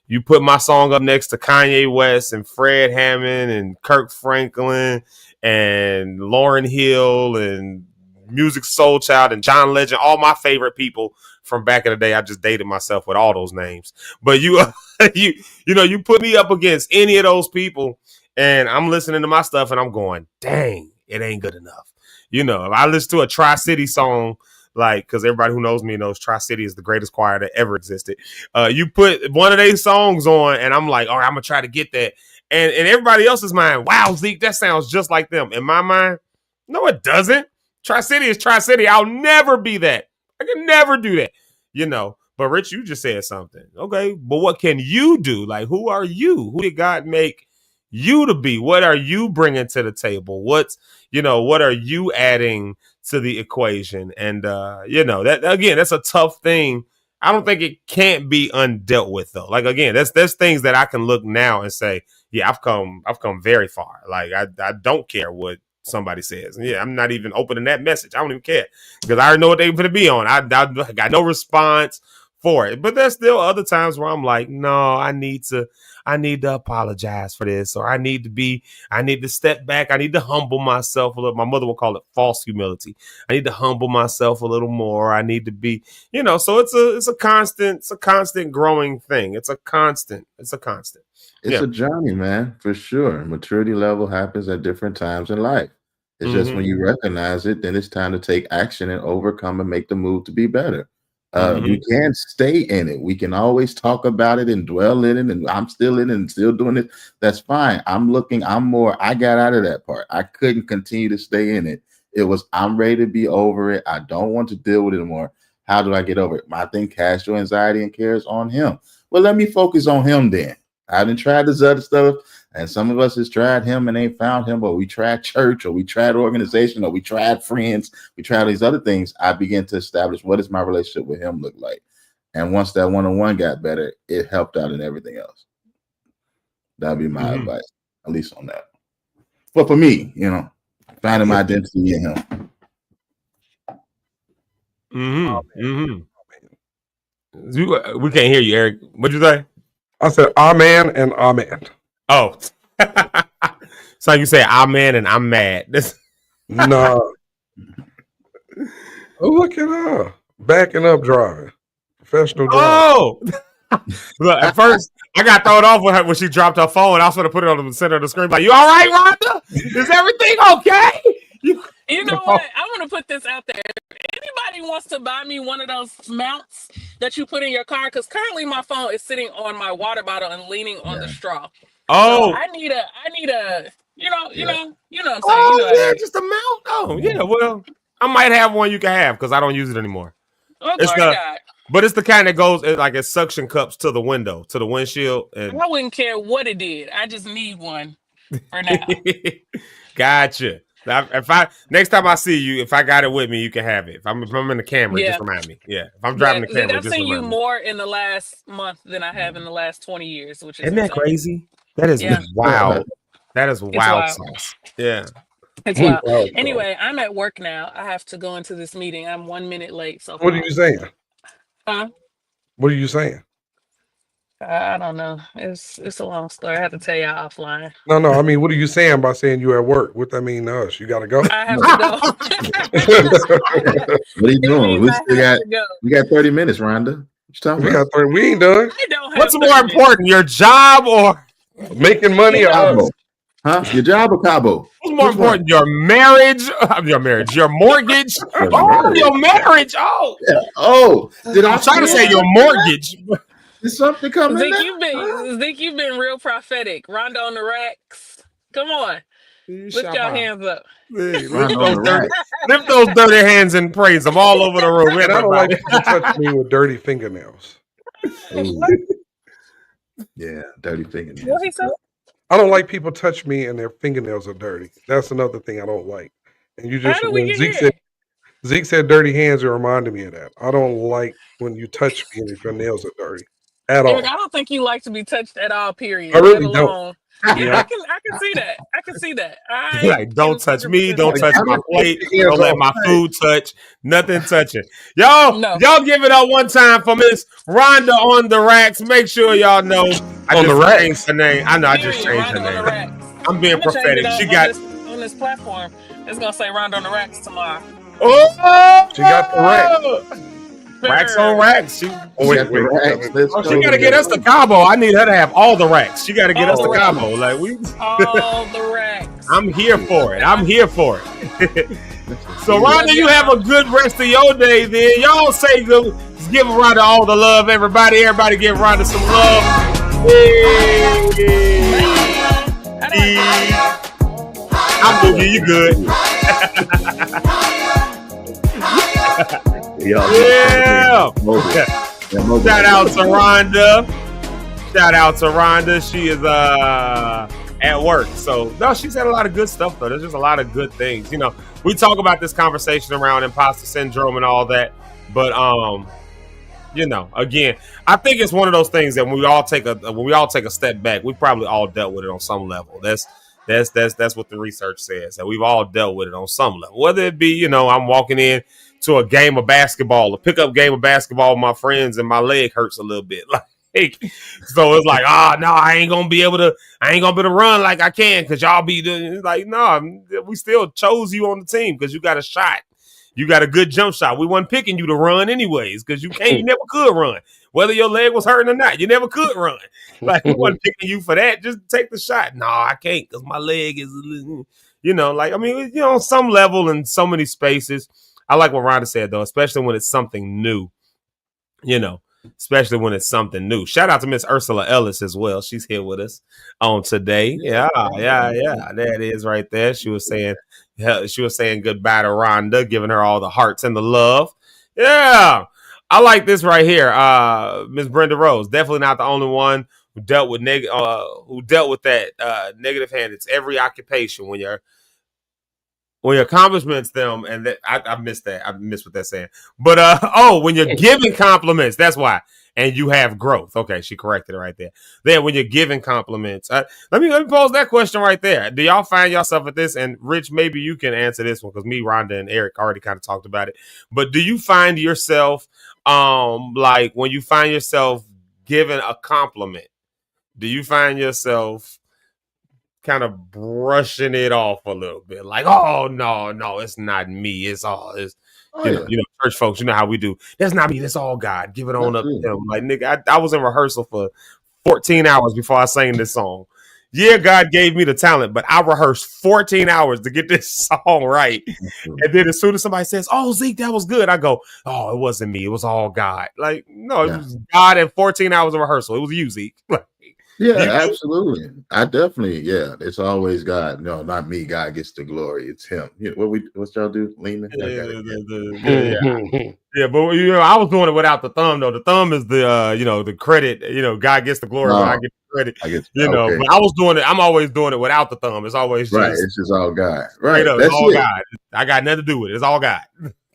Speaker 8: you put my song up next to Kanye West and Fred Hammond and Kirk Franklin and Lauryn Hill and Music Soul Child and John Legend, all my favorite people from back in the day. I just dated myself with all those names. But you put me up against any of those people and I'm listening to my stuff and I'm going, dang, it ain't good enough. If I listen to a Tri-City song, like, because everybody who knows me knows Tri-City is the greatest choir that ever existed. You put one of their songs on and I'm like, all right, I'm going to try to get that. And in everybody else's mind, wow, Zeke, that sounds just like them. In my mind, no, it doesn't. Tri-City is Tri-City. I'll never be that. I can never do that, But Rich, you just said something. Okay, but what can you do? Like, who are you? Who did God make you to be? What are you bringing to the table? What are you adding to the equation? And that again, that's a tough thing. I don't think it can't be undealt with though. Like again, there's things that I can look now and say, yeah, I've come very far. Like I don't care what somebody says. Yeah, I'm not even opening that message. I don't even care because I already know what they're going to be on. I got no response for it. But there's still other times where I'm like, no, I need to apologize for this, or I need to step back. I need to humble myself a little. My mother would call it false humility. I need to humble myself a little more. I need to be, so it's a constant growing thing. It's a constant. It's
Speaker 14: a journey, man, for sure. Maturity level happens at different times in life. It's just when you recognize it, then it's time to take action and overcome and make the move to be better. We can't stay in it. We can always talk about it and dwell in it, and I'm still in it and still doing it. That's fine. I got out of that part. I couldn't continue to stay in it. I'm ready to be over it. I don't want to deal with it anymore. How do I get over it? I think cast your anxiety and cares on him. Well, let me focus on him then. I haven't tried this other stuff, and some of us has tried him and ain't found him, but we tried church, or we tried organization, or we tried friends, we tried these other things. I began to establish what does my relationship with him look like. And once that one-on-one got better, it helped out in everything else. That'd be my advice, at least on that. But for me, finding my identity in him.
Speaker 8: We can't hear you, Eric. What'd you say?
Speaker 9: I said amen and amen.
Speaker 8: Oh. So you say amen and I'm mad.
Speaker 9: No. Oh, look at her. Backing up driving. Professional driving.
Speaker 8: Oh. Look, at first, I got thrown off with her when she dropped her phone. I was going to put it on the center of the screen. Like, you all right, Rhonda? Is everything okay?
Speaker 12: You know what? I want to put this out there. If anybody wants to buy me one of those mounts that you put in your car, because currently my phone is sitting on my water bottle and leaning on the straw.
Speaker 8: Oh,
Speaker 12: so I need a, you know what I'm saying?
Speaker 8: Oh, just a mount. Oh, yeah. Well, I might have one you can have because I don't use it anymore.
Speaker 12: Oh,
Speaker 8: but it's the kind that goes like it suction cups to the window, to the windshield. And
Speaker 12: I wouldn't care what it did. I just need one for now.
Speaker 8: Gotcha. Next time I see you, if I got it with me, you can have it. If I'm in the camera, just remind me. Yeah, if I'm driving the camera,
Speaker 12: I've seen you more in the last month than I have in the last 20 years, which is
Speaker 8: isn't that crazy? That is wild. That is wild sauce. Yeah.
Speaker 12: It's wild. Anyway, I'm at work now. I have to go into this meeting. I'm 1 minute late. So
Speaker 9: what are you saying?
Speaker 12: Huh?
Speaker 9: What are you saying?
Speaker 12: I don't know. It's a long story. I have to tell you offline.
Speaker 9: No. I mean, what are you saying by saying you at work? What that mean to us? You got to go.
Speaker 12: I have to
Speaker 14: go. What are you doing? We got 30 minutes, Rhonda.
Speaker 9: We got 30. We ain't done.
Speaker 8: What's more important, your job or
Speaker 9: making money?
Speaker 14: Or huh? Your job or Cabo?
Speaker 8: What's more important, your marriage? Your mortgage? Your marriage. Oh,
Speaker 14: yeah. Oh. Did I
Speaker 8: try to say your mortgage?
Speaker 14: Is something coming?
Speaker 12: Zeke, you've been real prophetic. Rhonda on the Rhocks. Come on. Lift y'all hands up.
Speaker 8: Hey,
Speaker 14: Run on the rack.
Speaker 8: lift those dirty hands and praise them all over the room.
Speaker 9: And I don't like
Speaker 8: Everybody.
Speaker 9: people touch me with dirty fingernails.
Speaker 14: Ooh. Yeah, dirty fingernails.
Speaker 12: What he said?
Speaker 9: I don't like people touch me and their fingernails are dirty. That's another thing I don't like. And you
Speaker 12: How
Speaker 9: just
Speaker 12: do we
Speaker 9: when
Speaker 12: get here?
Speaker 9: Zeke said dirty hands, it reminded me of that. I don't like when you touch me and if your nails are dirty at
Speaker 12: Eric,
Speaker 9: all.
Speaker 12: I don't think you like to be touched at all, period.
Speaker 9: I really
Speaker 12: Let
Speaker 9: don't.
Speaker 12: alone.
Speaker 9: You
Speaker 12: Yeah,
Speaker 9: know?
Speaker 12: I can see that. I can see that. I
Speaker 8: Like, don't touch me,
Speaker 12: 100%
Speaker 8: don't
Speaker 12: see
Speaker 8: touch
Speaker 12: that.
Speaker 8: my plate,
Speaker 9: Hands
Speaker 8: don't let
Speaker 9: off.
Speaker 8: my food touch, nothing touching. Y'all,
Speaker 12: No.
Speaker 8: y'all give it up one time for Miss Rhonda on the racks. Make sure y'all know I
Speaker 9: On the
Speaker 8: just
Speaker 9: racks?
Speaker 8: changed her name. I know I just
Speaker 12: Period.
Speaker 8: changed her
Speaker 12: Rhonda on the
Speaker 8: name.
Speaker 12: racks.
Speaker 8: I'm being
Speaker 12: I'm gonna change it
Speaker 8: prophetic. She
Speaker 12: on
Speaker 8: got
Speaker 12: this platform. It's gonna say Rhonda on the racks tomorrow.
Speaker 9: She got the rack.
Speaker 8: Racks on racks. She
Speaker 9: Oh, wait.
Speaker 14: The racks. Let's
Speaker 8: she
Speaker 14: go.
Speaker 8: gotta get us to Cabo. I need her to have all the racks. She gotta get
Speaker 12: All
Speaker 8: us
Speaker 12: the
Speaker 8: to
Speaker 12: racks.
Speaker 8: Cabo. Like we
Speaker 12: All the racks.
Speaker 8: I'm here for it. I'm here for it. So Rhonda, you have a good rest of your day then. Y'all say good. Just give Rhonda all the love, everybody. Everybody give Rhonda some love. I'm moving. You good. Yeah. Shout out to Rhonda. Shout out to Rhonda. She is at work. So no, she's had a lot of good stuff though. There's just a lot of good things. You know, we talk about this conversation around imposter syndrome and all that, but you know, again, I think it's one of those things that when we all take a step back, we probably all dealt with it on some level. That's what the research says, that we've all dealt with it on some level. Whether it be, you know, I'm walking in to a game of basketball, a pickup game of basketball with my friends, and my leg hurts a little bit. Like, so it's like, no, I ain't gonna be able to run like I can because y'all be doing like, no, we still chose you on the team because you got a shot. You got a good jump shot. We wasn't picking you to run anyways because you never could run. Whether your leg was hurting or not, you never could run. Like, we wasn't picking you for that. Just take the shot. No, I can't because my leg is, you know, like, I mean, you know, on some level in so many spaces. I like what Rhonda said, though, especially when it's something new, you know, especially when it's something new. Shout out to Miss Ursula Ellis as well. She's here with us on today. Yeah. There it is right there. She was saying goodbye to Rhonda, giving her all the hearts and the love. Yeah. I like this right here. Miss Brenda Rose, definitely not the only one who dealt with that negative hand. It's every occupation when your accomplishments them, and that I missed that. I missed what that's saying. But when you're giving compliments, that's why. And you have growth. Okay, she corrected it right there. Then when you're giving compliments, let me pose that question right there. Do y'all find yourself at this? And Rich, maybe you can answer this one because me, Rhonda, and Eric already kind of talked about it. But do you find yourself like when you find yourself giving a compliment, do you find yourself kind of brushing it off a little bit, like, oh no, it's not me, it's you know, church folks, you know how we do. That's not me, that's all God. Give it on up to him. Like, nigga, I was in rehearsal for 14 hours before I sang this song. Yeah, God gave me the talent, but I rehearsed 14 hours to get this song right. And then as soon as somebody says, oh, Zeke, that was good, I go, oh, it wasn't me, it was all God. Like, no, it was God and 14 hours of rehearsal. It was you, Zeke.
Speaker 14: Yeah, absolutely. I definitely, it's always God. No, not me. God gets the glory. It's him. What y'all do? Leaning?
Speaker 8: Yeah, but you know, I was doing it without the thumb though. The thumb is the you know, the credit. You know, God gets the glory, but I get the credit. You know, but I was doing it. I'm always doing it without the thumb. It's always just,
Speaker 14: right. It's just all God. Right.
Speaker 8: That's it's all it. God. I got nothing to do with it. It's all God.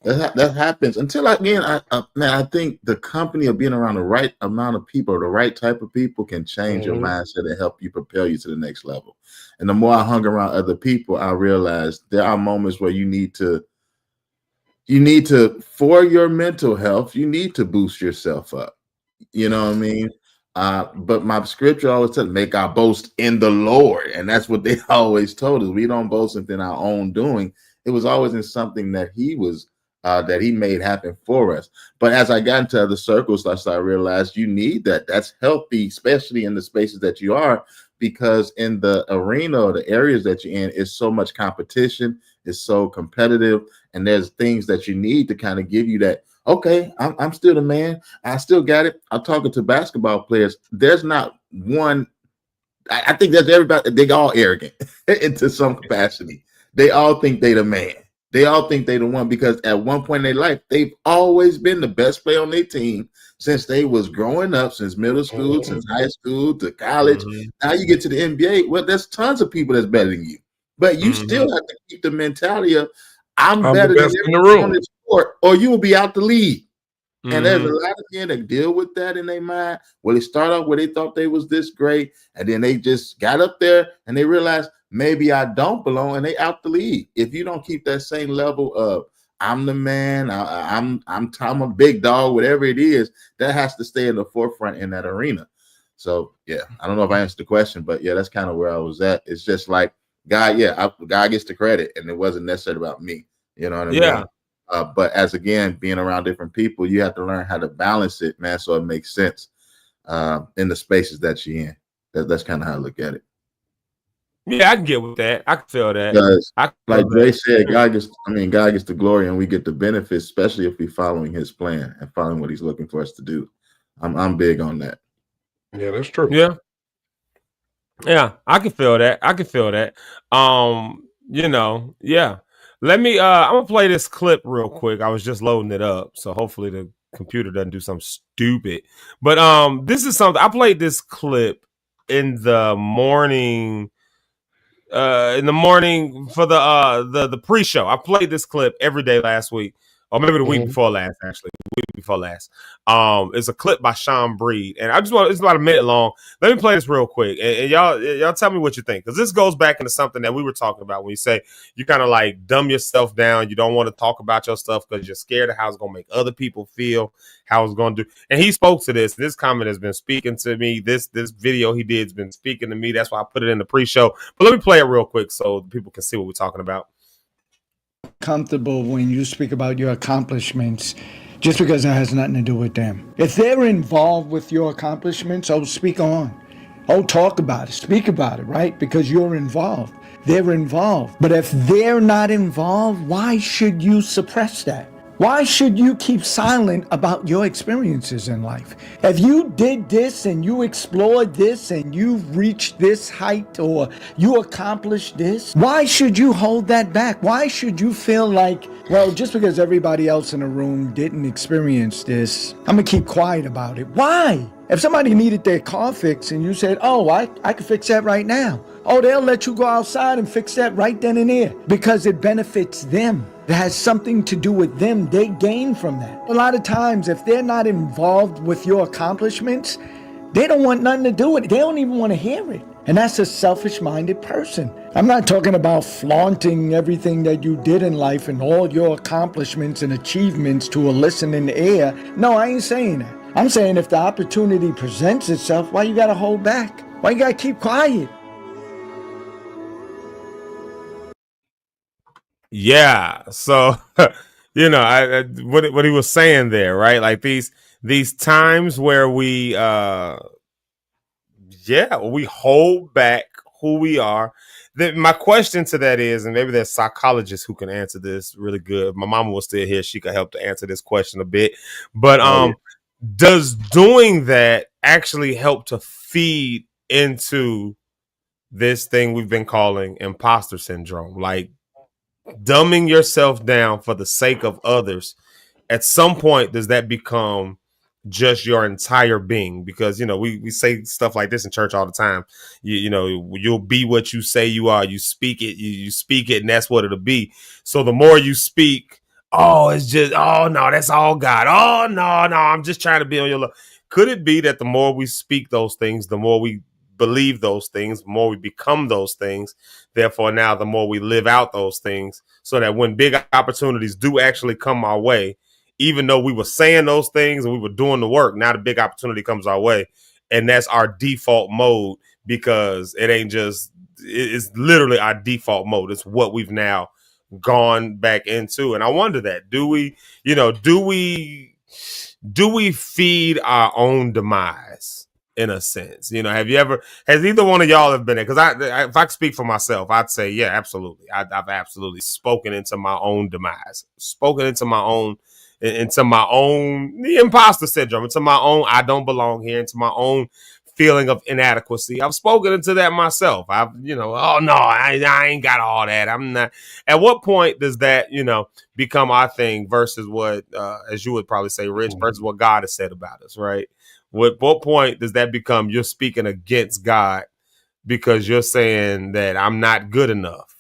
Speaker 14: That happens until I think the company of being around the right amount of people, or the right type of people, can change your mindset and help you propel you to the next level. And the more I hung around other people, I realized there are moments where you need to, for your mental health, you need to boost yourself up. You know what I mean? But my scripture always said, make our boast in the Lord. And that's what they always told us. We don't boast in our own doing. It was always in something that he made happen for us. But as I got into other circles, I realized you need that. That's healthy, especially in the spaces that you are, because in the arena or the areas that you're in, it's so much competition, it's so competitive, and there's things that you need to kind of give you that, okay, I'm still the man, I still got it. I'm talking to basketball players. There's not one I think that everybody, they all arrogant into some capacity. They all think they the man. They all think they the one because at one point in their life, they've always been the best player on their team since they was growing up, since middle school, since high school to college. Now you get to the NBA. Well, there's tons of people that's better than you, but you still have to keep the mentality of I'm better
Speaker 9: the
Speaker 14: than
Speaker 9: best in the
Speaker 14: everyone on
Speaker 9: room.
Speaker 14: this sport, or you will be out the league. And there's a lot of men that deal with that in their mind. Well, they start off where they thought they was this great, and then they just got up there and they realized maybe I don't belong, and they out the league. If you don't keep that same level of I'm the man, I'm a big dog, whatever it is, that has to stay in the forefront in that arena. So yeah, I don't know if I answered the question, but yeah, that's kind of where I was at. It's just like God gets the credit, and it wasn't necessarily about me. You know what I mean? But as again, being around different people, you have to learn how to balance it, man, so it makes sense in the spaces that you're in. That's kind of how I look at it.
Speaker 8: Yeah, I can get with that. I can feel that.
Speaker 14: Because, like Dre said, God gets the glory, and we get the benefits, especially if we're following His plan and following what He's looking for us to do. I'm big on that.
Speaker 9: Yeah, that's true.
Speaker 8: Yeah, I can feel that. Yeah. Let me I'm gonna play this clip real quick. I was just loading it up, so hopefully the computer doesn't do something stupid. But this is something I played this clip in the morning for the pre-show. I played this clip every day last week, or maybe the week before last, actually. Week before last. It's a clip by Sean Breed, and it's about a minute long. Let me play this real quick, and y'all tell me what you think, because this goes back into something that we were talking about when you say you kind of like dumb yourself down. You don't want to talk about your stuff because you're scared of how it's going to make other people feel, how it's going to do. And he spoke to this. This comment has been speaking to me. This video he did has been speaking to me. That's why I put it in the pre-show. But let me play it real quick so people can see what we're talking about.
Speaker 15: Comfortable when you speak about your accomplishments just because it has nothing to do with them. If they're involved with your accomplishments, speak on. Talk about it. Speak about it, right? Because you're involved. They're involved. But if they're not involved, why should you suppress that? Why should you keep silent about your experiences in life? If you did this and you explored this and you've reached this height or you accomplished this, why should you hold that back? Why should you feel like, well, just because everybody else in the room didn't experience this, I'm gonna keep quiet about it? Why? If somebody needed their car fixed and you said, I can fix that right now. They'll let you go outside and fix that right then and there because it benefits them. It has something to do with them. They gain from that. A lot of times, if they're not involved with your accomplishments, they don't want nothing to do with it. They don't even want to hear it. And that's a selfish-minded person. I'm not talking about flaunting everything that you did in life and all your accomplishments and achievements to a listening ear. No, I ain't saying that. I'm saying if the opportunity presents itself, why you gotta hold back? Why you gotta keep quiet?
Speaker 8: Yeah. So, I what he was saying there, right? Like these times where we hold back who we are. My question to that is, and maybe there's psychologists who can answer this really good. My mama was still here; she could help to answer this question a bit. But does doing that actually help to feed into this thing we've been calling imposter syndrome? Like dumbing yourself down for the sake of others. At some point, does that become just your entire being? Because we say stuff like this in church all the time. You'll be what you say you are. You speak it. You speak it, and that's what it'll be. So the more you speak, it's just no, that's all God. Oh no, I'm just trying to be on your love. Could it be that the more we speak those things, the more we believe those things, the more we become those things? Therefore, now the more we live out those things, so that when big opportunities do actually come our way, even though we were saying those things and we were doing the work, now the big opportunity comes our way, and that's our default mode, because it's literally our default mode. It's what we've now gone back into. And I wonder that, do we feed our own demise in a sense? Has either one of y'all have been there? Because if I speak for myself, I'd say, yeah, absolutely. I've absolutely spoken into my own demise, spoken into my own the imposter syndrome, into my own I don't belong here, into my own feeling of inadequacy. I've spoken into that myself. I've, oh no, I ain't got all that. I'm not. At what point does that, become our thing versus what, as you would probably say, Rich, versus what God has said about us, right? What point does that become you're speaking against God because you're saying that I'm not good enough?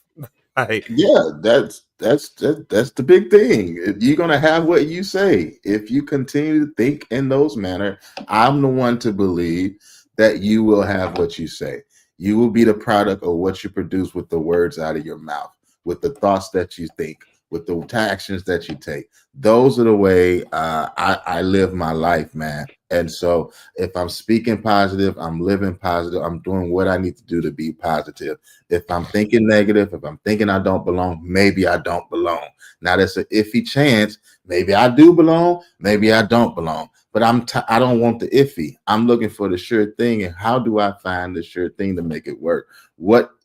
Speaker 14: Yeah, that's the big thing. You're gonna have what you say. If you continue to think in those manner, I'm the one to believe that you will have what you say. You will be the product of what you produce with the words out of your mouth, with the thoughts that you think, with the actions that you take. Those are the way I live my life, man. And so if I'm speaking positive, I'm living positive, I'm doing what I need to do to be positive. If I'm thinking negative, if I'm thinking I don't belong, maybe I don't belong. Now that's an iffy chance. Maybe I do belong, maybe I don't belong. But I don't want the iffy. I'm looking for the sure thing. And how do I find the sure thing to make it work?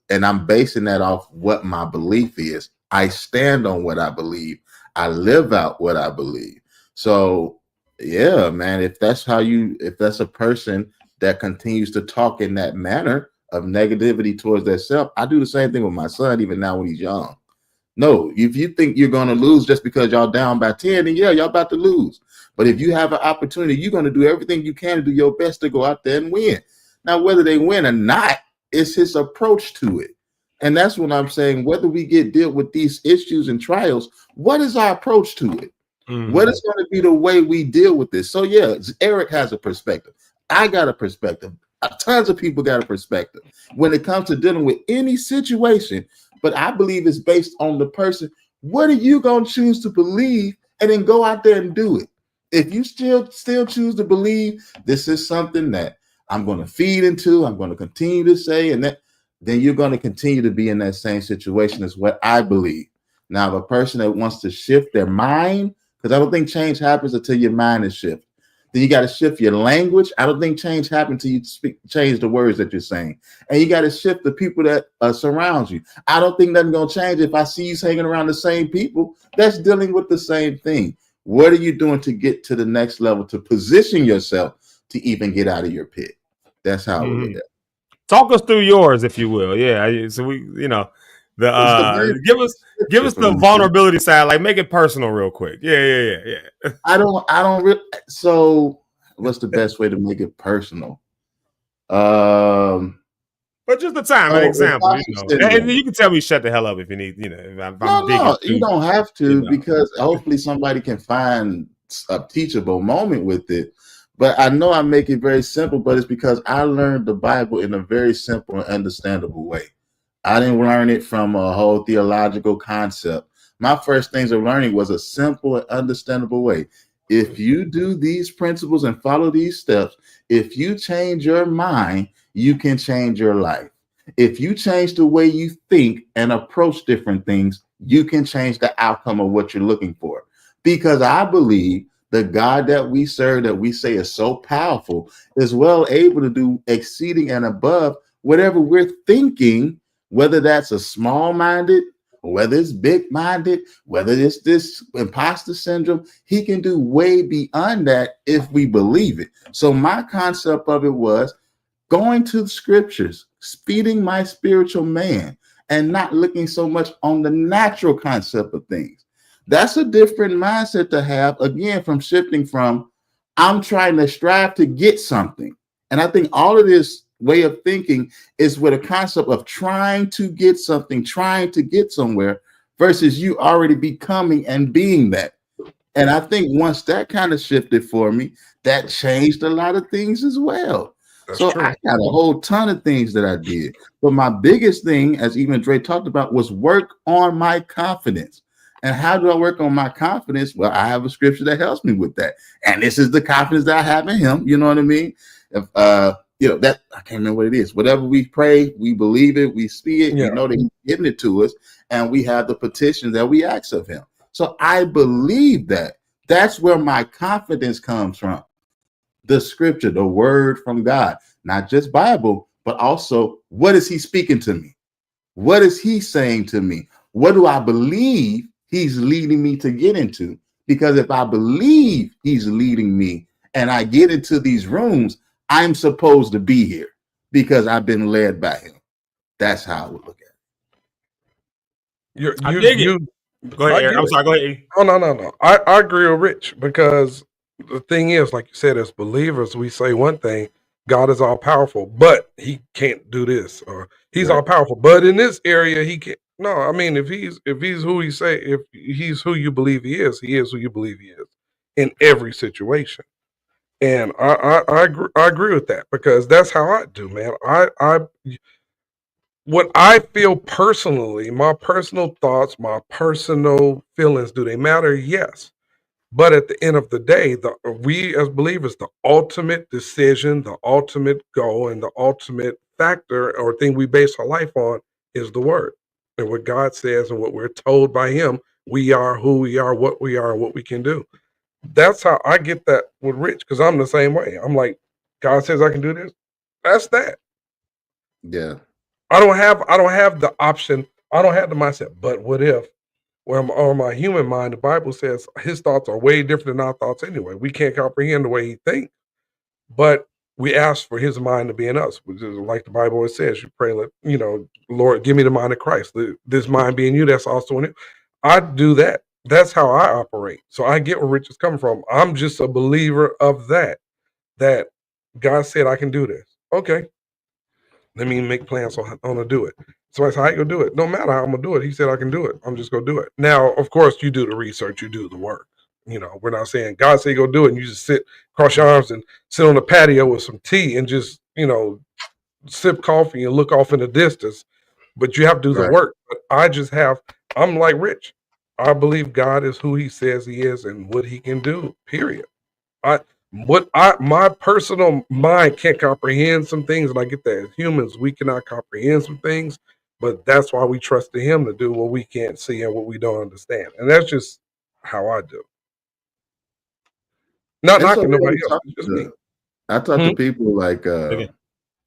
Speaker 14: And I'm basing that off what my belief is. I stand on what I believe. I live out what I believe. So yeah, man, if that's a person that continues to talk in that manner of negativity towards their self, I do the same thing with my son, even now when he's young. No, if you think you're going to lose just because y'all down by 10, then yeah, y'all about to lose. But if you have an opportunity, you're going to do everything you can to do your best to go out there and win. Now, whether they win or not, it's his approach to it. And that's what I'm saying. Whether we deal with these issues and trials, what is our approach to it? What is going to be the way we deal with this? So yeah, Eric has a perspective. I got a perspective. Tons of people got a perspective when it comes to dealing with any situation. But I believe it's based on the person. What are you going to choose to believe and then go out there and do it? If you still choose to believe this is something that I'm going to feed into, I'm going to continue to say, and that, then you're going to continue to be in that same situation as what I believe. Now, if a person that wants to shift their mind, because I don't think change happens until your mind is shifted. Then you got to shift your language. I don't think change happens until you change the words that you're saying. And you got to shift the people that surround you. I don't think nothing's going to change if I see you hanging around the same people that's dealing with the same thing. What are you doing to get to the next level, to position yourself to even get out of your pit? That's how I would look at it.
Speaker 8: Talk us through yours, if you will. Yeah. So we, give us the vulnerability side, like make it personal real quick. Yeah.
Speaker 14: So what's the best way to make it personal?
Speaker 8: But just the time, an example. And you can tell me shut the hell up if you need,
Speaker 14: No, you don't have to, because hopefully somebody can find a teachable moment with it. But I know I make it very simple, but it's because I learned the Bible in a very simple and understandable way. I didn't learn it from a whole theological concept. My first things of learning was a simple and understandable way. If you do these principles and follow these steps, if you change your mind, you can change your life. If you change the way you think and approach different things, you can change the outcome of what you're looking for. Because I believe the God that we serve, that we say is so powerful, is well able to do exceeding and above whatever we're thinking, whether that's a small-minded, whether it's big-minded, whether it's this imposter syndrome. He can do way beyond that if we believe it. So my concept of it was going to the scriptures, feeding my spiritual man, and not looking so much on the natural concept of things. That's a different mindset to have, again, from shifting from I'm trying to strive to get something. And I think all of this way of thinking is with a concept of trying to get something, trying to get somewhere, versus you already becoming and being that. And I think once that kind of shifted for me, that changed a lot of things as well. That's true. I got a whole ton of things that I did. But my biggest thing, as even Dre talked about, was work on my confidence. And how do I work on my confidence? Well, I have a scripture that helps me with that. And this is the confidence that I have in him. You know what I mean? If, that I can't remember what it is. Whatever we pray, we believe it, we see it, we know that he's giving it to us, and we have the petition that we ask of him. So I believe that. That's where my confidence comes from. The scripture, the word from God, not just Bible, but also what is he speaking to me? What is he saying to me? What do I believe he's leading me to get into? Because if I believe he's leading me and I get into these rooms, I'm supposed to be here because I've been led by him. That's how I would look at it.
Speaker 8: I dig it. Go ahead,
Speaker 9: I
Speaker 8: Eric.
Speaker 9: get
Speaker 8: I'm
Speaker 9: it.
Speaker 8: sorry. Go ahead. E.
Speaker 9: Oh no. I agree with Rich because the thing is, like you said, as believers, we say one thing: God is all powerful, but He can't do this, or He's all powerful, but in this area He can't. No, I mean, if He's who if He's who you believe He is who you believe He is in every situation. And I agree with that because that's how I do, man. What I feel personally, my personal thoughts, my personal feelings, do they matter? Yes. But at the end of the day, we as believers, the ultimate decision, the ultimate goal, and the ultimate factor or thing we base our life on is the word. And what God says and what we're told by Him, we are who we are, and what we can do. That's how I get that with Rich, because I'm the same way. I'm like, God says I can do this. That's that.
Speaker 14: Yeah.
Speaker 9: I don't have the option. I don't have the mindset. But what if? On my human mind, the Bible says His thoughts are way different than our thoughts anyway. We can't comprehend the way He thinks, but we ask for His mind to be in us, which is like the Bible always says. You pray, Lord, give me the mind of Christ. This mind being you, that's also in it. I do that. That's how I operate. So I get where Rich is coming from. I'm just a believer of that God said I can do this. Okay, let me make plans on to do it. So I said, how you gonna do it? No matter how I'm gonna do it. He said I can do it. I'm just gonna do it. Now, of course, you do the research, you do the work. We're not saying God said go do it and you just sit, cross your arms and sit on the patio with some tea and just, sip coffee and look off in the distance. But you have to do the work. But I'm like Rich. I believe God is who He says He is and what He can do, period. My personal mind can't comprehend some things, and I get that as humans we cannot comprehend some things, but that's why we trust in Him to do what we can't see and what we don't understand, and that's just how I do. Not
Speaker 14: And so
Speaker 9: knocking nobody
Speaker 14: really
Speaker 9: else, it's just me.
Speaker 14: I talk to people like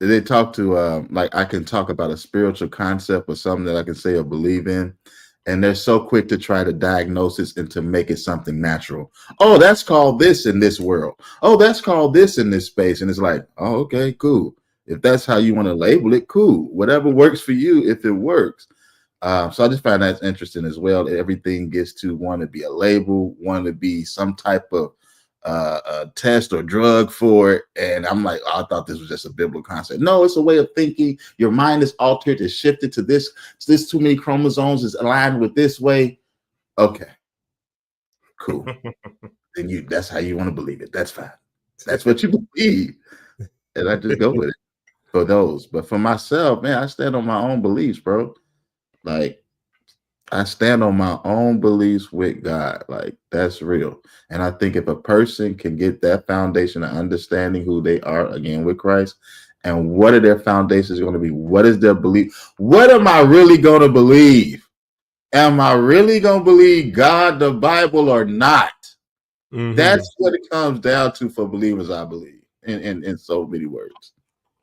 Speaker 14: they talk to like I can talk about a spiritual concept or something that I can say or believe in, and they're so quick to try to diagnose it and to make it something natural. Oh, that's called this in this world. Oh, that's called this in this space. And it's like, oh, okay, cool. If that's how you want to label it, cool. Whatever works for you, if it works. So I just find that interesting as well. Everything gets to want to be a label, want to be some type of a test or drug for it. And I'm like, oh, I thought this was just a biblical concept. No, it's a way of thinking. Your mind is altered, is shifted to this too many chromosomes is aligned with this way. Okay, cool. Then that's how you want to believe it. That's fine. That's what you believe. And I just go with it for those. But for myself, man, I stand on my own beliefs, bro. Like, I stand on my own beliefs with God. Like, that's real. And I think if a person can get that foundation of understanding who they are, again, with Christ, and what are their foundations going to be? What is their belief? What am I really going to believe? Am I really going to believe God, the Bible, or not? Mm-hmm. That's what it comes down to for believers, I believe, in so many words.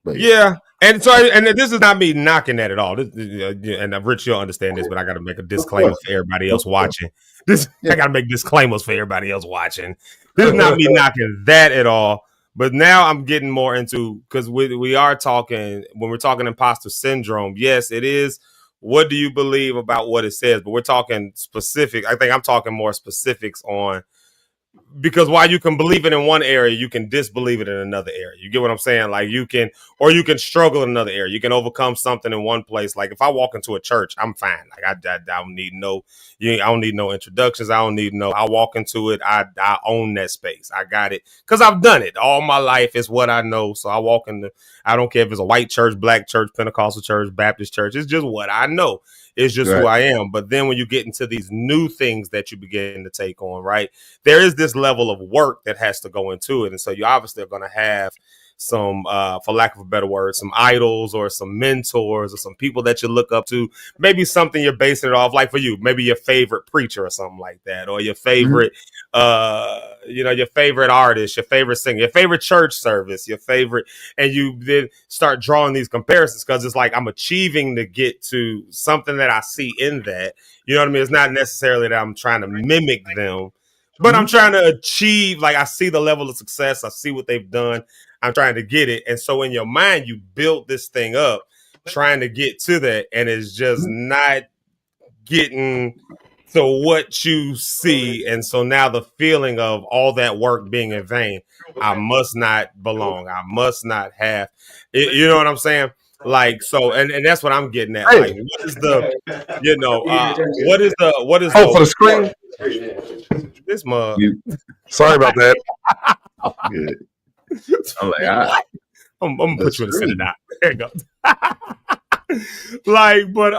Speaker 8: But yeah. And so, and this is not me knocking that at all. And Rich, you'll understand this, but I got to make a disclaimer for everybody else watching. I got to make disclaimers for everybody else watching. This is not me knocking that at all. But now I'm getting more into, because we are talking, when we're talking imposter syndrome, yes, it is. What do you believe about what it says? But we're talking specific. I think I'm talking more specifics on, because while you can believe it in one area, you can disbelieve it in another area. You get what I'm saying? Like you can struggle in another area. You can overcome something in one place. Like if I walk into a church, I'm fine. Like I don't need I don't need no introductions. I walk into it. I own that space. I got it because I've done it all my life. It's what I know. So I walk I don't care if it's a white church, black church, Pentecostal church, Baptist church. It's just what I know. It's just who I am. But then when you get into these new things that you begin to take on, right, there is this level of work that has to go into it. And so you obviously are going to have some, for lack of a better word, some idols or some mentors or some people that you look up to, maybe something you're basing it off, like for you, maybe your favorite preacher or something like that, or your favorite, your favorite artist, your favorite singer, your favorite church service, your favorite, and you then start drawing these comparisons because it's like I'm achieving to get to something that I see in that. You know what I mean? It's not necessarily that I'm trying to mimic them, but I'm trying to achieve, like, I see the level of success. I see what they've done. I'm trying to get it. And so in your mind, you build this thing up trying to get to that. And it's just not getting to what you see. And so now the feeling of all that work being in vain, I must not belong. I must not have it, you know what I'm saying? Like, so, and that's what I'm getting at. Like, what is the, what is
Speaker 9: for the screen?
Speaker 8: This mug.
Speaker 9: Sorry about that.
Speaker 14: Good. I'm like,
Speaker 8: I'm gonna put you in the center now. There you go. Like, but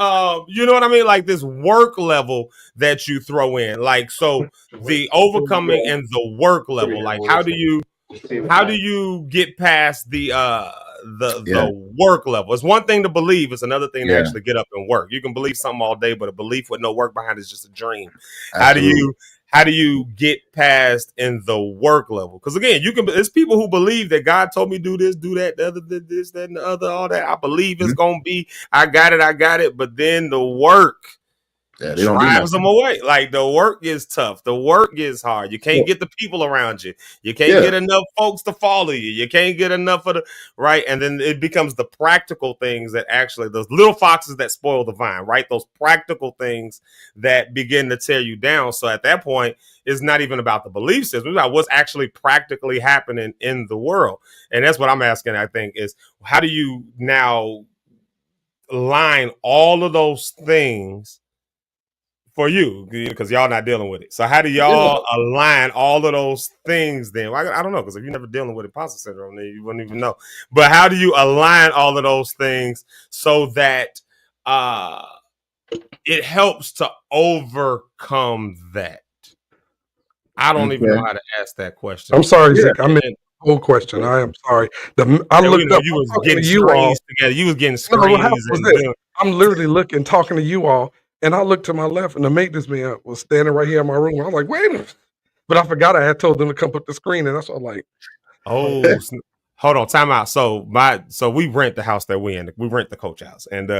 Speaker 8: you know what I mean? Like this work level that you throw in. Like, so the overcoming and the work level. Like, how do you get past the work level? It's one thing to believe, it's another thing to actually get up and work. You can believe something all day, but a belief with no work behind it is just a dream. How do you get past in the work level? Because again, it's people who believe that God told me do this, do that, the other, this, that, and the other, all that. I believe it's gonna be, I got it. But then the work drives them away. Like the work is tough. The work is hard. You can't get the people around you. You can't get enough folks to follow you. You can't get enough of the right. And then it becomes the practical things that actually, those little foxes that spoil the vine, right? Those practical things that begin to tear you down. So at that point, it's not even about the belief system. It's about what's actually practically happening in the world. And that's what I'm asking, I think, is how do you now line all of those things for you, because y'all not dealing with it. So how do y'all align all of those things then? Well, I don't know, because if you're never dealing with imposter syndrome, then you wouldn't even know. But how do you align all of those things so that it helps to overcome that? I don't even know how to ask that question.
Speaker 9: I'm sorry, Zeke. I meant the whole question. I am sorry. I looked up.
Speaker 8: You was getting screens together. You was getting screens.
Speaker 9: I'm literally talking to you all. And I looked to my left, and the maintenance man was standing right here in my room. I'm like, wait a minute. But I forgot I had told them to come put the screen, and that's what I'm like.
Speaker 8: Oh, hold on, time out. So we rent the house that we in. We rent the coach house. And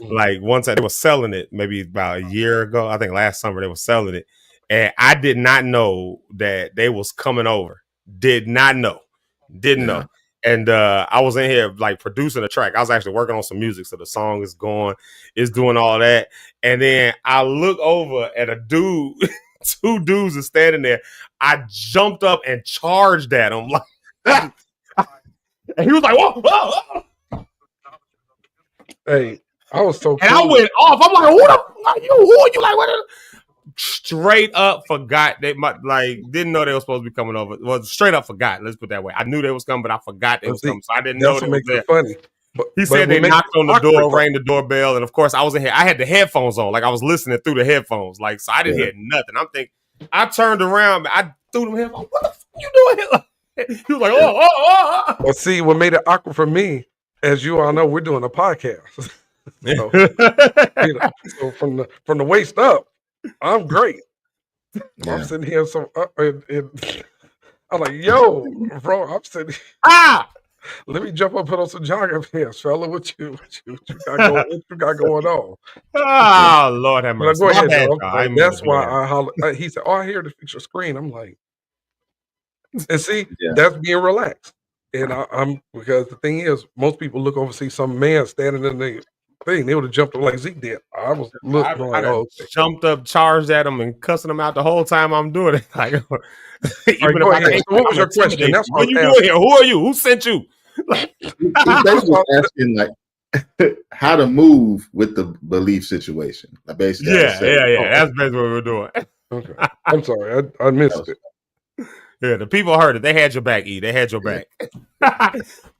Speaker 8: like once they were selling it, maybe about a year ago, I think last summer they were selling it. And I did not know that they was coming over. Didn't know. And I was in here like producing a track. I was actually working on some music, so the song is going, it's doing all that. And then I look over at a dude, two dudes are standing there. I jumped up and charged at him, like, and he was like, "Whoa, whoa, whoa."
Speaker 9: Hey, I was so.
Speaker 8: And I went off. I'm like, "Who the fuck are you? Who are you?" Like, what? Straight up forgot didn't know they were supposed to be coming over. Well, straight up forgot. Let's put it that way. I knew they was coming, but I forgot they was coming, so I didn't know they was there.
Speaker 9: Funny.
Speaker 8: He said they knocked on the door, rang the doorbell, and of course I was in here. I had the headphones on, like I was listening through the headphones, like so I didn't hear nothing. I'm thinking, I turned around, I threw them headphones. What the fuck you doing here? He was like, oh.
Speaker 9: Well, see, what made it awkward for me, as you all know, we're doing a podcast. So from the waist up, I'm great. I'm sitting here, I'm like, yo, bro, I'm sitting here. Let me jump up, put on some jogging pants, fella. What you got going on?
Speaker 8: Oh, Lord have mercy.
Speaker 9: Go ahead, that's why I holler. He said, "Oh, I hear to fix your screen." I'm like, and see, that's being relaxed. And I'm because the thing is, most people look over, see some man standing in the thing, they would have jumped up like Zeke did. I was looking like,
Speaker 8: jumped up, charged at him, and cussing him out the whole time I'm doing it. Like,
Speaker 9: even go ahead. So what was your question? That's
Speaker 8: what you doing here? Who are you? Who sent you?
Speaker 14: He's basically asking like how to move with the belief situation. Basically,
Speaker 8: yeah. That's basically what we're doing.
Speaker 9: Okay, I'm sorry, I missed it.
Speaker 8: Yeah, the people heard it. They had your back, E. They had your back.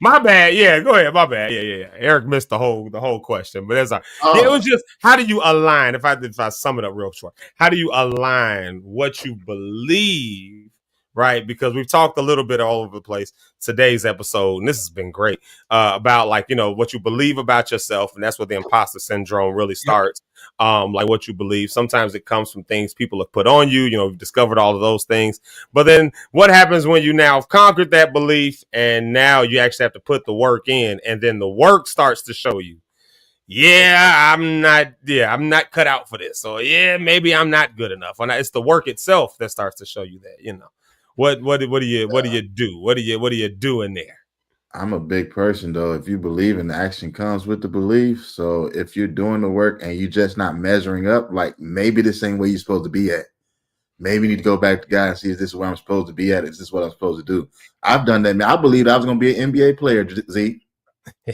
Speaker 8: My bad. Yeah, go ahead. My bad. Yeah. Eric missed the whole question, but that's all right. Yeah, it was just how do you align? If I sum it up real short, how do you align what you believe, right? Because we've talked a little bit all over the place today's episode, and this has been great about what you believe about yourself, and that's where the imposter syndrome really starts. Like what you believe. Sometimes it comes from things people have put on you. You've discovered all of those things. But then what happens when you now have conquered that belief and now you actually have to put the work in, and then the work starts to show you, I'm not cut out for this. So yeah, maybe I'm not good enough. And it's the work itself that starts to show you that, what do you do? What are you doing there?
Speaker 14: I'm a big person though. If you believe in the action comes with the belief. So if you're doing the work and you're just not measuring up, like maybe this ain't where you're supposed to be at. Maybe you need to go back to God and see, is this where I'm supposed to be at? Is this what I'm supposed to do? I've done that, man. I believed I was going to be an NBA player, Zeke.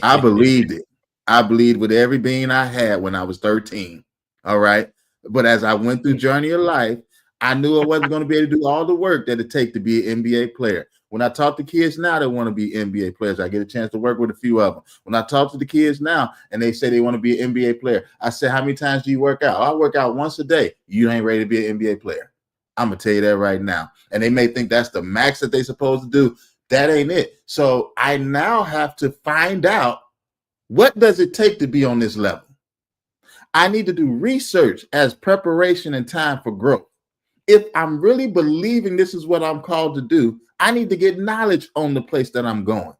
Speaker 14: I believed it. I believed with every being I had when I was 13. All right. But as I went through journey of life, I knew I wasn't going to be able to do all the work that it takes to be an NBA player. When I talk to kids now that want to be NBA players, I get a chance to work with a few of them. When I talk to the kids now and they say they want to be an NBA player, I say, how many times do you work out? I work out once a day. You ain't ready to be an NBA player. I'm going to tell you that right now. And they may think that's the max that they're supposed to do. That ain't it. So I now have to find out, what does it take to be on this level? I need to do research as preparation and time for growth. If I'm really believing this is what I'm called to do, I need to get knowledge on the place that I'm going.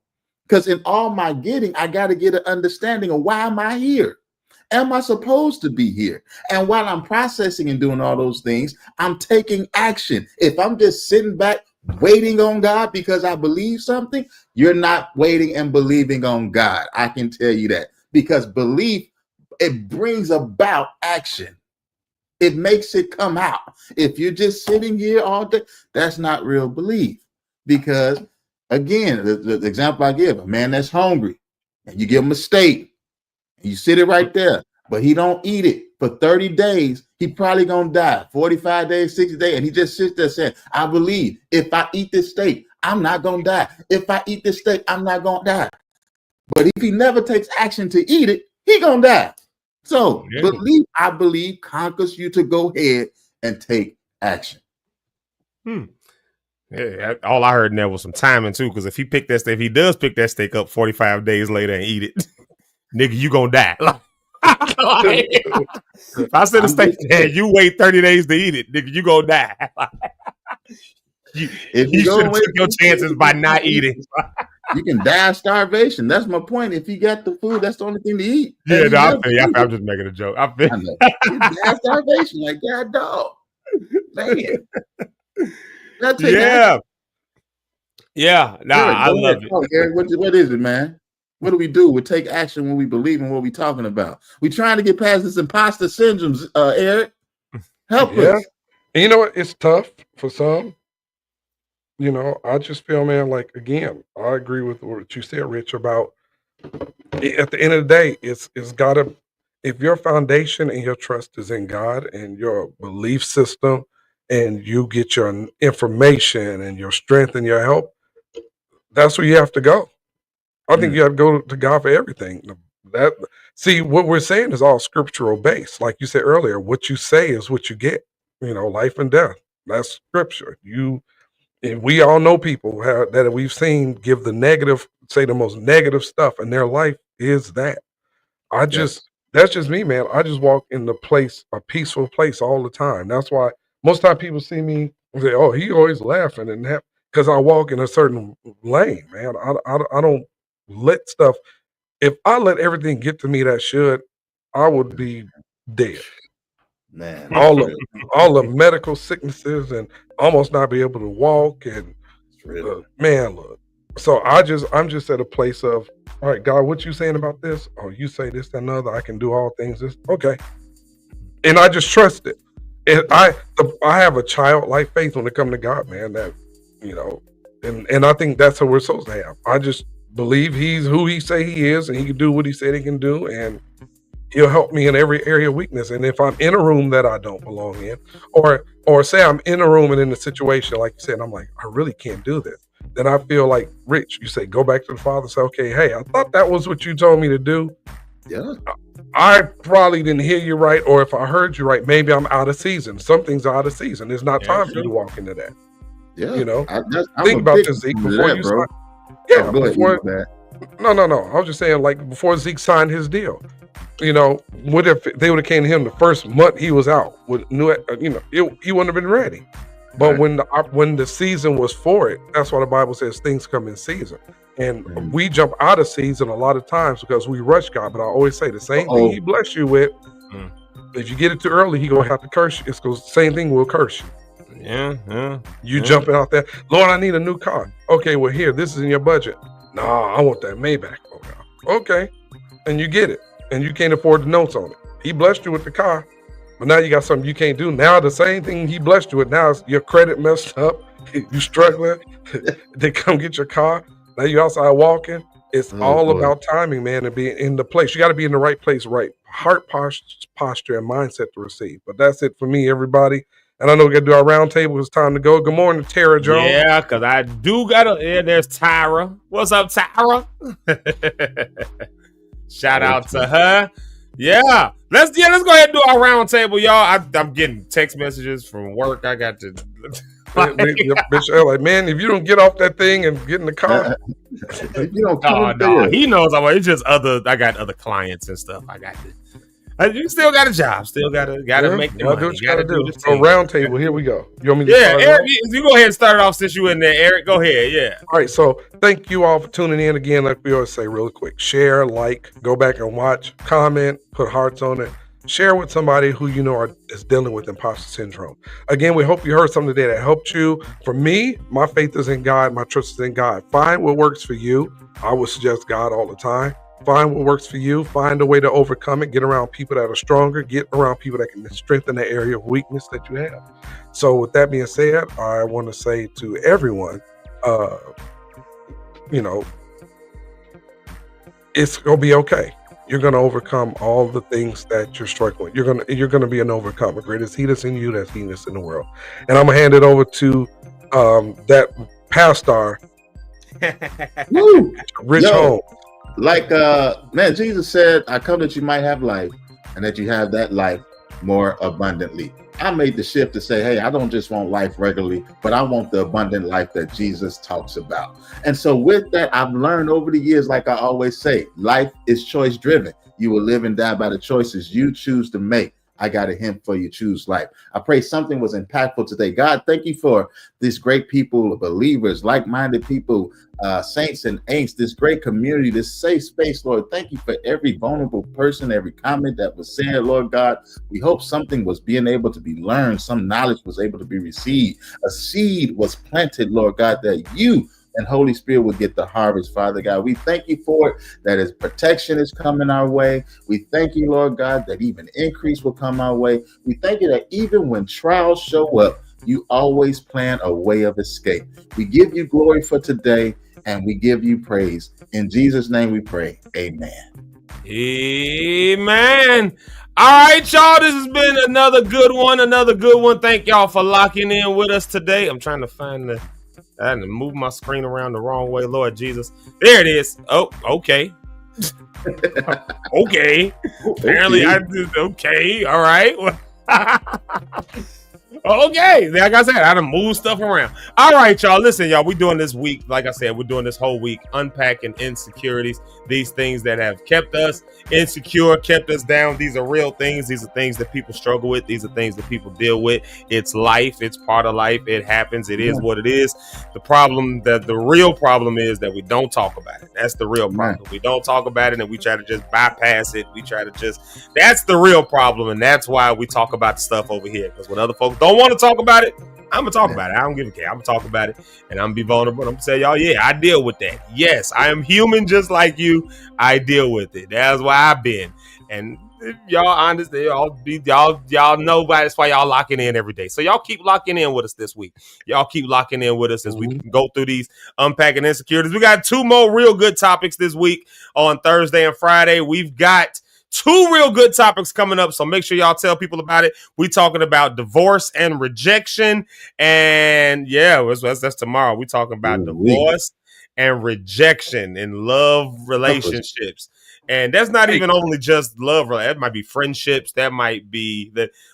Speaker 14: Because in all my getting, I got to get an understanding of why am I here? Am I supposed to be here? And while I'm processing and doing all those things, I'm taking action. If I'm just sitting back waiting on God because I believe something, you're not waiting and believing on God. I can tell you that, because belief, it brings about action. It makes it come out. If you're just sitting here all day, that's not real belief. Because again, the example I give, a man that's hungry and you give him a steak, you sit it right there, but he don't eat it for 30 days, he probably gonna die. 45 days, 60 days, and he just sits there saying, I believe if I eat this steak, I'm not gonna die. If I eat this steak, I'm not gonna die. But if he never takes action to eat it, he gonna die. So belief, I believe, conquers you to go ahead and take action.
Speaker 8: Yeah, all I heard in there was some timing too, because if he does pick that steak up 45 days later and eat it, nigga, you gonna die. If I said a steak there, you wait 30 days to eat it, nigga, you gonna die. you should have took your chances by not eating.
Speaker 14: You can die of starvation. That's my point. If you got the food, that's the only thing to eat.
Speaker 8: Yeah, no, I'm just making a joke. I feel
Speaker 14: you die of starvation, like God dog. Man.
Speaker 8: Yeah. Nah, I love it.
Speaker 14: Eric, what is it, man? What do we do? We take action when we believe in what we're talking about. We're trying to get past this imposter syndrome, Eric. Help us.
Speaker 9: And you know what? It's tough for some. I just feel, man, like, again, I agree with what you said, Rich, about at the end of the day, it's got to, if your foundation and your trust is in God and your belief system, and you get your information and your strength and your help, that's where you have to go. I think you have to go to God for everything. See, what we're saying is all scriptural based. Like you said earlier, what you say is what you get. Life and death. That's scripture. And we all know people that we've seen give the most negative stuff, and their life is that. That's just me, man. I just walk in a peaceful place all the time. That's why most time people see me and say, "Oh, he always laughing," and that because I walk in a certain lane, man. I don't let stuff. If I let everything get to me that should, I would be dead.
Speaker 14: Man,
Speaker 9: all the medical sicknesses and almost not be able to walk and man, look. So I'm just at a place of, all right, God, what you saying about this? Oh, you say this, that, and other. I can do all things. This okay, and I just trust it. And I have a childlike faith when it comes to God, man. That and I think that's what we're supposed to have. I just believe He's who He say He is, and He can do what He said He can do, and He'll help me in every area of weakness. And if I'm in a room that I don't belong in, or say I'm in a room and in a situation, like you said, I'm like, I really can't do this. Then I feel like, Rich, you say, go back to the Father, say, okay, hey, I thought that was what you told me to do.
Speaker 14: Yeah.
Speaker 9: I probably didn't hear you right, or if I heard you right, maybe I'm out of season. Something's out of season. It's not time for you to walk into that.
Speaker 14: Yeah.
Speaker 9: Think about this, Zeke, before you sign. Yeah, before. No. I was just saying, like, before Zeke signed his deal. What if they would have came to him the first month he was out? He wouldn't have been ready. But when the season was for it, that's why the Bible says things come in season. And we jump out of season a lot of times because we rush God. But I always say the same thing He blessed you with. If you get it too early, He gonna have to curse you. It's the same thing will curse you. You jumping out there, Lord, I need a new car. Okay, well here, this is in your budget. Nah, I want that Maybach. Okay, and you get it, and you can't afford the notes on it. He blessed you with the car, but now you got something you can't do. Now the same thing He blessed you with, now your credit messed up. You struggling. They come get your car. Now you outside walking. It's all about timing, man, and being in the place. You got to be in the right place, right heart posture and mindset to receive. But that's it for me, everybody. And I know we got to do our round table. It's time to go. Good morning, Tara Jones.
Speaker 8: Yeah, because I do got to. Yeah, there's Tyra. What's up, Tyra? Shout out to her. Yeah, let's go ahead and do our round table, y'all. I'm getting text messages from work. I got to.
Speaker 9: Bitch, like, man, if you don't get off that thing and get in the car,
Speaker 14: you don't.
Speaker 8: He knows. It's just I got other clients and stuff. I got to. You still got a job. Still got to make the money.
Speaker 9: You got to do. So round table. Here we go. You want me to
Speaker 8: start Eric, you go ahead and start it off since you in there. Eric, go ahead. Yeah.
Speaker 9: All right. So thank you all for tuning in again. Like we always say, real quick, share, like, go back and watch, comment, put hearts on it. Share with somebody who you know is dealing with imposter syndrome. Again, we hope you heard something today that helped you. For me, my faith is in God. My trust is in God. Find what works for you. I would suggest God all the time. Find what works for you. Find a way to overcome it. Get around people that are stronger. Get around people that can strengthen the area of weakness that you have. So with that being said, I want to say to everyone, it's going to be okay. You're going to overcome all the things that you're struggling with. You're going to be an overcomer. Great is He that's in you, that's He that's in the world. And I'm going to hand it over to that pastor, Rich Holmes.
Speaker 14: Like, man, Jesus said, I come that you might have life and that you have that life more abundantly. I made the shift to say, hey, I don't just want life regularly, but I want the abundant life that Jesus talks about. And so with that, I've learned over the years, like I always say, life is choice driven. You will live and die by the choices you choose to make. I got a hint for you. Choose life. I pray something was impactful today. God, thank you for these great people, believers, like-minded people, saints and ain'ts, this great community, this safe space, Lord. Thank you for every vulnerable person, every comment that was said, Lord God. We hope something was being able to be learned. Some knowledge was able to be received. A seed was planted, Lord God, that you and Holy Spirit will get the harvest, Father God. We thank you for it, that His protection is coming our way. We thank you, Lord God, that even increase will come our way. We thank you that even when trials show up, you always plan a way of escape. We give you glory for today, and we give you praise. In Jesus' name we pray. Amen.
Speaker 8: Amen. All right, y'all. This has been another good one. Thank y'all for locking in with us today. I'm trying to find I had to move my screen around the wrong way. Lord Jesus. There it is. Oh, okay. Okay. Apparently I did okay. All right. Okay, like I said, I had to move stuff around. All right, y'all. Listen, y'all, we're doing this week. Like I said, we're doing this whole week unpacking insecurities. These things that have kept us insecure, kept us down. These are real things. These are things that people struggle with. These are things that people deal with. It's life. It's part of life. It happens. It is what it is. The real problem is that we don't talk about it. That's the real problem. We don't talk about it and we try to just bypass it. That's the real problem. And that's why we talk about the stuff over here. Because when other folks don't want to talk about it, I'm gonna talk about it. I don't give a care. I'm gonna talk about it and I'm gonna be vulnerable. I'm gonna say, y'all, yeah, I deal with that. Yes, I am human just like you. I deal with it. That's why I've been. And y'all honestly, y'all know why. That's why y'all locking in every day. So y'all keep locking in with us this week. Y'all keep locking in with us as we go through these unpacking insecurities. We got 2 more real good topics this week on Thursday and Friday. We've got 2 real good topics coming up, so make sure y'all tell people about it. We're talking about divorce and rejection, and that's tomorrow. We're talking about divorce and rejection in love relationships, and that's not even only just love. That might be friendships. That might be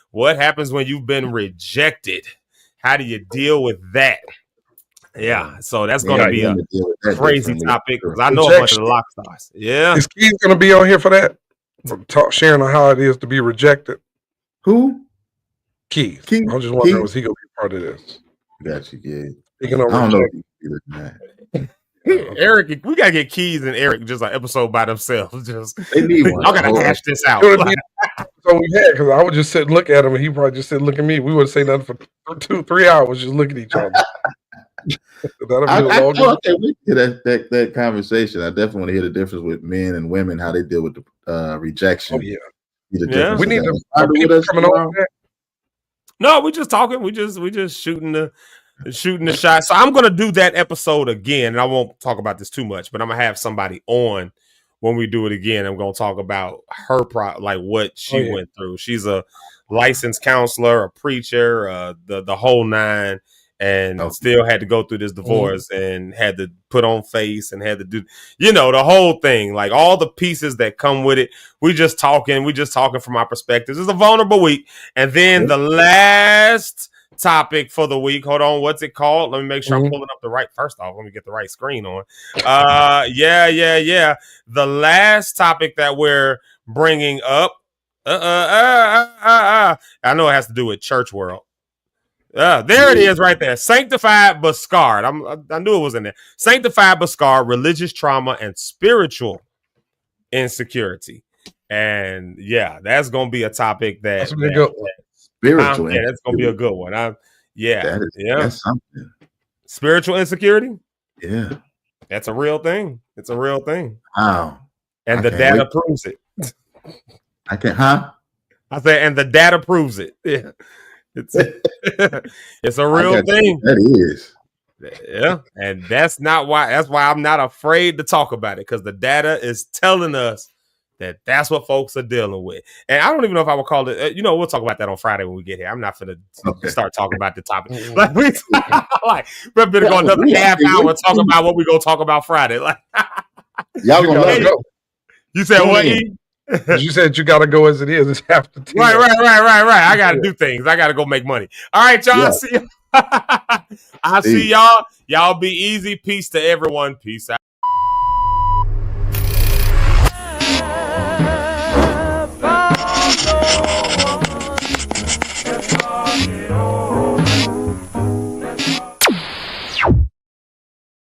Speaker 8: what happens when you've been rejected. How do you deal with that? Yeah, so that's going to be a crazy topic because I know a bunch of the lock stars. Yeah,
Speaker 9: is Keith going to be on here for that? Sharing on how it is to be rejected.
Speaker 14: Who?
Speaker 9: Keith. I was just wondering, was he going to be part of this?
Speaker 14: Got you, yeah.
Speaker 9: Speaking of rejection.
Speaker 8: Eric, we gotta get Keys and Eric just an episode by themselves. Just
Speaker 14: They need one.
Speaker 8: I gotta hash this out.
Speaker 9: It would be so we had because I would just sit and look at him, and he probably just sit and look at me. We wouldn't say nothing for 2-3 hours, just looking at each other.
Speaker 14: That conversation. I definitely want to hear the difference with men and women, how they deal with the rejection.
Speaker 9: Oh yeah,
Speaker 8: Yeah.
Speaker 9: we need to
Speaker 14: Rhonda
Speaker 9: people
Speaker 14: with us
Speaker 9: coming
Speaker 14: tomorrow?
Speaker 9: on that.
Speaker 8: No, we just talking. We just shooting the shot. So I'm gonna do that episode again, and I won't talk about this too much, but I'm gonna have somebody on when we do it again. I'm gonna talk about her like what she went through. She's a licensed counselor, a preacher, the whole nine, and still had to go through this divorce and had to put on face and had to do, the whole thing, like all the pieces that come with it. We just talking from our perspectives. It's a vulnerable week. And then the last topic for the week. Hold on. What's it called? Let me make sure I'm pulling up the right. First off, let me get the right screen on. Yeah. The last topic that we're bringing up. I know it has to do with church world. There it is right there. Sanctified but scarred. I knew it was in there. Sanctified but scarred, religious trauma and spiritual insecurity. And yeah, that's going to be a topic that's
Speaker 14: spiritual.
Speaker 8: Yeah, that's going to be a good one.
Speaker 14: That's something.
Speaker 8: Spiritual insecurity?
Speaker 14: Yeah.
Speaker 8: That's a real thing. It's a real thing.
Speaker 14: Wow.
Speaker 8: And the data proves it.
Speaker 14: I said,
Speaker 8: and the data proves it. Yeah. It's a real thing.
Speaker 14: That is.
Speaker 8: Yeah. And that's why I'm not afraid to talk about it, because the data is telling us that's what folks are dealing with. And I don't even know if I would call it, we'll talk about that on Friday when we get here. I'm not going to start talking about the topic. Like we're better go another half hour talking about what we're going to talk about Friday. Like,
Speaker 14: y'all going to go.
Speaker 8: You said what?
Speaker 9: You said you got to go as it is. It's half the team.
Speaker 8: Right. I got to do things. I got to go make money. All right, y'all. See you. I see y'all. Y'all be easy. Peace to everyone. Peace out.